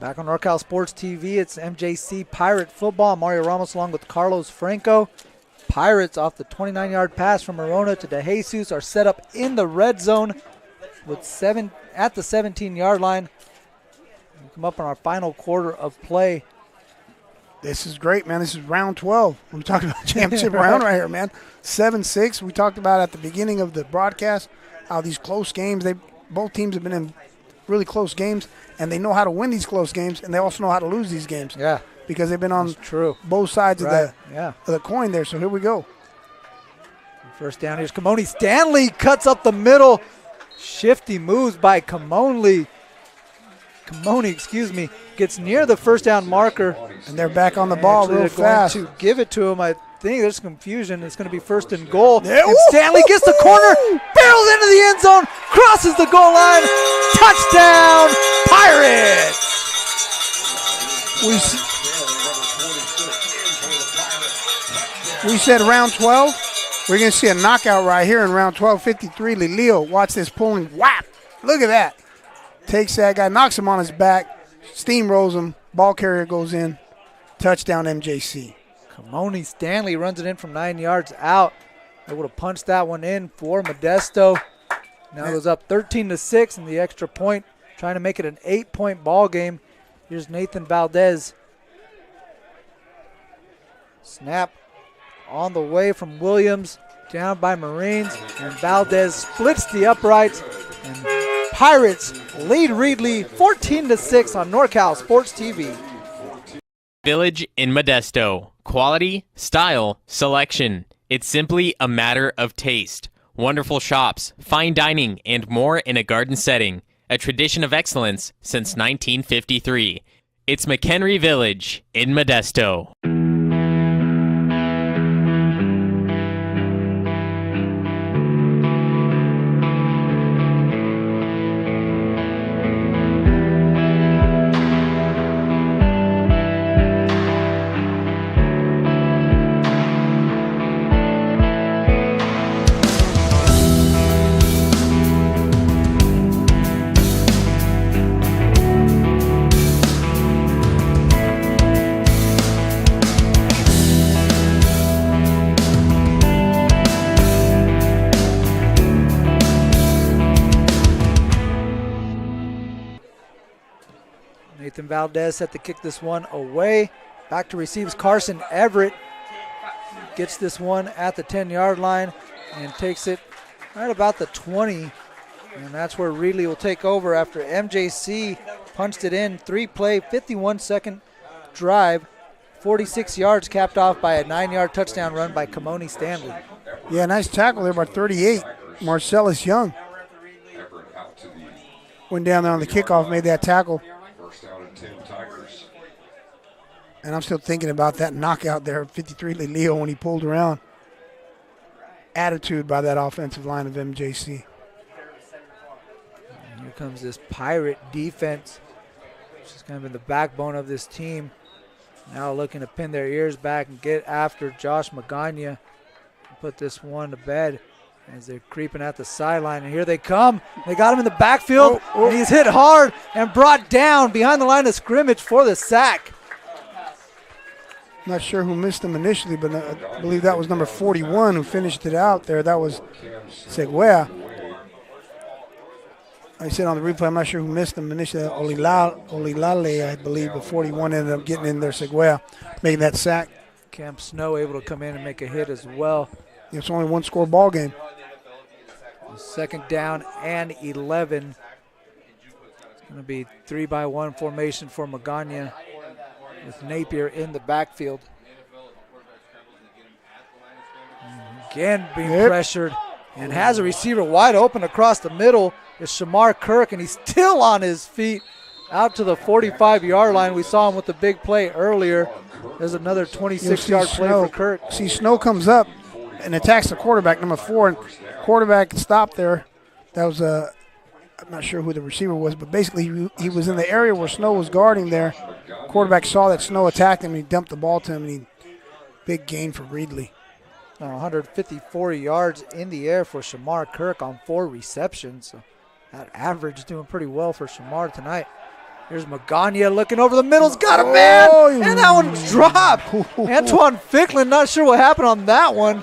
Back on NorCal Sports TV, it's MJC Pirate football. Mario Ramos along with Carlos Franco. Pirates off the 29-yard pass from Arona to DeJesus are set up in the red zone with 7 at the 17-yard line. We come up on our final quarter of play. This is great, man. This is round 12. We're talking about championship round right here, man. 7-6. We talked about at the beginning of the broadcast how these close games, both teams have been in really close games, and they know how to win these close games, and they also know how to lose these games. Yeah. Because they've been on both sides of the coin there. So here we go. First down, here's Kimoni Stanley, cuts up the middle. Shifty moves by Kimoni, gets near the first down marker. And they're back on the ball real fast. Going to give it to him. I think there's confusion. It's going to be first and goal. And Stanley gets the corner, barrels into the end zone, crosses the goal line. Touchdown, Pirates! We said round 12. We're going to see a knockout right here in round 12. 53, Lilio. Watch this pulling. Whap! Look at that. Takes that guy, knocks him on his back, steamrolls him. Ball carrier goes in. Touchdown, MJC. Kimoni Stanley runs it in from 9 yards out. Able to punch that one in for Modesto. Now it goes up 13-6 in the extra point, trying to make it an 8-point ball game. Here's Nathan Valdez. Snap on the way from Williams. down by Marines, and Valdez splits the uprights, and Pirates lead Reedley 14-6 on NorCal Sports TV. Village in Modesto. Quality, style, selection. It's simply a matter of taste. Wonderful shops, fine dining, and more in a garden setting. A tradition of excellence since 1953. It's McHenry Village in Modesto. Nathan Valdez set to kick this one away. Back to receives Carson Everett. Gets this one at the 10-yard line and takes it right about the 20. And that's where Reedley will take over after MJC punched it in. 3-play, 51-second drive. 46 yards capped off by a 9-yard touchdown run by Kamoni Stanley. Yeah, nice tackle there by 38. Marcellus Young went down there on the kickoff, made that tackle. And I'm still thinking about that knockout there, 53 Leo, when he pulled around. Attitude by that offensive line of MJC. And here comes this Pirate defense, which has kind of been the backbone of this team. Now looking to pin their ears back and get after Josh Magana and put this one to bed as they're creeping at the sideline. And here they come. They got him in the backfield, and he's hit hard and brought down behind the line of scrimmage for the sack. Not sure who missed him initially, but I believe that was number 41 who finished it out there. That was Seguea. I said on the replay, I'm not sure who missed him initially. Olilale, I believe, but 41 ended up getting in there. Seguea making that sack. Cam Snow able to come in and make a hit as well. It's only one score ball game. Second down and 11. It's going to be 3-by-1 formation for Magana with Napier in the backfield. Again being pressured and has a receiver wide open across the middle. It's Shamar Kirk, and he's still on his feet out to the 45-yard line. We saw him with the big play earlier. There's another 26-yard play for Kirk. See, Snow comes up and attacks the quarterback, number 4, and quarterback stopped there. That was I'm not sure who the receiver was, but basically he was in the area where Snow was guarding there. Quarterback saw that Snow attacked him, and he dumped the ball to him, and big gain for Reedley. 154 yards in the air for Shamar Kirk on 4 receptions. So that average is doing pretty well for Shamar tonight. Here's Magana looking over the middle's got a man, and that one dropped. Antoine Ficklin, not sure what happened on that one.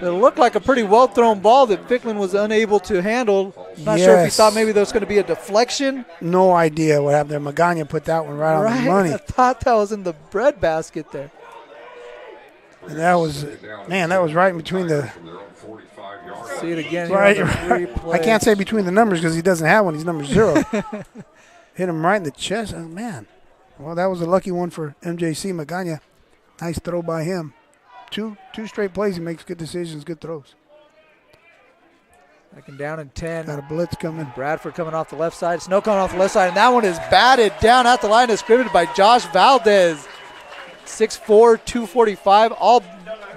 It looked like a pretty well-thrown ball that Ficklin was unable to handle. Not sure if he thought maybe there was going to be a deflection. No idea what happened there. Magana put that one right on the money. I thought that was in the breadbasket there. And that was, man, that was right in between the. See it again. Right. I can't say between the numbers because he doesn't have one. He's number 0. Hit him right in the chest. Oh, man. Well, that was a lucky one for MJC. Magana. Nice throw by him. Two straight plays. He makes good decisions, good throws. Second down and 10. Got a blitz coming. Bradford coming off the left side. Snow coming off the left side. And that one is batted down at the line of scrimmage by Josh Valdez. 6'4", 245. All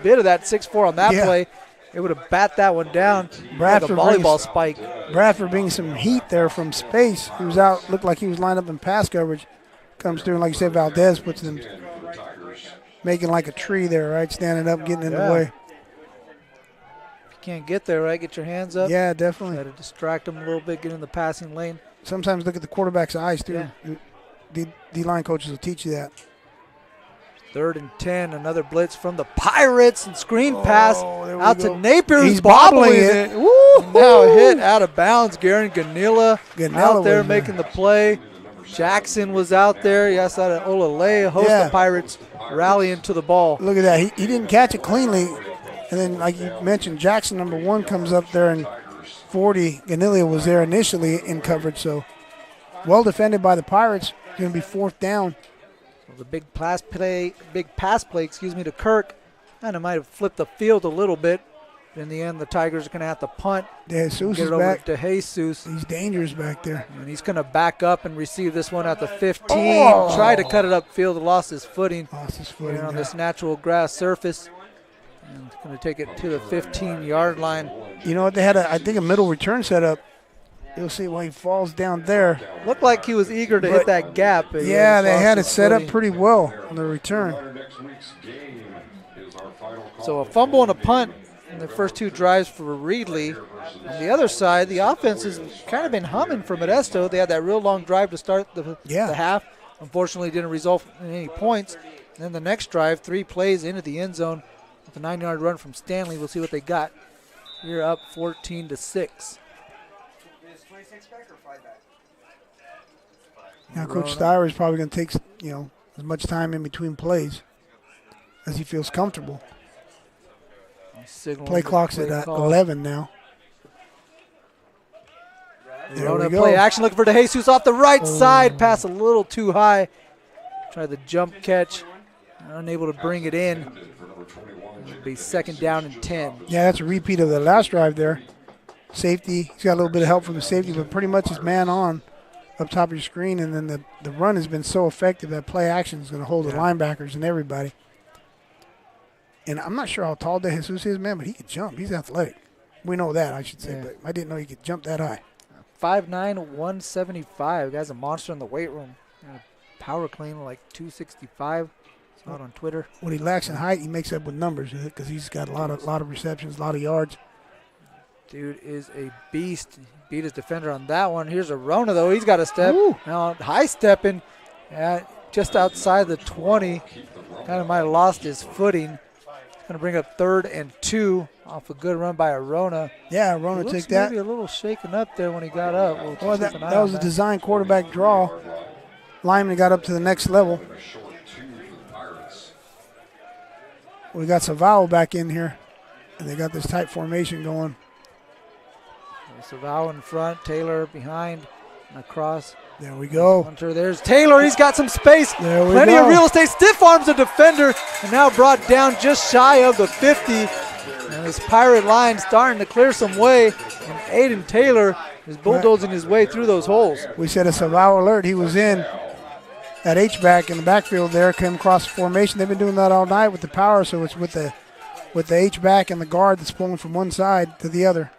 bit of that 6'4" on that play. It would have bat that one down. Bradford like a volleyball spike. Bradford bringing some heat there from space. He was out, looked like he was lined up in pass coverage. Comes through, and like you said, Valdez puts them, making like a tree there, right? Standing up, getting in the way. If you can't get there, right, get your hands up. Yeah, definitely. Try to distract them a little bit, get in the passing lane. Sometimes look at the quarterback's eyes, too. Yeah. D-line coaches will teach you that. 3rd and 10, another blitz from the Pirates, and screen pass out to Napier. He's bobbling it. Now a hit out of bounds. Garen Ganilla out there making the play. Jackson was out there. Yes, out of Olale. Host the Pirates rallying to the ball. Look at that. He didn't catch it cleanly, And then, like you mentioned, Jackson, number 1, comes up there, and 40. Ganilia was there initially in coverage, so well defended by the Pirates. Going to be 4th down. So the big pass play, to Kirk. Kind of might have flipped the field a little bit. In the end, the Tigers are going to have to punt. De Jesus get it is over back. to Jesus. He's dangerous back there. And he's going to back up and receive this one at the 15. Try to cut it upfield, lost his footing. On this natural grass surface. And it's going to take it to the 15-yard line. You know what? They had, I think, a middle return set up. You'll see why he falls down there. Looked like he was eager to hit that gap. But yeah, they had it set up pretty well on the return. So a fumble and a punt in the first 2 drives for Reedley. On the other side, the offense has kind of been humming for Modesto. They had that real long drive to start the half. Unfortunately, didn't result in any points. And then the next drive, 3 plays into the end zone with a 9-yard run from Stanley. We'll see what they got. You're up 14-6. Now, Coach Steyer is probably going to take as much time in between plays as he feels comfortable. Play clock's at 11 now. There we go. Play action, looking for De Jesus off the right side. Pass a little too high. Tried the jump catch. Unable to bring it in. It'll be 2nd down and 10. Yeah, that's a repeat of the last drive there. Safety. He's got a little bit of help from the safety, but pretty much is man on up top of your screen. And then the run has been so effective that play action is going to hold the linebackers and everybody. And I'm not sure how tall De Jesus is, man, but he can jump. He's athletic. We know that, I should say, but I didn't know he could jump that high. 5'9", 175. Guy's a monster in the weight room. Power clean like 265. It's not on Twitter. What he lacks in height, he makes up with numbers because he's got a lot of receptions, a lot of yards. Dude is a beast. He beat his defender on that one. Here's a Rona, though. He's got a step. Now high stepping just outside the 20. Kind of might have lost his footing. Going to bring up 3rd and 2 off a good run by Arona. Yeah, Arona took that. Maybe a little shaken up there when he got up. Well, that was a design quarterback draw. Lyman got up to the next level. We got Savao back in here, and they got this tight formation going. Savao in front, Taylor behind, and across. There we go. Hunter, there's Taylor. He's got some space. There we Plenty go. of real estate. Stiff arms the defender, and now brought down just shy of the 50. And this Pirate line starting to clear some way. And Aiden Taylor is bulldozing his way through those holes. We said a Savao alert. He was in at H-back in the backfield there, came across the formation. They've been doing that all night with the power, so it's with the H-back and the guard that's pulling from one side to the other.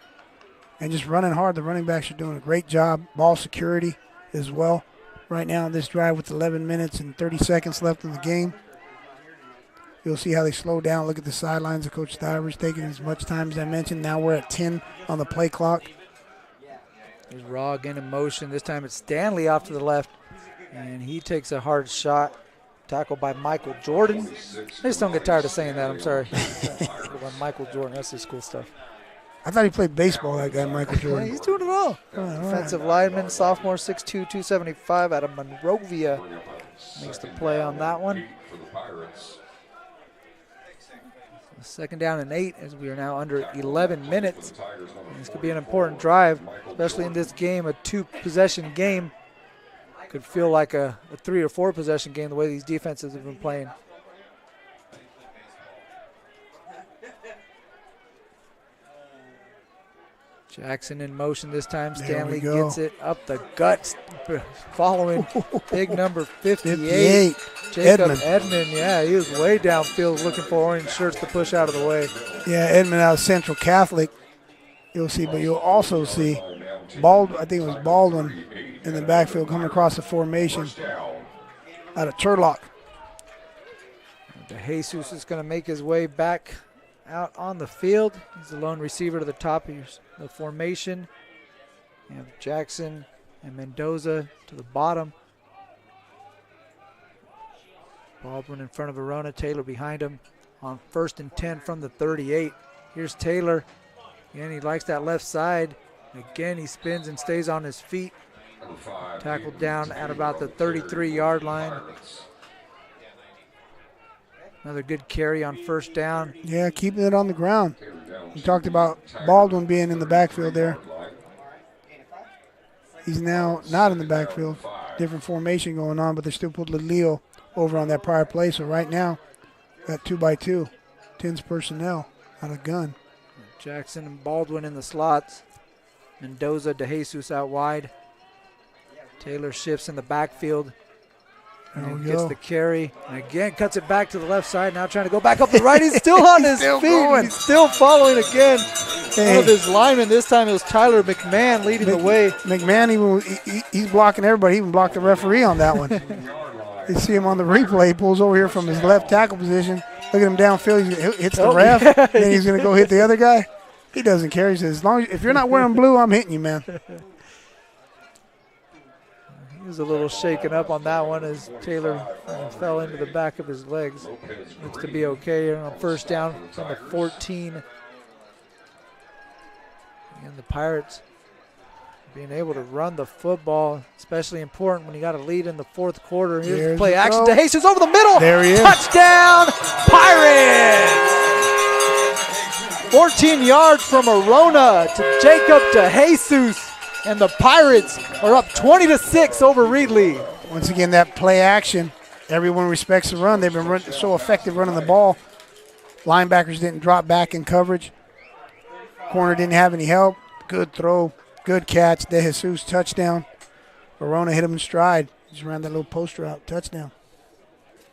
And just running hard. The running backs are doing a great job. Ball security as well right now on this drive with 11 minutes and 30 seconds left in the game. You'll see how they slow down. Look at the sidelines of Coach Stivers taking as much time as I mentioned. Now we're at 10 on the play clock. There's Raw again in motion. This time it's Stanley off to the left, and he takes a hard shot. Tackled by Michael Jordan. I just don't get tired of saying that. I'm sorry. Tackled by Michael Jordan. That's just cool stuff. I thought he played baseball, that guy, Michael Jordan. Yeah, he's doing it all. Defensive lineman, sophomore, 6'2", 275 out of Monrovia. Makes the play on that one. 2nd down and 8 as we are now under 11 minutes. And this could be an important drive, especially in this game, a 2-possession game. Could feel like a 3 or 4 possession game the way these defenses have been playing. Jackson in motion this time. Stanley gets it up the guts, following big number 58. Jacob Edmond. Yeah, he was way downfield looking for orange shirts to push out of the way. Yeah, Edmond out of Central Catholic. You'll see, but you'll also see I think it was Baldwin in the backfield coming across the formation out of Turlock. De Jesus is going to make his way back out on the field. He's the lone receiver to the top of the formation. You have Jackson and Mendoza to the bottom. Baldwin in front of Verona, Taylor behind him on 1st and 10 from the 38. Here's Taylor. Again, he likes that left side. Again, he spins and stays on his feet. Tackled down at about the 33-yard line. Another good carry on first down. Yeah, keeping it on the ground. We talked about Baldwin being in the backfield there. He's now not in the backfield. Different formation going on, but they still put Leo over on that prior play. So right now, got 2x2. 10's personnel out of gun. Jackson and Baldwin in the slots. Mendoza, DeJesus out wide. Taylor shifts in the backfield. And gets the carry. And again, cuts it back to the left side. Now trying to go back up the right. He's still on his feet. Going. He's still following again. One of his linemen. This time it was Tyler McMahon leading the way. McMahon, he's blocking everybody. He even blocked the referee on that one. You see him on the replay. He pulls over here from his left tackle position. Look at him downfield. He hits the ref. Yeah. Then he's going to go hit the other guy. He doesn't care. He says, as long as if you're not wearing blue, I'm hitting you, man. He was a little shaken up on that one as Taylor fell into the back of his legs. Looks to be okay here on first down from the 14. And the Pirates being able to run the football, especially important when you got a lead in the fourth quarter. Here's the play action. DeJesus over the middle. There he is. Touchdown, Pirates! 14 yards from Arona to Jacob DeJesus. And the Pirates are up 20-6 over Reedley. Once again, that play action, everyone respects the run. They've been so effective running the ball. Linebackers didn't drop back in coverage. Corner didn't have any help. Good throw, good catch. DeJesus touchdown. Arona hit him in stride. Just ran that little post route, touchdown.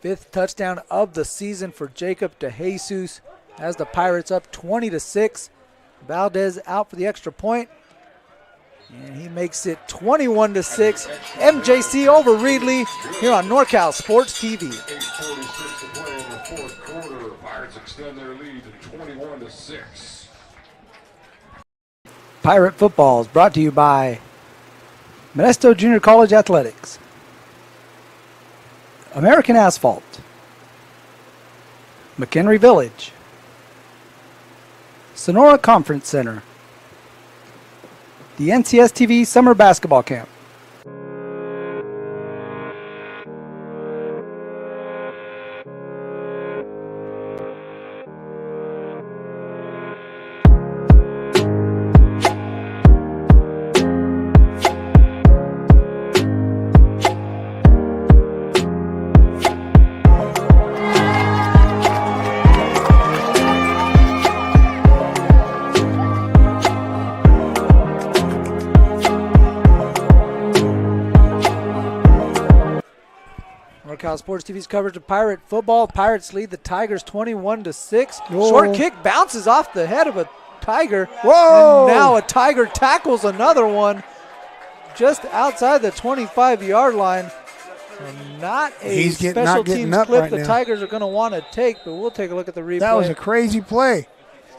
5th touchdown of the season for Jacob DeJesus as the Pirates up 20-6. Valdez out for the extra point. And he makes it 21-6. MJC over Reedley here on NorCal Sports TV. 8:46 to play in the fourth quarter. Pirates extend their lead to 21-6. Pirate Football is brought to you by Modesto Junior College Athletics, American Asphalt, McHenry Village, Sonora Conference Center, the NCS TV Summer Basketball Camp. Sports TV's coverage of Pirate football. Pirates lead the Tigers 21-6. Whoa. Short kick bounces off the head of a Tiger. Whoa! And now a Tiger tackles another one just outside the 25-yard line. And not a special teams clip right the now. Tigers are going to want to take, but we'll take a look at the replay. That was a crazy play.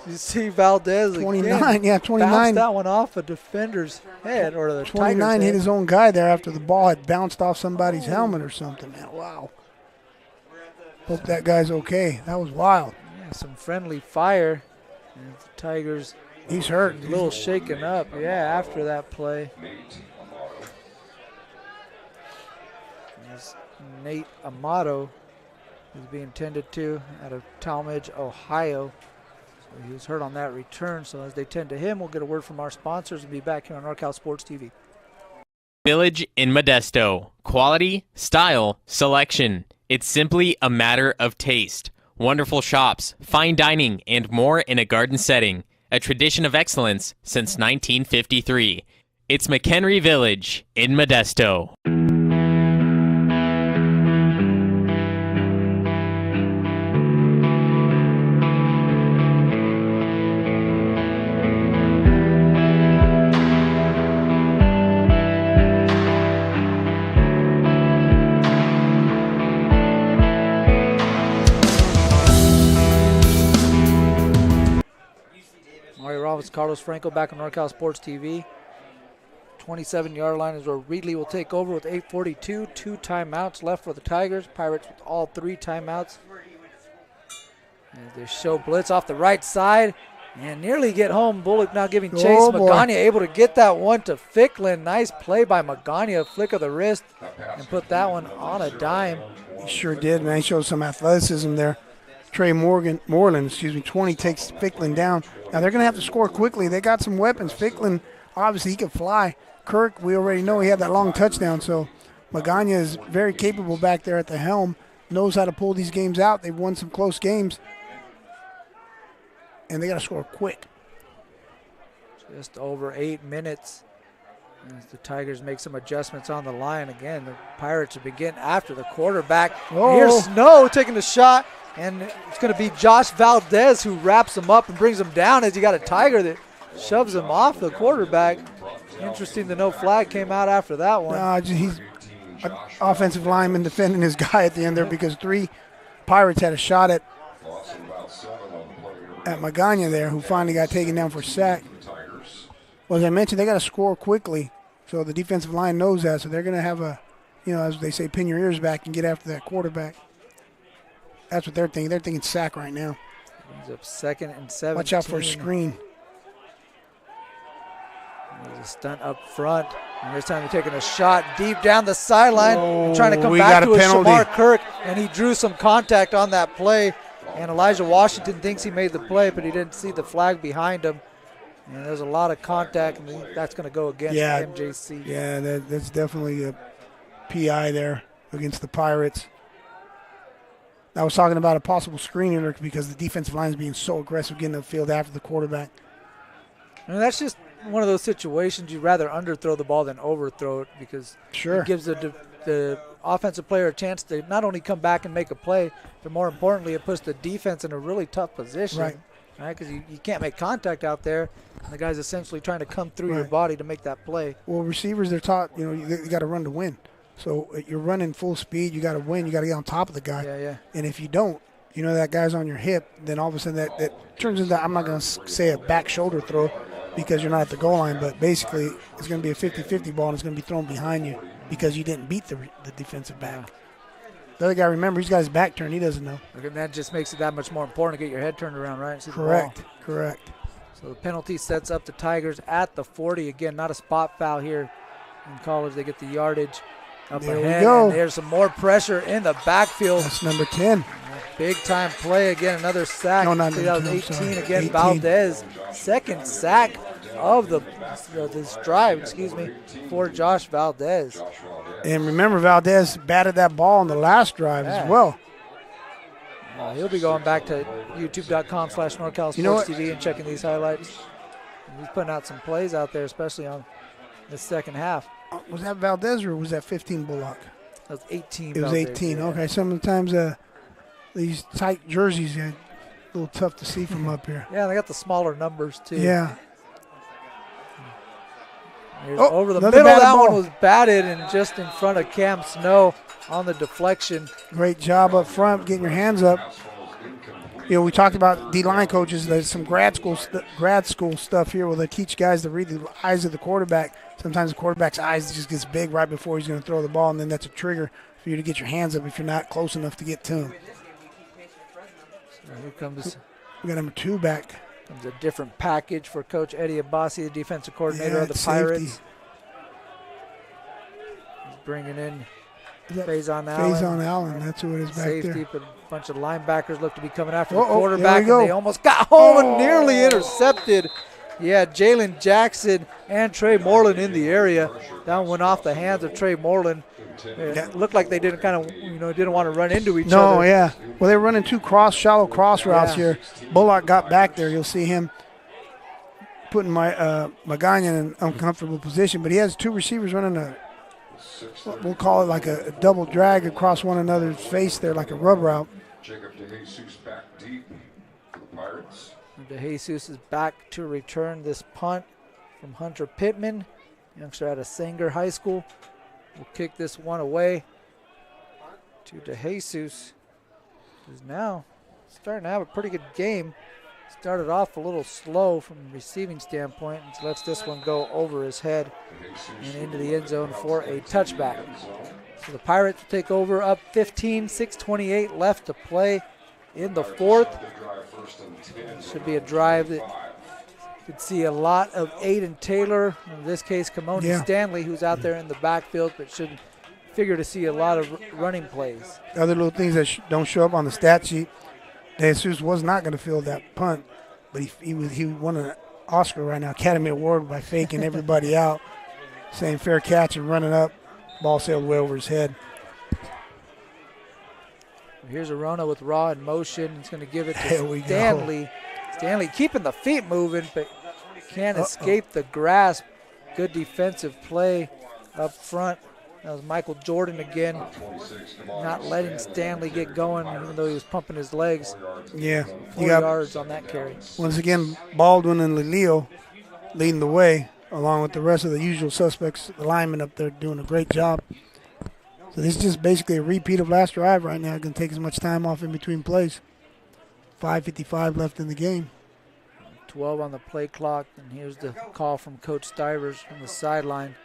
You see Valdez 29, again, 29. bounced that one off a defender's head or the 29 Tiger's hit head. his own guy there after the ball had bounced off somebody's helmet or something. Man, wow. Hope that guy's okay. That was wild. Yeah, some friendly fire. And the Tigers. He's hurt. A little shaken up, yeah, after that play. As Nate Amato is being tended to out of Talmadge, Ohio. So he was hurt on that return. So as they tend to him, we'll get a word from our sponsors and be back here on NorCal Sports TV. Village in Modesto. Quality, style, selection. It's simply a matter of taste. Wonderful shops, fine dining, and more in a garden setting. A tradition of excellence since 1953. It's McHenry Village in Modesto. Carlos Franco back on NorCal Sports TV. 27-yard line is where Reedley will take over with 8:42. 2 timeouts left for the Tigers. Pirates with all 3 timeouts. And they show blitz off the right side and nearly get home. Bullock now giving chase. Magana able to get that one to Ficklin. Nice play by Magana. Flick of the wrist and put that one on a dime. He sure did, man. He showed some athleticism there. Moreland, 20 takes Ficklin down. Now they're going to have to score quickly. They got some weapons. Ficklin, obviously, he can fly. Kirk, we already know he had that long touchdown, so Magana is very capable back there at the helm, knows how to pull these games out. They've won some close games, and they got to score quick. Just over 8 minutes. As the Tigers make some adjustments on the line. Again, the Pirates will begin after the quarterback. Oh. Here's Snow taking the shot, and it's going to be Josh Valdez who wraps him up and brings him down as you got a Tiger that shoves him off the quarterback. Interesting, the no flag came out after that one. He's an offensive lineman defending his guy at the end there because 3 Pirates had a shot at Magana there, who finally got taken down for a sack. Well, as I mentioned, they got to score quickly, so the defensive line knows that. So they're going to have a, as they say, pin your ears back and get after that quarterback. That's what they're thinking. They're thinking sack right now. He's up 2nd and 17. Watch out for a screen. There's a stunt up front. And this time they're taking a shot deep down the sideline and trying to come back to a Shamar Kirk, and he drew some contact on that play. And Elijah Washington thinks he made the play, but he didn't see the flag behind him. And there's a lot of contact, and that's going to go against MJC. Yeah, that's definitely a PI there against the Pirates. I was talking about a possible screen alert because the defensive line is being so aggressive getting the field after the quarterback. And that's just one of those situations you'd rather underthrow the ball than overthrow it because it gives the offensive player a chance to not only come back and make a play, but more importantly, it puts the defense in a really tough position. Right. Because you can't make contact out there. And the guy's essentially trying to come through your body to make that play. Well, receivers, they're taught, you got to run to win. So you're running full speed. You got to win. You got to get on top of the guy. Yeah. And if you don't, that guy's on your hip, then all of a sudden that turns into, I'm not going to say a back shoulder throw because you're not at the goal line, but basically it's going to be a 50-50 ball and it's going to be thrown behind you because you didn't beat the defensive back. The other guy, remember, he's got his back turned. He doesn't know. Okay, that just makes it that much more important to get your head turned around, right? See Correct. So the penalty sets up the Tigers at the 40. Again, not a spot foul here in college. They get the yardage up there ahead. We go. And there's some more pressure in the backfield. That's number 10. Big time play again. Another sack. No, not that was 18 again. 18. Valdez, second sack of this drive, for Josh Valdez. And remember, Valdez batted that ball on the last drive as well. He'll be going back to youtube.com/NorCalSportsTV and checking these highlights. He's putting out some plays out there, especially on the second half. Was that Valdez or was that 15 Bullock? That was 18. It was 18. Yeah. Okay, sometimes these tight jerseys are a little tough to see from up here. Yeah, they got the smaller numbers too. Yeah. Over the middle, that one was batted and just in front of Cam Snow on the deflection. Great job up front, getting your hands up. We talked about D-line coaches. There's some grad school stuff here where they teach guys to read the eyes of the quarterback. Sometimes the quarterback's eyes just gets big right before he's going to throw the ball, and then that's a trigger for you to get your hands up if you're not close enough to get to him. So here comes. We got number 2 back. Comes a different package for Coach Eddie Abbasi, the defensive coordinator of the Pirates. He's bringing in Faison Allen. Faison Allen, that's who it is back safety, there. But a bunch of linebackers look to be coming after the quarterback, and they almost got home and nearly intercepted. Yeah, Jalen Jackson and Trey Moreland in the area. That one went off the hands of Trey Moreland. It looked like they didn't didn't want to run into each other. No, yeah. Well, they were running 2 shallow cross routes here. Bullock got back there. You'll see him putting Magana in an uncomfortable position, but he has 2 receivers running we'll call it like a double drag across one another's face there, like a rub route. Jacob DeJesus back deep for the Pirates. DeJesus is back to return this punt from Hunter Pittman, youngster out of Sanger High School. We'll kick this one away to DeJesus, who's now starting to have a pretty good game. Started off a little slow from a receiving standpoint and lets this one go over his head and into the end zone for a touchback. So the Pirates will take over up 15, 6:28 left to play in the 4th. Should be a drive that could see a lot of Aiden Taylor, in this case Kamoni Stanley, who's out there in the backfield, but should figure to see a lot of running plays. Other little things that don't show up on the stat sheet. De Jesus was not going to field that punt, but he won an Oscar right now, Academy Award, by faking everybody out, saying fair catch and running up. Ball sailed way over his head. Here's Arona with Raw in motion. He's going to give it There to we go. Stanley. Stanley keeping the feet moving, but can't escape the grasp. Good defensive play up front. That was Michael Jordan again, not letting Stanley get going, even though he was pumping his legs. Yeah. 4 yards on that carry. Once again, Baldwin and Lelio leading the way, along with the rest of the usual suspects. The linemen up there doing a great job. So this is just basically a repeat of last drive right now. Going to take as much time off in between plays. 5:55 left in the game. 12 on the play clock, and here's the call from Coach Stivers from the sideline.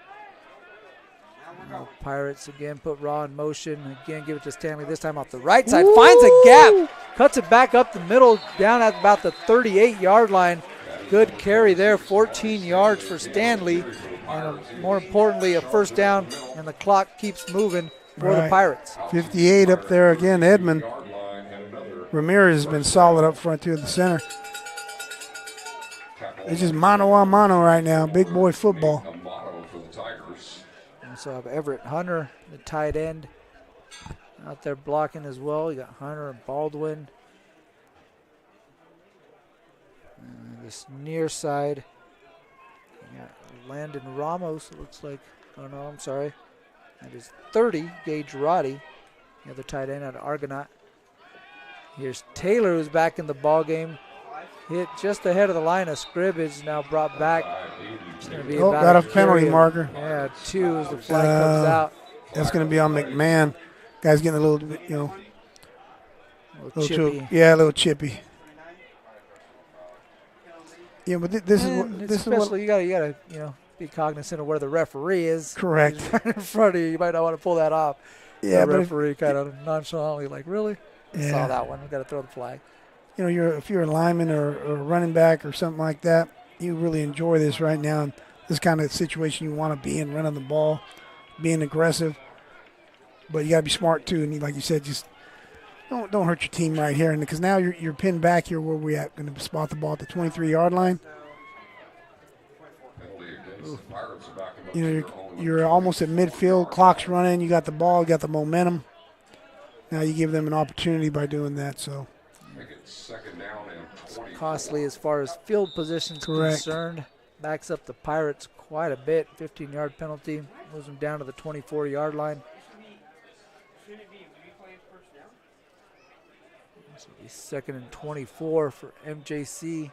Pirates again put Raw in motion. Again, give it to Stanley, this time off the right side. Finds a gap, cuts it back up the middle, down at about the 38-yard line. Good carry there, 14 yards for Stanley. And more importantly, a first down, and the clock keeps moving for the Pirates. 58 up there again, Edmond. Ramirez has been solid up front too at the center. It's just mano a mano right now, big boy football. Also have Everett Hunter, the tight end, out there blocking as well. You got Hunter and Baldwin. This near side, you got Landon Ramos, it looks like. Oh no, I'm sorry. That is 30, Gage Roddy, the other tight end out of Argonaut. Here's Taylor, who's back in the ball game. Hit just ahead of the line of scrimmage, now brought back. It's going to be about got a penalty marker. Yeah, 2 as the flag comes out. That's going to be on McMahon. Guy's getting a little bit, A little chippy. Yeah, a little chippy. Yeah, but this is what you gotta be cognizant of where the referee is. Correct. Right in front of you, you might not want to pull that off. Yeah, the but referee kind of nonchalantly, like, really? Yeah. Saw that one. We got to throw the flag. You know, if you're a lineman or a running back or something like that, you really enjoy this right now. And this kind of situation you want to be in, running the ball, being aggressive. But you got to be smart too. And like you said, just don't hurt your team right here. And because now you're pinned back here where we at, going to spot the ball at the 23-yard line. You know, you're almost at midfield. Clock's running. You got the ball. You got the momentum. Now you give them an opportunity by doing that. So. It's costly as far as field positions concerned. Backs up the Pirates quite a bit. 15-yard penalty. Moves them down to the 24-yard line. This will be 2nd and 24 for MJC.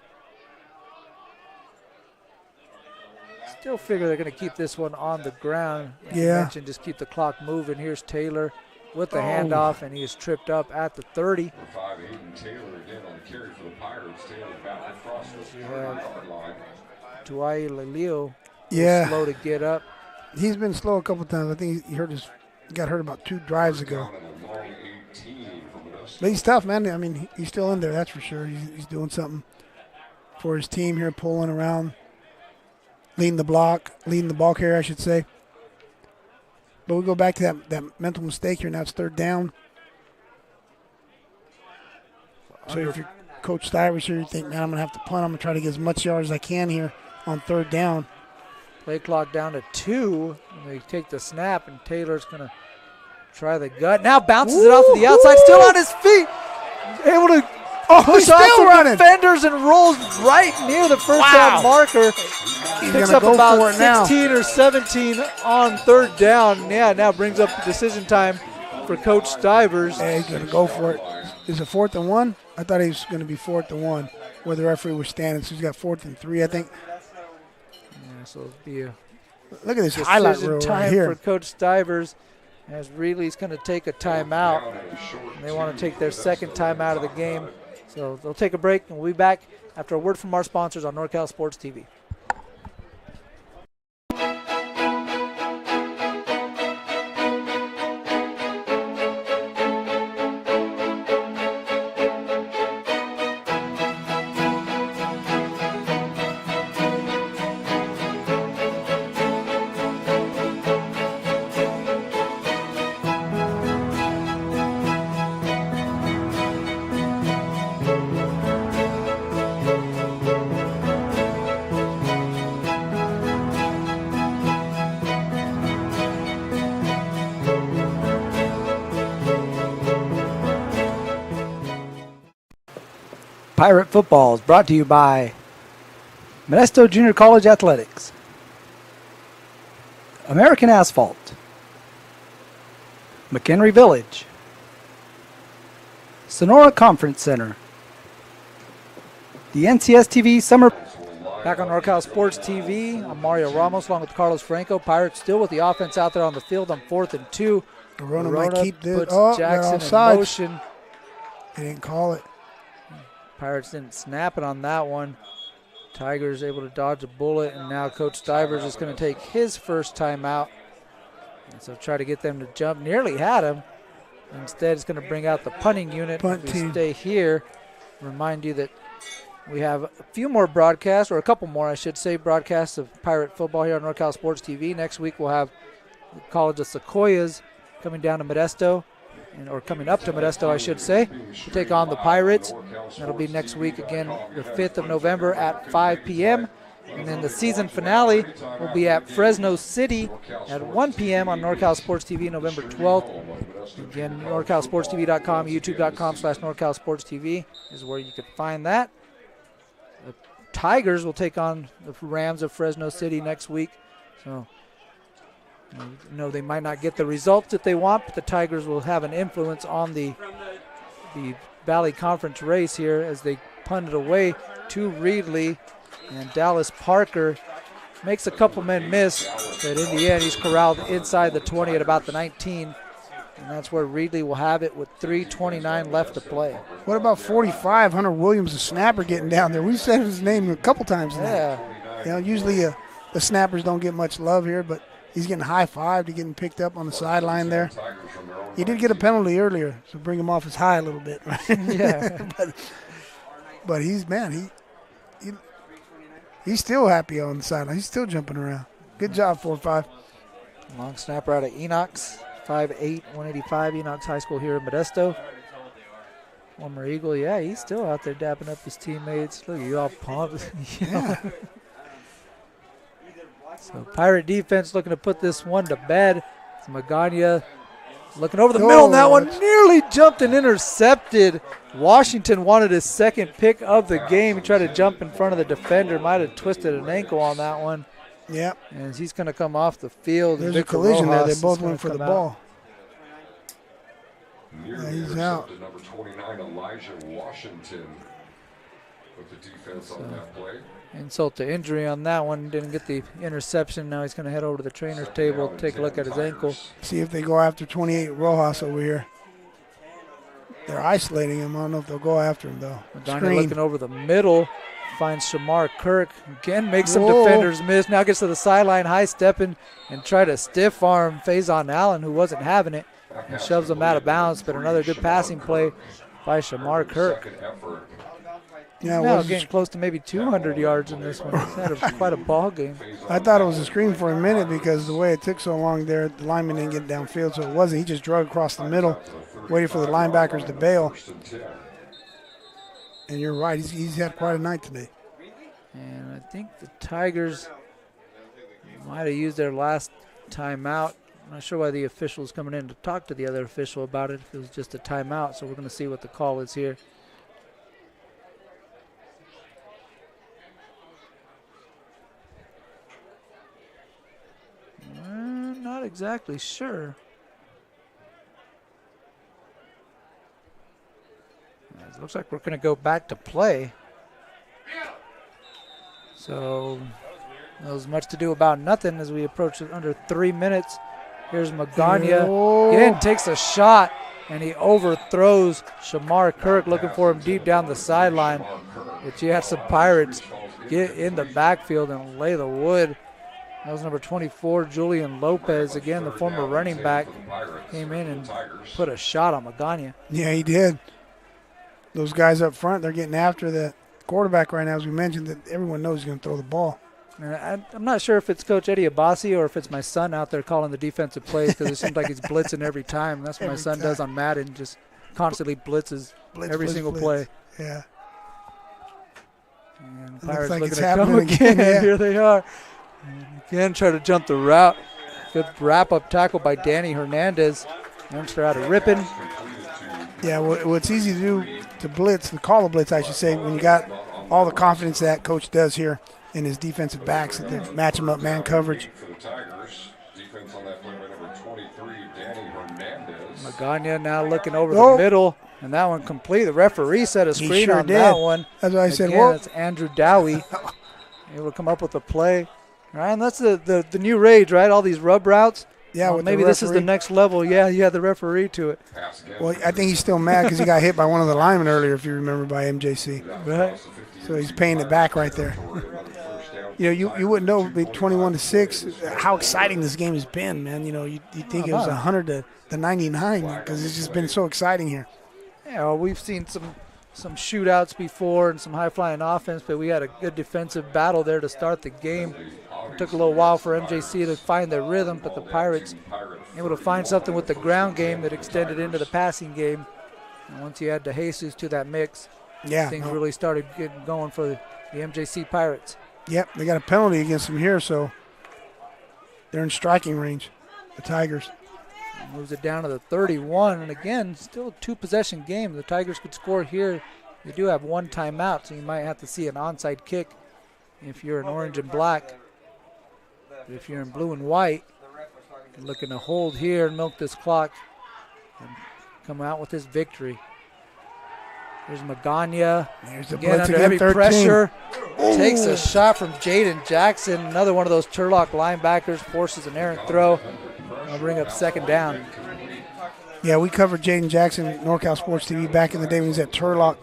Still figure they're going to keep this one on the ground. Like you mentioned, just keep the clock moving. Here's Taylor with the handoff, and he is tripped up at the 30. You have Tuai Lelio, slow to get up. He's been slow a couple times. I think he got hurt about 2 drives ago. But he's tough, man. I mean, he's still in there, that's for sure. He's doing something for his team here, pulling around, leading the ball carrier, I should say. But we go back to that mental mistake here. Now it's 3rd down. So if you're Coach Stivers here, you think, man, I'm going to have to punt. I'm going to try to get as much yards as I can here on 3rd down. Play clock down to 2. And they take the snap, and Taylor's going to try the gut. Now bounces it off to the outside, still on his feet. Able to push off some defenders and rolls right near the first down marker. Picks up about 16 or 17 on 3rd down. Yeah, now brings up decision time for Coach Stivers. Yeah, he's going to go for it. Is it 4th and 1? I thought he was going to be 4th and 1 where the referee was standing. So he's got 4th and 3, I think. Yeah, so it'll be a look at this highlight reel right here for Coach Stivers, as Reedley's going to take a timeout. And they want to take their 2nd timeout of the game. So they'll take a break, and we'll be back after a word from our sponsors on NorCal Sports TV. Pirate Football is brought to you by Modesto Junior College Athletics, American Asphalt, McHenry Village, Sonora Conference Center, the NCS TV Summer. Back on NorCal Sports TV, I'm Mario Ramos along with Carlos Franco. Pirates still with the offense out there on the field on 4th and 2. Verona might keep this. Puts Jackson in motion. They didn't call it. Pirates didn't snap it on that one. Tigers able to dodge a bullet, and now Coach Stivers is going to take his first time out. And so try to get them to jump. Nearly had him. Instead, it's going to bring out the punting unit. Punt if we team. stay here, remind you that we have a few more broadcasts, or a couple more, I should say, broadcasts of Pirate football here on NorCal Sports TV. Next week, we'll have the College of Sequoias coming down to Modesto, or coming up to Modesto, I should say, to take on the Pirates. That'll be next week again, the 5th of November at 5 p.m. And then the season finale will be at Fresno City at 1 p.m. on NorCal Sports TV, November 12th. Again, NorCalSportsTV.com, YouTube.com/NorCalSportsTV is where you can find that. The Tigers will take on the Rams of Fresno City next week. So, they might not get the results that they want, but the Tigers will have an influence on the Valley Conference race here as they punt it away to Reedley. And Dallas Parker makes a couple men miss, but in the end he's corralled inside the 20 at about the 19. And that's where Reedley will have it with 3:29 left to play. What about 45? Hunter Williams, the snapper, getting down there. We've said his name a couple times now. Yeah. Usually the snappers don't get much love here, but he's getting high-fived. He's getting picked up on the sideline there. He did get a penalty earlier, so bring him off his high a little bit. Right? Yeah. but he's still happy on the sideline. He's still jumping around. Good job, 4-5. Long snapper out of Enox, 5'8", 185, Enox High School here in Modesto. Former Eagle, he's still out there dapping up his teammates. Look, you all pumped. So Pirate defense looking to put this one to bed. It's Magana looking over the middle, and that one nearly jumped and intercepted. Washington wanted his second pick of the game. He tried to jump in front of the defender. Might have twisted an ankle on that one. Yep. And he's going to come off the field. There's a collision there. They both went for the ball. He's out. Number 29, Elijah Washington, with the defense on that play. Insult to injury on that one. Didn't get the interception. Now he's going to head over to the trainer's table, take a look at his ankle. See if they go after 28 Rojas over here. They're isolating him. I don't know if they'll go after him, though. Madonna looking over the middle. Finds Shamar Kirk. Again, makes some defenders miss. Now gets to the sideline, high stepping, and try to stiff arm Faison Allen, who wasn't having it, and shoves him out of bounds. But another good passing play by Shamar Kirk. Yeah, now getting close to maybe 200 yards in this one. He's had quite a ball game. I thought it was a screen for a minute because the way it took so long there, the lineman didn't get downfield, so it wasn't. He just drug across the middle, waiting for the linebackers to bail. And you're right, he's had quite a night today. And I think the Tigers might have used their last timeout. I'm not sure why the official is coming in to talk to the other official about it, if it was just a timeout. So we're going to see what the call is here. Not exactly sure. It looks like we're going to go back to play. So that was much to do about nothing as we approach it under 3 minutes. Here's Magana. Again, takes a shot, and he overthrows Shamar Kirk, looking for him deep down the sideline. But you have some Pirates get in the backfield and lay the wood. That was number 24, Julian Lopez. Again, the former running back came in and put a shot on Magana. Yeah, he did. Those guys up front, they're getting after the quarterback right now, as we mentioned, that everyone knows he's going to throw the ball. And I'm not sure if it's Coach Eddie Abbasi or if it's my son out there calling the defensive plays, because it seems like he's blitzing every time. That's what my son does on Madden, just constantly blitzes every single play. Yeah. And Pirates like looking to come again. Yeah. Here they are. And again, try to jump the route. Good wrap-up tackle by Danny Hernandez. Youngster out of Ripon. Yeah, what's easy to do blitz, to call a blitz, I should say, when you got all the confidence that coach does here in his defensive backs to match him up man coverage. For the Tigers, defense on that play by number 23, Danny Hernandez. Magana now looking over the middle, and that one complete. The referee set a screen on that one. That's why I said, well, it's Andrew Dowie able to come up with a play. Right, and that's the new rage, right? All these rub routes. Yeah, well, maybe this is the next level. Yeah, you had the referee to it. Well, I think he's still mad because he got hit by one of the linemen earlier, if you remember, by MJC. Right. So he's paying it back right there. You wouldn't know, it'd be 21-6, how exciting this game has been, man. You think it was 100 to 99 because it's just been so exciting here. Yeah, well, we've seen some shootouts before and some high-flying offense, but we had a good defensive battle there to start the game. It took a little while for MJC to find their rhythm, but the Pirates able to find something with the ground game that extended into the passing game. And once you add DeJesus to that mix, things really started getting going for the MJC Pirates. Yep, they got a penalty against them here, so they're in striking range, the Tigers. Moves it down to the 31, and again, still a two-possession game. The Tigers could score here. They do have one timeout, so you might have to see an onside kick if you're in orange and black. But if you're in blue and white, you're looking to hold here and milk this clock and come out with this victory. There's Magana. There's the again blitz under again, heavy 13. pressure. Ooh. Takes a shot from Jaden Jackson. Another one of those Turlock linebackers, forces an errant throw. I'll bring up second down. Yeah, we covered Jaden Jackson at NorCal Sports TV back in the day when he was at Turlock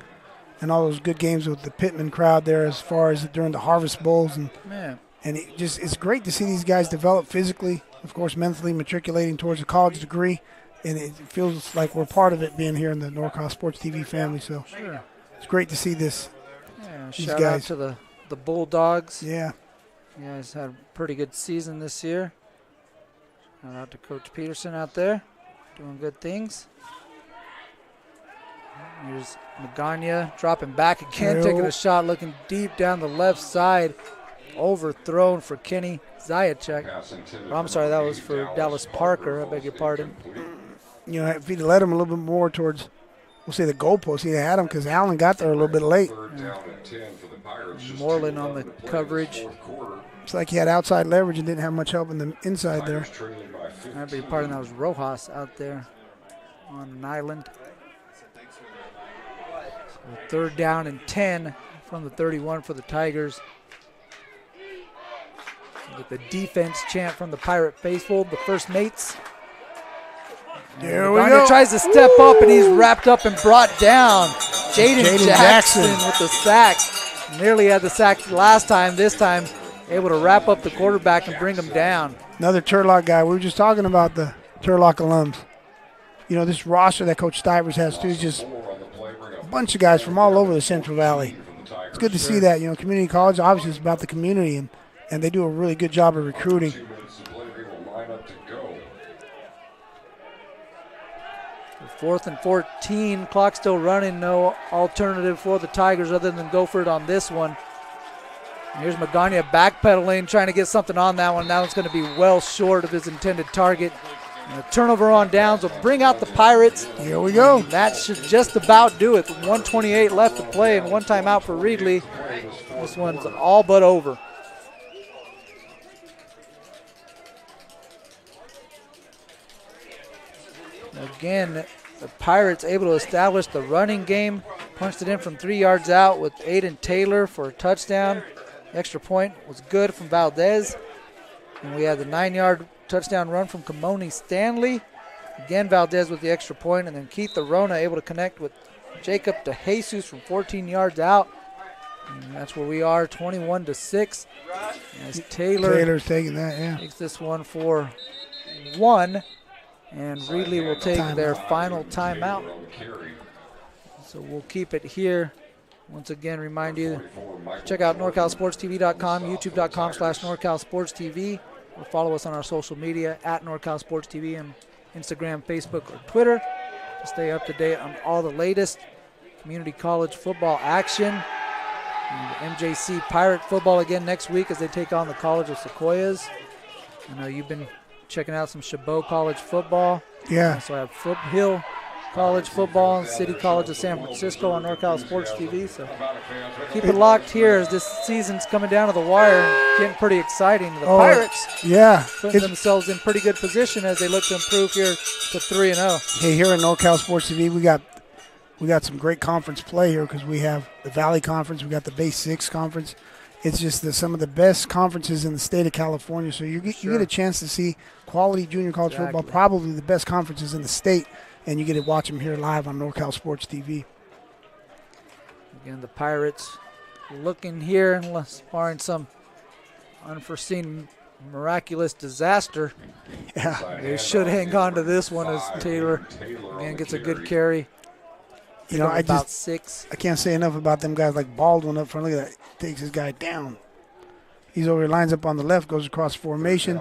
and all those good games with the Pittman crowd there as far as during the Harvest Bowls. And it's great to see these guys develop physically, of course, mentally matriculating towards a college degree. And it feels like we're part of it being here in the NorCal Sports TV family. So it's great to see this. Yeah, these shout guys. out to the Bulldogs. Yeah. You guys had a pretty good season this year. Shout out to Coach Peterson out there doing good things. Here's Magana dropping back again, taking a shot, looking deep down the left side. Overthrown for Kenny Zayachek. Oh, I'm sorry, that was for Dallas Parker. I beg your pardon. If he'd led him a little bit more towards, we'll say the goalpost, he'd have had him because Allen got there a little bit late. Moreland on the coverage. It's like he had outside leverage and didn't have much help in the inside there. I beg your pardon, that was Rojas out there on an island. So third down and 10 from the 31 for the Tigers. With the defense chant from the Pirate faithful, the first mates. There we go. Tries to step up, and he's wrapped up and brought down. Jaden Jackson with the sack. Nearly had the sack last time. This time, able to wrap up the quarterback and bring him down. Another Turlock guy. We were just talking about the Turlock alums. This roster that Coach Stivers has, too, is just a bunch of guys from all over the Central Valley. It's good to see that. Community college, obviously, is about the community, and they do a really good job of recruiting. Fourth and 14, clock still running, no alternative for the Tigers other than go for it on this one. Here's Magana backpedaling, trying to get something on that one. Now it's going to be well short of his intended target. And a turnover on downs will bring out the Pirates. Here we go. And that should just about do it. 1:28 left to play and one timeout for Reedley. This one's all but over. Again, the Pirates able to establish the running game. Punched it in from 3 yards out with Aiden Taylor for a touchdown. The extra point was good from Valdez. And we had the 9-yard touchdown run from Kimoni Stanley. Again, Valdez with the extra point, and then Keith Arona able to connect with Jacob DeJesus from 14 yards out. And that's where we are, 21-6. As Taylor's taking that, takes this one for one. And Reedley will take their final timeout. So we'll keep it here. Once again, remind you, check out NorCalSportsTV.com, YouTube.com/NorCalSportsTV, or follow us on our social media at NorCalSportsTV on Instagram, Facebook, or Twitter to stay up to date on all the latest community college football action. And MJC Pirate football again next week as they take on the College of Sequoias. I know you've been checking out some Chabot College football. Yeah. So I have Foothill college football in City College of San Francisco on NorCal Sports TV. So keep it locked here as this season's coming down to the wire, getting pretty exciting. The Pirates putting themselves in pretty good position as they look to improve here to 3-0. Hey, here in NorCal Sports TV, we got some great conference play here because we have the Valley Conference, we got the Base 6 Conference. It's just some of the best conferences in the state of California. So you get a chance to see quality junior college football, probably the best conferences in the state, and you get to watch them here live on NorCal Sports TV. Again, the Pirates looking here, unless barring some unforeseen miraculous disaster. Yeah. They should hang on to this one as Taylor again gets a good carry. You know, I can't say enough about them guys like Baldwin up front. Look at that. Takes his guy down. He's over here, lines up on the left, goes across formation.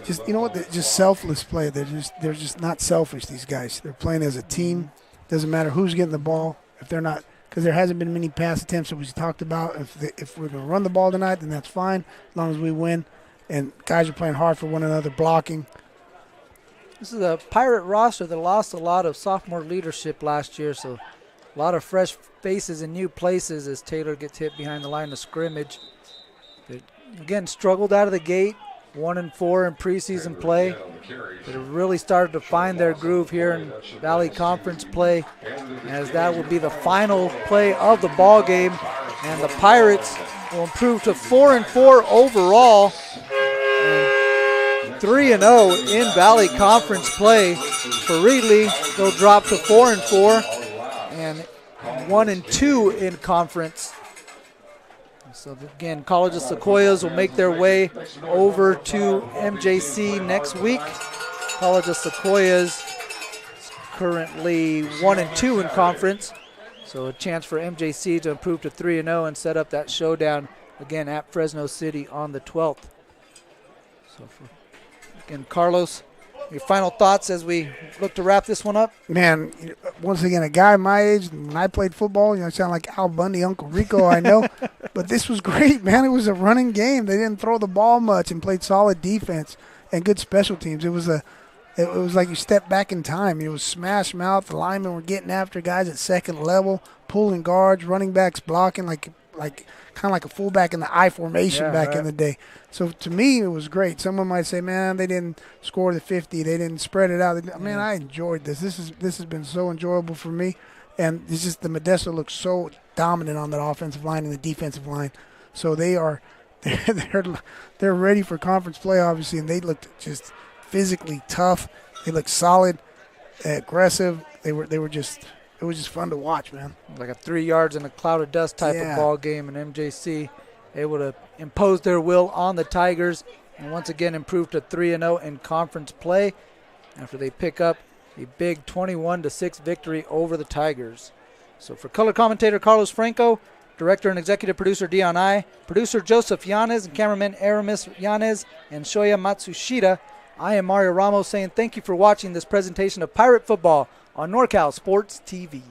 Just, you know what? They're just selfless play. They're just not selfish, these guys. They're playing as a team. Doesn't matter who's getting the ball. If they're not, because there hasn't been many pass attempts that we talked about. If we're going to run the ball tonight, then that's fine, as long as we win. And guys are playing hard for one another, blocking. This is a Pirate roster that lost a lot of sophomore leadership last year, so a lot of fresh faces in new places as Taylor gets hit behind the line of scrimmage. They, again, struggled out of the gate, 1-4 in preseason play. They really started to find their groove here in Valley Conference play, as that will be the final play of the ball game, and the Pirates will improve to 4-4 overall. 3-0 in Valley Conference play. For Reedley, they'll drop to 4-4 and 1-2 in conference. So again, College of Sequoias will make their way over to MJC next week. College of Sequoias is currently 1-2 in conference. So a chance for MJC to improve to 3-0 and set up that showdown again at Fresno City on the 12th. So again, Carlos, your final thoughts as we look to wrap this one up? Man, once again, a guy my age, when I played football, I sound like Al Bundy, Uncle Rico, I know. But this was great, man. It was a running game. They didn't throw the ball much and played solid defense and good special teams. It was like you stepped back in time. It was smash mouth. The linemen were getting after guys at second level, pulling guards, running backs blocking like kind of like a fullback in the I formation back in the day. So to me, it was great. Someone might say, man, they didn't score the 50. They didn't spread it out. Man, I enjoyed this. This has been so enjoyable for me. And it's just the Modesto looks so dominant on that offensive line and the defensive line. So they're ready for conference play, obviously, and they looked just physically tough. They looked solid, aggressive. It was just fun to watch, man. Like a 3 yards in a cloud of dust type of ball game, and MJC able to impose their will on the Tigers and once again improve to 3-0 in conference play after they pick up a big 21-6 victory over the Tigers. So for color commentator Carlos Franco, director and executive producer Dion I, producer Joseph Yanez, and cameraman Aramis Yanez and Shoya Matsushita, I am Mario Ramos saying thank you for watching this presentation of Pirate Football on NorCal Sports TV.